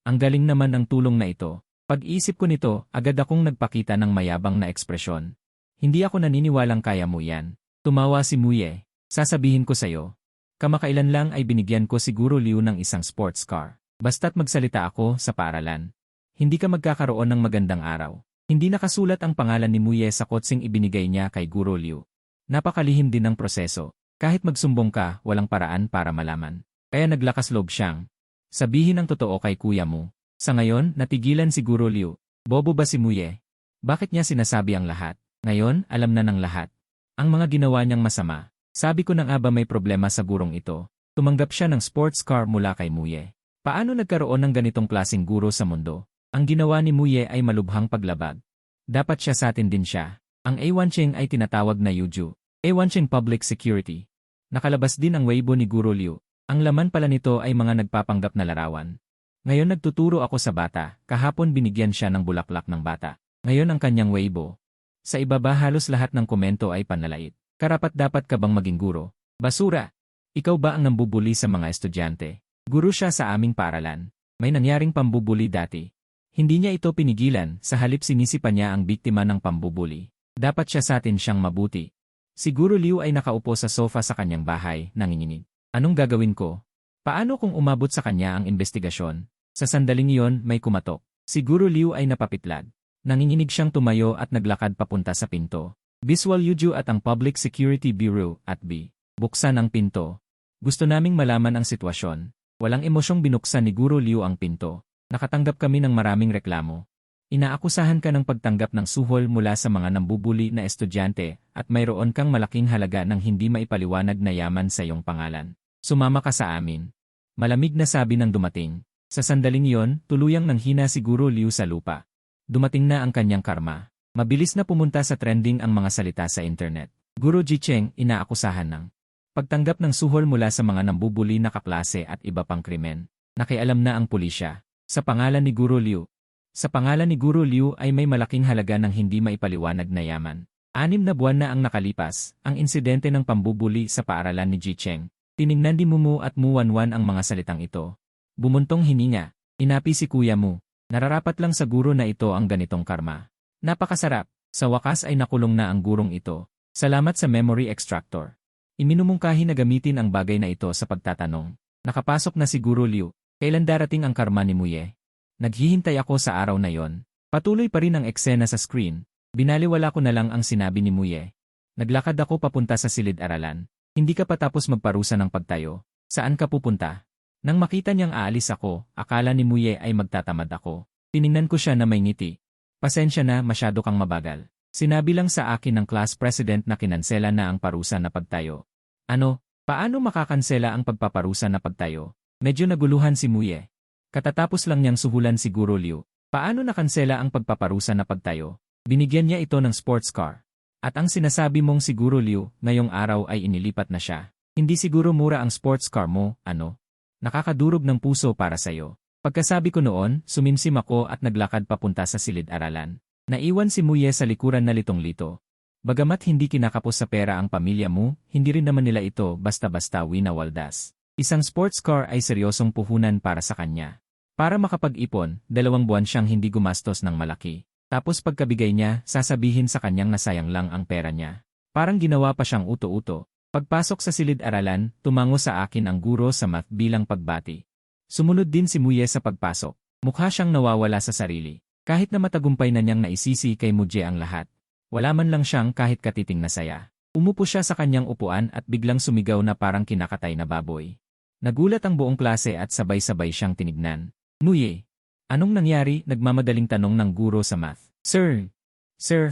Ang galing naman ng tulong na ito. Pag-iisip ko nito, agad akong nagpakita ng mayabang na ekspresyon. Hindi ako naniniwalang kaya mo yan. Tumawa si Muye. Sasabihin ko sa'yo. Kamakailan lang ay binigyan ko si Guro Liu ng isang sports car. Basta't magsalita ako sa paaralan. Hindi ka magkakaroon ng magandang araw. Hindi nakasulat ang pangalan ni Muye sa kotseng ibinigay niya kay Guro Liu. Napakalihim din ng proseso. Kahit magsumbong ka, walang paraan para malaman. Kaya naglakas loob siyang sabihin ang totoo kay kuya mo. Sa ngayon, natigilan si Guro Liu. Bobo ba si Muye? Bakit niya sinasabi ang lahat? Ngayon, alam na ng lahat. Ang mga ginawa niyang masama. Sabi ko na nga ba may problema sa gurong ito. Tumanggap siya ng sports car mula kay Muye. Paano nagkaroon ng ganitong klaseng guro sa mundo? Ang ginawa ni Muye ay malubhang paglabag. Dapat siya sa atin din siya. Ang A1 ay tinatawag na Yuju. A1 Public Security. Nakalabas din ang Weibo ni Guro Liu. Ang laman pala nito ay mga nagpapanggap na larawan. Ngayon nagtuturo ako sa bata, kahapon binigyan siya ng bulaklak ng bata. Ngayon ang kanyang Weibo. Sa ibaba halos lahat ng komento ay panlalait. Karapat-dapat ka bang maging guro? Basura! Ikaw ba ang nambubuli sa mga estudyante? Guro siya sa aming paaralan. May nangyaring pambubuli dati. Hindi niya ito pinigilan, sa halip sinisipa niya ang biktima ng pambubuli. Dapat siya sa atin siyang mabuti. Si Guro Liu ay nakaupo sa sofa sa kanyang bahay, nanginginig. Anong gagawin ko? Paano kung umabot sa kanya ang investigasyon? Sa sandaling iyon, may kumatok. Si Guro Liu ay napapitlad. Nanginginig siyang tumayo at naglakad papunta sa pinto. Visual Yuju at ang Public Security Bureau at B. Buksan ang pinto. Gusto naming malaman ang sitwasyon. Walang emosyong binuksan ni Guro Liu ang pinto. Nakatanggap kami ng maraming reklamo. Inaakusahan ka ng pagtanggap ng suhol mula sa mga nambubuli na estudyante at mayroon kang malaking halaga ng hindi maipaliwanag na yaman sa iyong pangalan. Sumama ka sa amin. Malamig na sabi ng dumating. Sa sandaling iyon, tuluyang nanghina si Guro Liu sa lupa. Dumating na ang kanyang karma. Mabilis na pumunta sa trending ang mga salita sa internet. Guro Jicheng, inaakusahan ng pagtanggap ng suhol mula sa mga nambubuli na kaklase at iba pang krimen. Nakialam na ang pulisya. Sa pangalan ni Guro Liu. Sa pangalan ni Guro Liu ay may malaking halaga ng hindi maipaliwanag na yaman. 6 na buwan na ang nakalipas, ang insidente ng pambubuli sa paaralan ni Jicheng. Tiningnan ni Mumu at Muwanwan ang mga salitang ito. Bumuntong hininga. Inapi si kuya mo. Nararapat lang sa guro na ito ang ganitong karma. Napakasarap. Sa wakas ay nakulong na ang gurong ito. Salamat sa memory extractor. Iminumungkahi na gamitin ang bagay na ito sa pagtatanong. Nakapasok na si Guro Liu. Kailan darating ang karma ni Muye? Naghihintay ako sa araw na yon. Patuloy pa rin ang eksena sa screen. Binaliwala ko na lang ang sinabi ni Muye. Naglakad ako papunta sa silid-aralan. Hindi ka pa tapos magparusa ng pagtayo. Saan ka pupunta? Nang makita niyang aalis ako, akala ni Muye ay magtatamad ako. Tiningnan ko siya na may ngiti. Pasensya na, masyado kang mabagal. Sinabi lang sa akin ng class president na kinansela na ang parusa na pagtayo. Ano? Paano makakansela ang pagpaparusa na pagtayo? Medyo naguluhan si Muye. Katatapos lang niyang suhulan si Guro Liu. Paano nakansela ang pagpaparusa na pagtayo? Binigyan niya ito ng sports car. At ang sinasabi mong si Guro Liu, ngayong araw ay inilipat na siya. Hindi siguro mura ang sports car mo, ano? Nakakadurog ng puso para sa'yo. Pagkasabi ko noon, sumimsim ako at naglakad papunta sa silid-aralan. Naiwan si Muye sa likuran na litong-lito. Bagamat hindi kinakapos sa pera ang pamilya mo, hindi rin naman nila ito basta-basta winawaldas. Isang sports car ay seryosong puhunan para sa kanya. Para makapag-ipon, 2 buwan siyang hindi gumastos ng malaki. Tapos pagkabigay niya, sasabihin sa kanyang nasayang lang ang pera niya. Parang ginawa pa siyang uto-uto. Pagpasok sa silid-aralan, tumango sa akin ang guro sa math bilang pagbati. Sumunod din si Muye sa pagpasok. Mukha siyang nawawala sa sarili. Kahit na matagumpay na niyang naisisi kay Muje ang lahat. Wala man lang siyang kahit katiting na saya. Umupo siya sa kanyang upuan at biglang sumigaw na parang kinakatay na baboy. Nagulat ang buong klase at sabay-sabay siyang tinignan. Muye, anong nangyari? Nagmamadaling tanong ng guro sa math. Sir,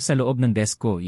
sa loob ng desk ko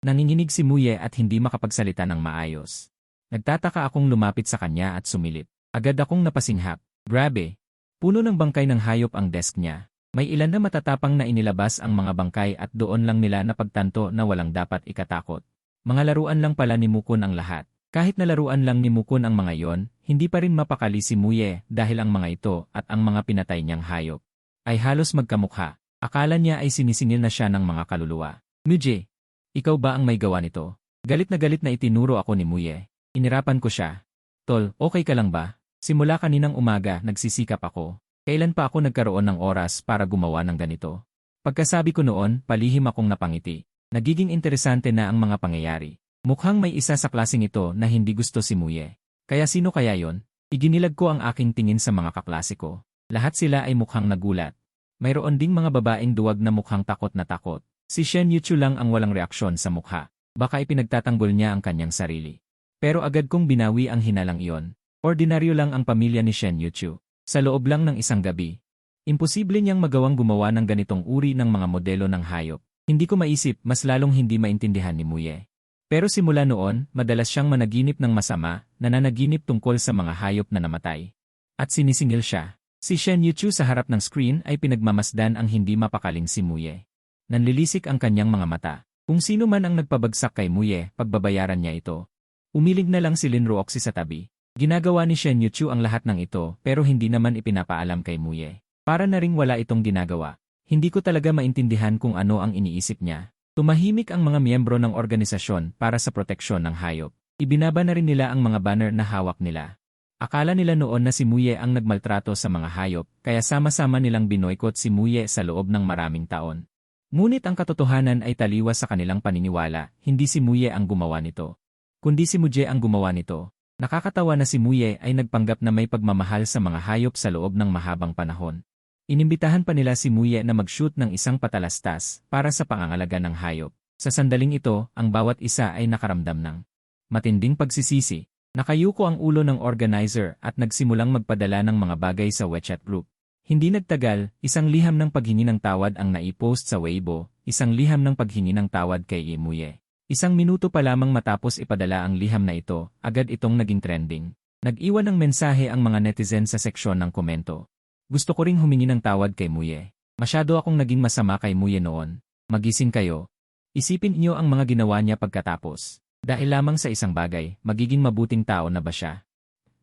Nanginginig si Muye at hindi makapagsalita ng maayos. Nagtataka akong lumapit sa kanya at sumilip. Agad akong napasinghap. Grabe. Puno ng bangkay ng hayop ang desk niya. May ilan na matatapang na inilabas ang mga bangkay at doon lang nila napagtanto na walang dapat ikatakot. Mga laruan lang pala ni Mukun ang lahat. Kahit na laruan lang ni Mukun ang mga yon, hindi pa rin mapakali si Muye dahil ang mga ito at ang mga pinatay niyang hayop ay halos magkamukha. Akala niya ay sinisingil na siya ng mga kaluluwa. Muje, ikaw ba ang may gawa nito? Galit na itinuro ako ni Muye. Inirapan ko siya. Tol, okay ka lang ba? Simula kaninang umaga, nagsisikap ako. Kailan pa ako nagkaroon ng oras para gumawa ng ganito? Pagkasabi ko noon, palihim akong napangiti. Nagiging interesante na ang mga pangyayari. Mukhang may isa sa klaseng ito na hindi gusto si Muye. Kaya sino kaya yon? Iginilag ko ang aking tingin sa mga kaklase ko. Lahat sila ay mukhang nagulat. Mayroon ding mga babaeng duwag na mukhang takot na takot. Si Shen Yuchu lang ang walang reaksyon sa mukha. Baka ipinagtatanggol niya ang kanyang sarili. Pero agad kong binawi ang hinalang iyon. Ordinaryo lang ang pamilya ni Shen Yuchu. Sa loob lang ng isang gabi. Imposible niyang magawang gumawa ng ganitong uri ng mga modelo ng hayop. Hindi ko maisip, mas lalong hindi maintindihan ni Muye. Pero simula noon, madalas siyang managinip ng masama, nananaginip tungkol sa mga hayop na namatay. At sinisingil siya. Si Shen Yuchu sa harap ng screen ay pinagmamasdan ang hindi mapakaling si Muye. Nanlilisik ang kanyang mga mata. Kung sino man ang nagpabagsak kay Muye, pagbabayaran niya ito. Umilig na lang si Lin Ruoxi sa tabi. Ginagawa ni Shen Yuchu ang lahat ng ito pero hindi naman ipinapaalam kay Muye. Para na ring wala itong ginagawa. Hindi ko talaga maintindihan kung ano ang iniisip niya. Tumahimik ang mga miyembro ng organisasyon para sa proteksyon ng hayop. Ibinaba na rin nila ang mga banner na hawak nila. Akala nila noon na si Muye ang nagmaltrato sa mga hayop kaya sama-sama nilang binoykot si Muye sa loob ng maraming taon. Ngunit ang katotohanan ay taliwas sa kanilang paniniwala, hindi si Muye ang gumawa nito. Kundi si Muje ang gumawa nito. Nakakatawa na si Muye ay nagpanggap na may pagmamahal sa mga hayop sa loob ng mahabang panahon. Inimbitahan pa nila si Muye na mag-shoot ng isang patalastas para sa pangangalaga ng hayop. Sa sandaling ito, ang bawat isa ay nakaramdam ng matinding pagsisisi. Nakayuko ang ulo ng organizer at nagsimulang magpadala ng mga bagay sa WeChat group. Hindi nagtagal, isang liham ng paghingi ng tawad ang naipost sa Weibo, isang liham ng paghingi ng tawad kay Muye. Isang minuto pa lamang matapos ipadala ang liham na ito, agad itong naging trending. Nag-iwan ng mensahe ang mga netizen sa seksyon ng komento. Gusto ko ring humingi ng tawad kay Muye. Masyado akong naging masama kay Muye noon. Magising kayo. Isipin niyo ang mga ginawa niya pagkatapos. Dahil lamang sa isang bagay, magiging mabuting tao na ba siya?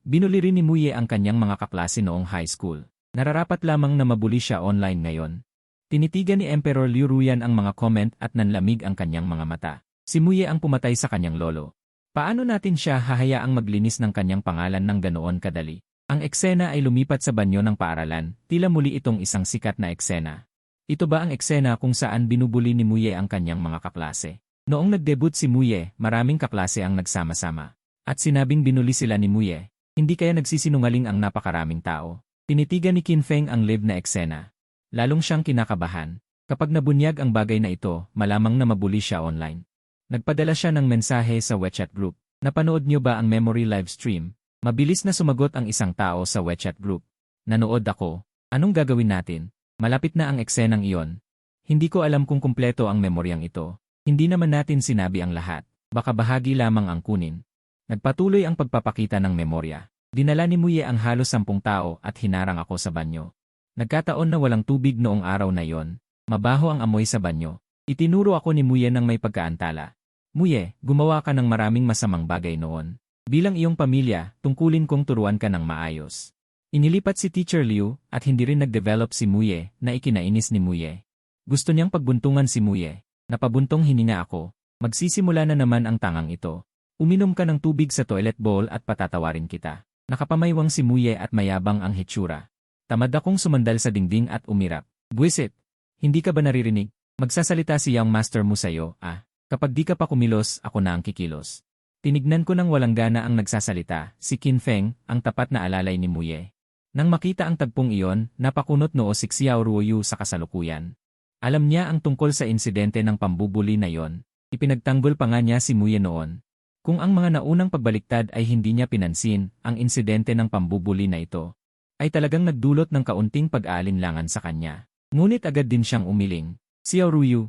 Binuli rin ni Muye ang kanyang mga kaklase noong high school. Nararapat lamang na mabuli siya online ngayon. Tinitigan ni Emperor Liu Ruyan ang mga comment at nanlamig ang kanyang mga mata. Si Muye ang pumatay sa kanyang lolo. Paano natin siya hahayaang maglinis ng kanyang pangalan ng ganoon kadali? Ang eksena ay lumipat sa banyo ng paaralan, tila muli itong isang sikat na eksena. Ito ba ang eksena kung saan binubuli ni Muye ang kanyang mga kaklase? Noong nag-debut si Muye, maraming kaklase ang nagsama-sama. At sinabing binuli sila ni Muye. Hindi kaya nagsisinungaling ang napakaraming tao. Tinitigan ni Qin Feng ang live na eksena. Lalong siyang kinakabahan. Kapag nabunyag ang bagay na ito, malamang na mabuli siya online. Nagpadala siya ng mensahe sa WeChat group. Napanood niyo ba ang memory live stream? Mabilis na sumagot ang isang tao sa WeChat group. Nanood ako. Anong gagawin natin? Malapit na ang eksenang iyon. Hindi ko alam kung kumpleto ang memoryang ito. Hindi naman natin sinabi ang lahat. Baka bahagi lamang ang kunin. Nagpatuloy ang pagpapakita ng memorya. Dinala ni Muye ang halos 10 tao at hinarang ako sa banyo. Nagkataon na walang tubig noong araw na iyon. Mabaho ang amoy sa banyo. Itinuro ako ni Muye ng may pagkaantala. Muye, gumawa ka ng maraming masamang bagay noon. Bilang iyong pamilya, tungkulin kong turuan ka ng maayos. Inilipat si Teacher Liu at hindi rin nag-develop si Muye na ikinainis ni Muye. Gusto niyang pagbuntungan si Muye. Napabuntong hininga ako. Magsisimula na naman ang tangang ito. Uminom ka ng tubig sa toilet bowl at patatawarin kita. Nakapamaywang si Muye at mayabang ang hitsura. Tamad akong sumandal sa dingding at umirap. Buwisit! Hindi ka ba naririnig? Magsasalita si Young Master mo sa'yo, ah. Kapag di ka pa kumilos, ako na ang kikilos. Tinignan ko nang walang gana ang nagsasalita, si Qin Feng, ang tapat na alalay ni Muye. Nang makita ang tagpong iyon, napakunot noo si Xiao Ruoyu sa kasalukuyan. Alam niya ang tungkol sa insidente ng pambubuli na iyon. Ipinagtanggol pa nga niya si Muye noon. Kung ang mga naunang pagbaliktad ay hindi niya pinansin, ang insidente ng pambubuli na ito ay talagang nagdulot ng kaunting pag-aalinlangan sa kanya. Ngunit agad din siyang umiling. Xiao Ruoyu,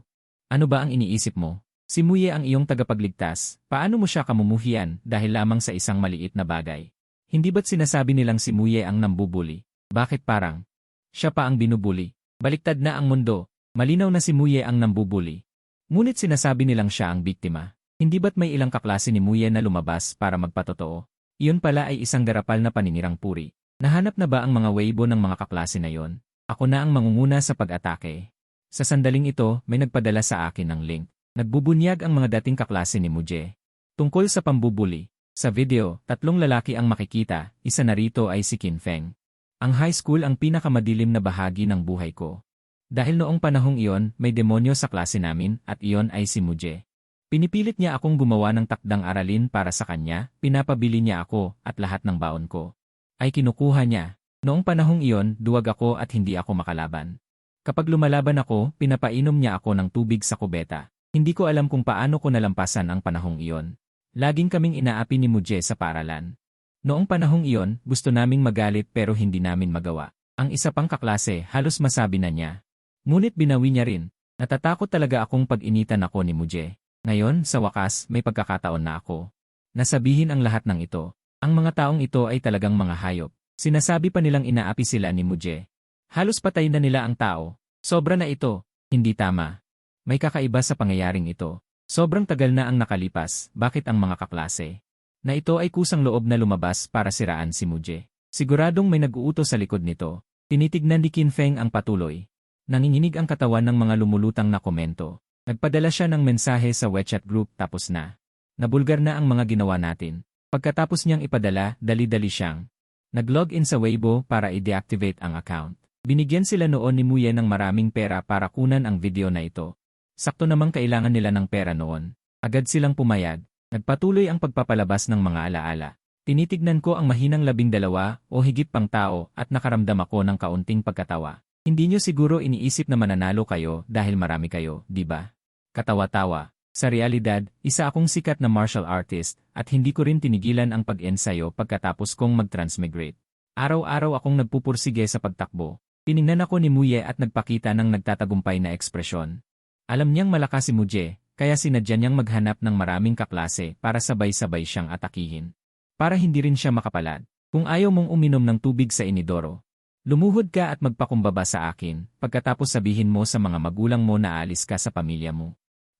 ano ba ang iniisip mo? Si Muye ang iyong tagapagligtas, paano mo siya kamumuhian dahil lamang sa isang maliit na bagay? Hindi ba't sinasabi nilang si Muye ang nambubuli? Bakit parang siya pa ang binubuli? Baliktad na ang mundo, malinaw na si Muye ang nambubuli. Ngunit sinasabi nilang siya ang biktima. Hindi ba't may ilang kaklase ni Muye na lumabas para magpatotoo? Iyon pala ay isang garapal na paninirang puri. Nahanap na ba ang mga weibo ng mga kaklase na yon? Ako na ang mangunguna sa pag-atake. Sa sandaling ito, may nagpadala sa akin ng link. Nagbubunyag ang mga dating kaklase ni Muye. Tungkol sa pambubuli. Sa video, 3 lalaki ang makikita, isa na rito ay si Qin Feng. Ang high school ang pinakamadilim na bahagi ng buhay ko. Dahil noong panahong iyon, may demonyo sa klase namin at iyon ay si Muye. Pinipilit niya akong gumawa ng takdang aralin para sa kanya, pinapabili niya ako at lahat ng baon ko ay kinukuha niya. Noong panahong iyon, duwag ako at hindi ako makalaban. Kapag lumalaban ako, pinapainom niya ako ng tubig sa kubeta. Hindi ko alam kung paano ko nalampasan ang panahong iyon. Laging kaming inaapi ni Muye sa paralan. Noong panahong iyon, gusto naming magalit pero hindi namin magawa. Ang isa pang kaklase, halos masabi na niya. Ngunit binawi niya rin. Natatakot talaga akong pag-initan ako ni Muye. Ngayon, sa wakas, may pagkakataon na ako. Nasabihin ang lahat ng ito. Ang mga taong ito ay talagang mga hayop. Sinasabi pa nilang inaapi sila ni Muye. Halos patay na nila ang tao. Sobra na ito. Hindi tama. May kakaiba sa pangyayaring ito. Sobrang tagal na ang nakalipas, bakit ang mga kaklase na ito ay kusang loob na lumabas para siraan si Muye? Siguradong may nag-uutos sa likod nito. Tinitignan ni Qin Feng ang patuloy. Nanginginig ang katawan ng mga lumulutang na komento. Nagpadala siya ng mensahe sa WeChat group tapos na. Nabulgar na ang mga ginawa natin. Pagkatapos niyang ipadala, dali-dali siyang nag-login sa Weibo para i-deactivate ang account. Binigyan sila noon ni Muye ng maraming pera para kunan ang video na ito. Sakto namang kailangan nila ng pera noon. Agad silang pumayag. Nagpatuloy ang pagpapalabas ng mga alaala. Tinitignan ko ang mahinang 12 o higit pang tao at nakaramdam ako ng kaunting pagkatawa. Hindi nyo siguro iniisip na mananalo kayo dahil marami kayo, di ba? Katawa-tawa. Sa realidad, isa akong sikat na martial artist at hindi ko rin tinigilan ang pag-ensayo pagkatapos kong mag-transmigrate. Araw-araw akong nagpupursige sa pagtakbo. Tiningnan ako ni Muye at nagpakita ng nagtatagumpay na ekspresyon. Alam niyang malakas si Muye, kaya sinadya niyang maghanap ng maraming kaklase para sabay-sabay siyang atakihin. Para hindi rin siya makapalad. Kung ayaw mong uminom ng tubig sa inidoro, lumuhod ka at magpakumbaba sa akin, pagkatapos sabihin mo sa mga magulang mo na aalis ka sa pamilya mo.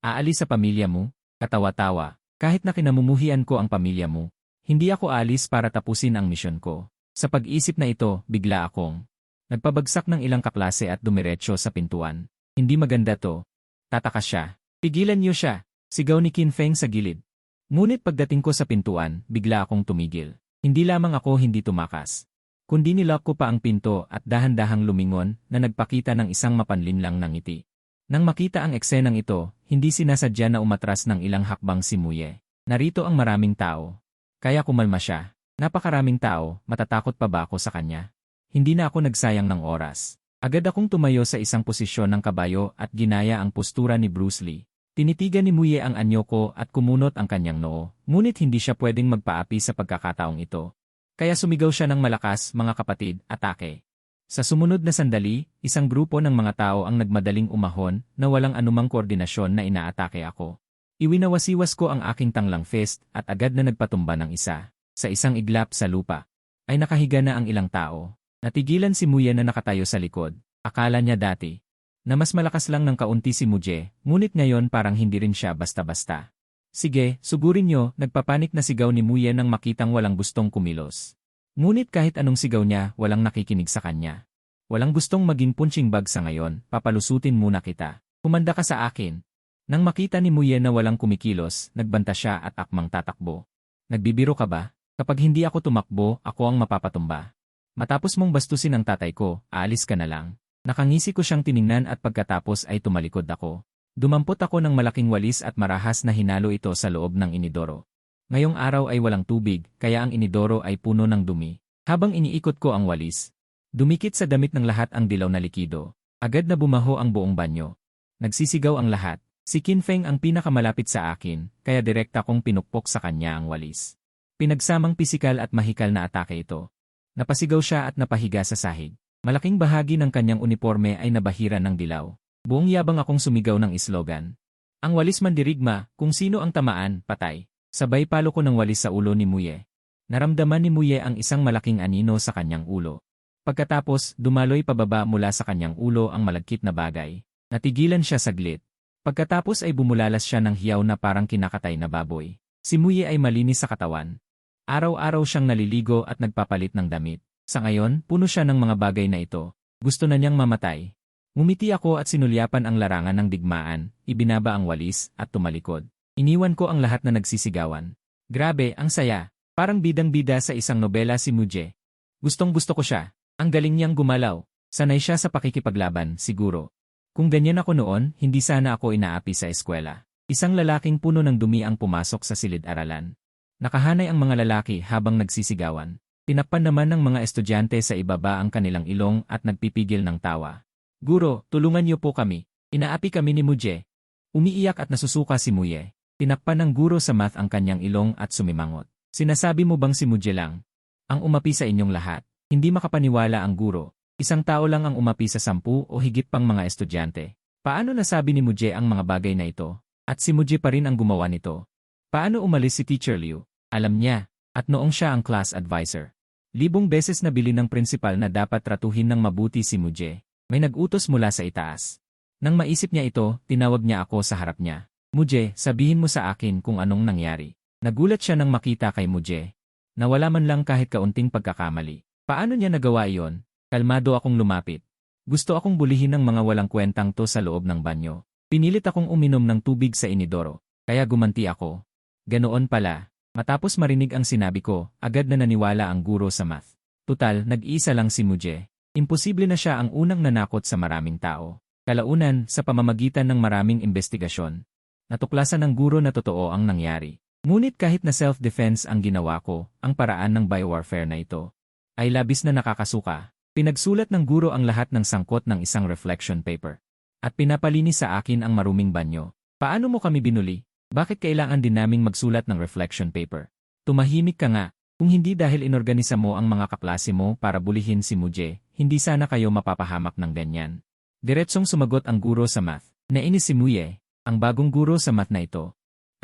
Aalis sa pamilya mo? Katawa-tawa. Kahit na kinamumuhian ko ang pamilya mo, hindi ako alis para tapusin ang misyon ko. Sa pag-isip na ito, bigla akong nagpabagsak ng ilang kaklase at dumiretso sa pintuan. Hindi maganda to. Tataka siya. Pigilan niyo siya. Sigaw ni Qin Feng sa gilid. Ngunit pagdating ko sa pintuan, bigla akong tumigil. Hindi lamang ako hindi tumakas, kundi nilock ko pa ang pinto at dahan-dahang lumingon na nagpakita ng isang mapanlinlang na ngiti. Nang makita ang eksenang ito, hindi sinasadya na umatras ng ilang hakbang si Muye. Narito ang maraming tao. Kaya kumalma siya. Napakaraming tao, matatakot pa ba ako sa kanya? Hindi na ako nagsayang ng oras. Agad akong tumayo sa isang posisyon ng kabayo at ginaya ang postura ni Bruce Lee. Tinitigan ni Muye ang anyo ko at kumunot ang kanyang noo, ngunit hindi siya pwedeng magpaapi sa pagkakataong ito. Kaya sumigaw siya ng malakas, mga kapatid, atake. Sa sumunod na sandali, isang grupo ng mga tao ang nagmadaling umahon na walang anumang koordinasyon na inaatake ako. Iwinawasiwas ko ang aking tanglang fist at agad na nagpatumba ng isa. Sa isang iglap sa lupa, ay nakahiga na ang ilang tao. Natigilan si Muye na nakatayo sa likod. Akala niya dati na mas malakas lang ng kaunti si Muje, ngunit ngayon parang hindi rin siya basta-basta. Sige, sugurin nyo, nagpapanik na sigaw ni Muye nang makitang walang gustong kumilos. Ngunit kahit anong sigaw niya, walang nakikinig sa kanya. Walang gustong maging punching bag sa ngayon, papalusutin muna kita. Kumanda ka sa akin. Nang makita ni Muye na walang kumikilos, nagbanta siya at akmang tatakbo. Nagbibiro ka ba? Kapag hindi ako tumakbo, ako ang mapapatumba. Matapos mong bastusin ang tatay ko, aalis ka na lang. Nakangisi ko siyang tiningnan at pagkatapos ay tumalikod ako. Dumampot ako ng malaking walis at marahas na hinalo ito sa loob ng inidoro. Ngayong araw ay walang tubig, kaya ang inidoro ay puno ng dumi. Habang iniikot ko ang walis, dumikit sa damit ng lahat ang dilaw na likido. Agad na bumaho ang buong banyo. Nagsisigaw ang lahat. Si Kinfeng ang pinakamalapit sa akin, kaya direkta kong pinukpok sa kanya ang walis. Pinagsamang pisikal at mahikal na atake ito. Napasigaw siya at napahiga sa sahig. Malaking bahagi ng kanyang uniforme ay nabahira ng dilaw. Buong yabang akong sumigaw ng islogan. Ang walis mandirigma, kung sino ang tamaan, patay. Sabay palo ko ng walis sa ulo ni Muye. Naramdaman ni Muye ang isang malaking anino sa kanyang ulo. Pagkatapos, dumaloy pababa mula sa kanyang ulo ang malagkit na bagay. Natigilan siya saglit. Pagkatapos ay bumulalas siya ng hiyaw na parang kinakatay na baboy. Si Muye ay malinis sa katawan. Araw-araw siyang naliligo at nagpapalit ng damit. Sa ngayon, puno siya ng mga bagay na ito. Gusto na niyang mamatay. Ngumiti ako at sinulyapan ang larangan ng digmaan, ibinaba ang walis, at tumalikod. Iniwan ko ang lahat na nagsisigawan. Grabe, ang saya. Parang bidang-bida sa isang nobela si Muje. Gustong-gusto ko siya. Ang galing niyang gumalaw. Sanay siya sa pakikipaglaban, siguro. Kung ganyan ako noon, hindi sana ako inaapi sa eskwela. Isang lalaking puno ng dumi ang pumasok sa silid-aralan. Nakahanay ang mga lalaki habang nagsisigawan. Tinakpan naman ng mga estudyante sa ibaba ang kanilang ilong at nagpipigil ng tawa. Guro, tulungan niyo po kami. Inaapi kami ni Muje. Umiiyak at nasusuka si Muye. Tinakpan ng guro sa math ang kanyang ilong at sumimangot. Sinasabi mo bang si Muje lang ang umapi sa inyong lahat? Hindi makapaniwala ang guro. Isang tao lang ang umapi sa 10 o higit pang mga estudyante. Paano nasabi ni Muje ang mga bagay na ito? At si Muje pa rin ang gumawa nito. Paano umalis si Teacher Liu? Alam niya. At noong siya ang class advisor. Libong beses nabili ng principal na dapat tratuhin ng mabuti si Muje. May nag-utos mula sa itaas. Nang maisip niya ito, tinawag niya ako sa harap niya. Muje, sabihin mo sa akin kung anong nangyari. Nagulat siya nang makita kay Muje. Nawala man lang kahit kaunting pagkakamali. Paano niya nagawa iyon? Kalmado akong lumapit. Gusto akong bulihin ng mga walang kwentang to sa loob ng banyo. Pinilit akong uminom ng tubig sa inidoro. Kaya gumanti ako. Ganoon pala. Matapos marinig ang sinabi ko, agad na naniwala ang guro sa math. Tutal, nag-iisa lang si Muje. Imposible na siya ang unang nanakot sa maraming tao. Kalaunan, sa pamamagitan ng maraming investigasyon. Natuklasan ng guro na totoo ang nangyari. Ngunit kahit na self-defense ang ginawa ko, ang paraan ng biowarfare na ito ay labis na nakakasuka. Pinagsulat ng guro ang lahat ng sangkot ng isang reflection paper. At pinapalinis sa akin ang maruming banyo. Paano mo kami binuli? Bakit kailangan din naming magsulat ng reflection paper? Tumahimik ka nga. Kung hindi dahil inorganisa mo ang mga kaklase mo para bulihin si Muje, hindi sana kayo mapapahamak ng ganyan. Diretsong sumagot ang guro sa math. Nainis si Muye. Ang bagong guro sa math na ito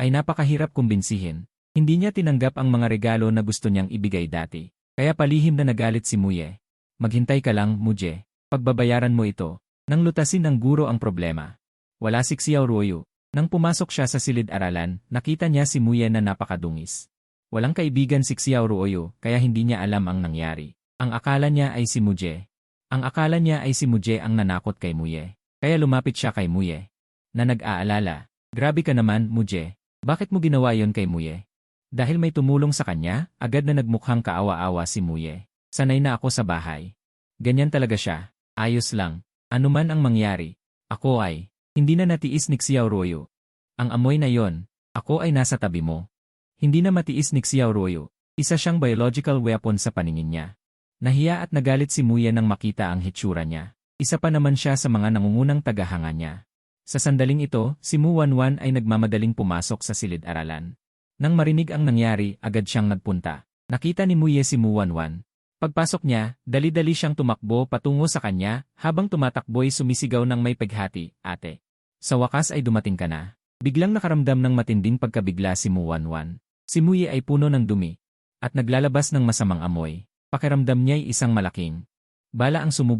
ay napakahirap kumbinsihin. Hindi niya tinanggap ang mga regalo na gusto niyang ibigay dati. Kaya palihim na nagalit si Muye. Maghintay ka lang, Muje. Pagbabayaran mo ito. Nang lutasin ng guro ang problema. Wala si Xiao Ruoyu. Nang pumasok siya sa silid-aralan, nakita niya si Muye na napakadungis. Walang kaibigan si Xiao Ruoyu, kaya hindi niya alam ang nangyari. Ang akala niya ay si Muje. Ang akala niya ay si Muje ang nanakot kay Muye. Kaya lumapit siya kay Muye. Na nag-aalala. Grabe ka naman, Muje. Bakit mo ginawa yon kay Muye? Dahil may tumulong sa kanya, agad na nagmukhang kaawa-awa si Muye. Sanay na ako sa bahay. Ganyan talaga siya. Ayos lang. Ano man ang mangyari. Ako ay hindi na natiis ni Xiao Ruoyu. Ang amoy na yon, ako ay nasa tabi mo. Hindi na matiis ni Xiao Ruoyu. Isa siyang biological weapon sa paningin niya. Nahiya at nagalit si Muye nang makita ang hitsura niya. Isa pa naman siya sa mga nangungunang tagahanga niya. Sa sandaling ito, si Mu Wanwan ay nagmamadaling pumasok sa silid-aralan. Nang marinig ang nangyari, agad siyang nagpunta. Nakita ni Muye si Mu Wanwan. Pagpasok niya, dali-dali siyang tumakbo patungo sa kanya, habang tumatakbo'y sumisigaw ng may paghati, "Ate! Sa wakas ay dumating ka na." Biglang nakaramdam ng matinding pagkabigla si Muwanwan. Si Muye ay puno ng dumi at naglalabas ng masamang amoy. Pakiramdam niya'y isang malaking bala ang sumugod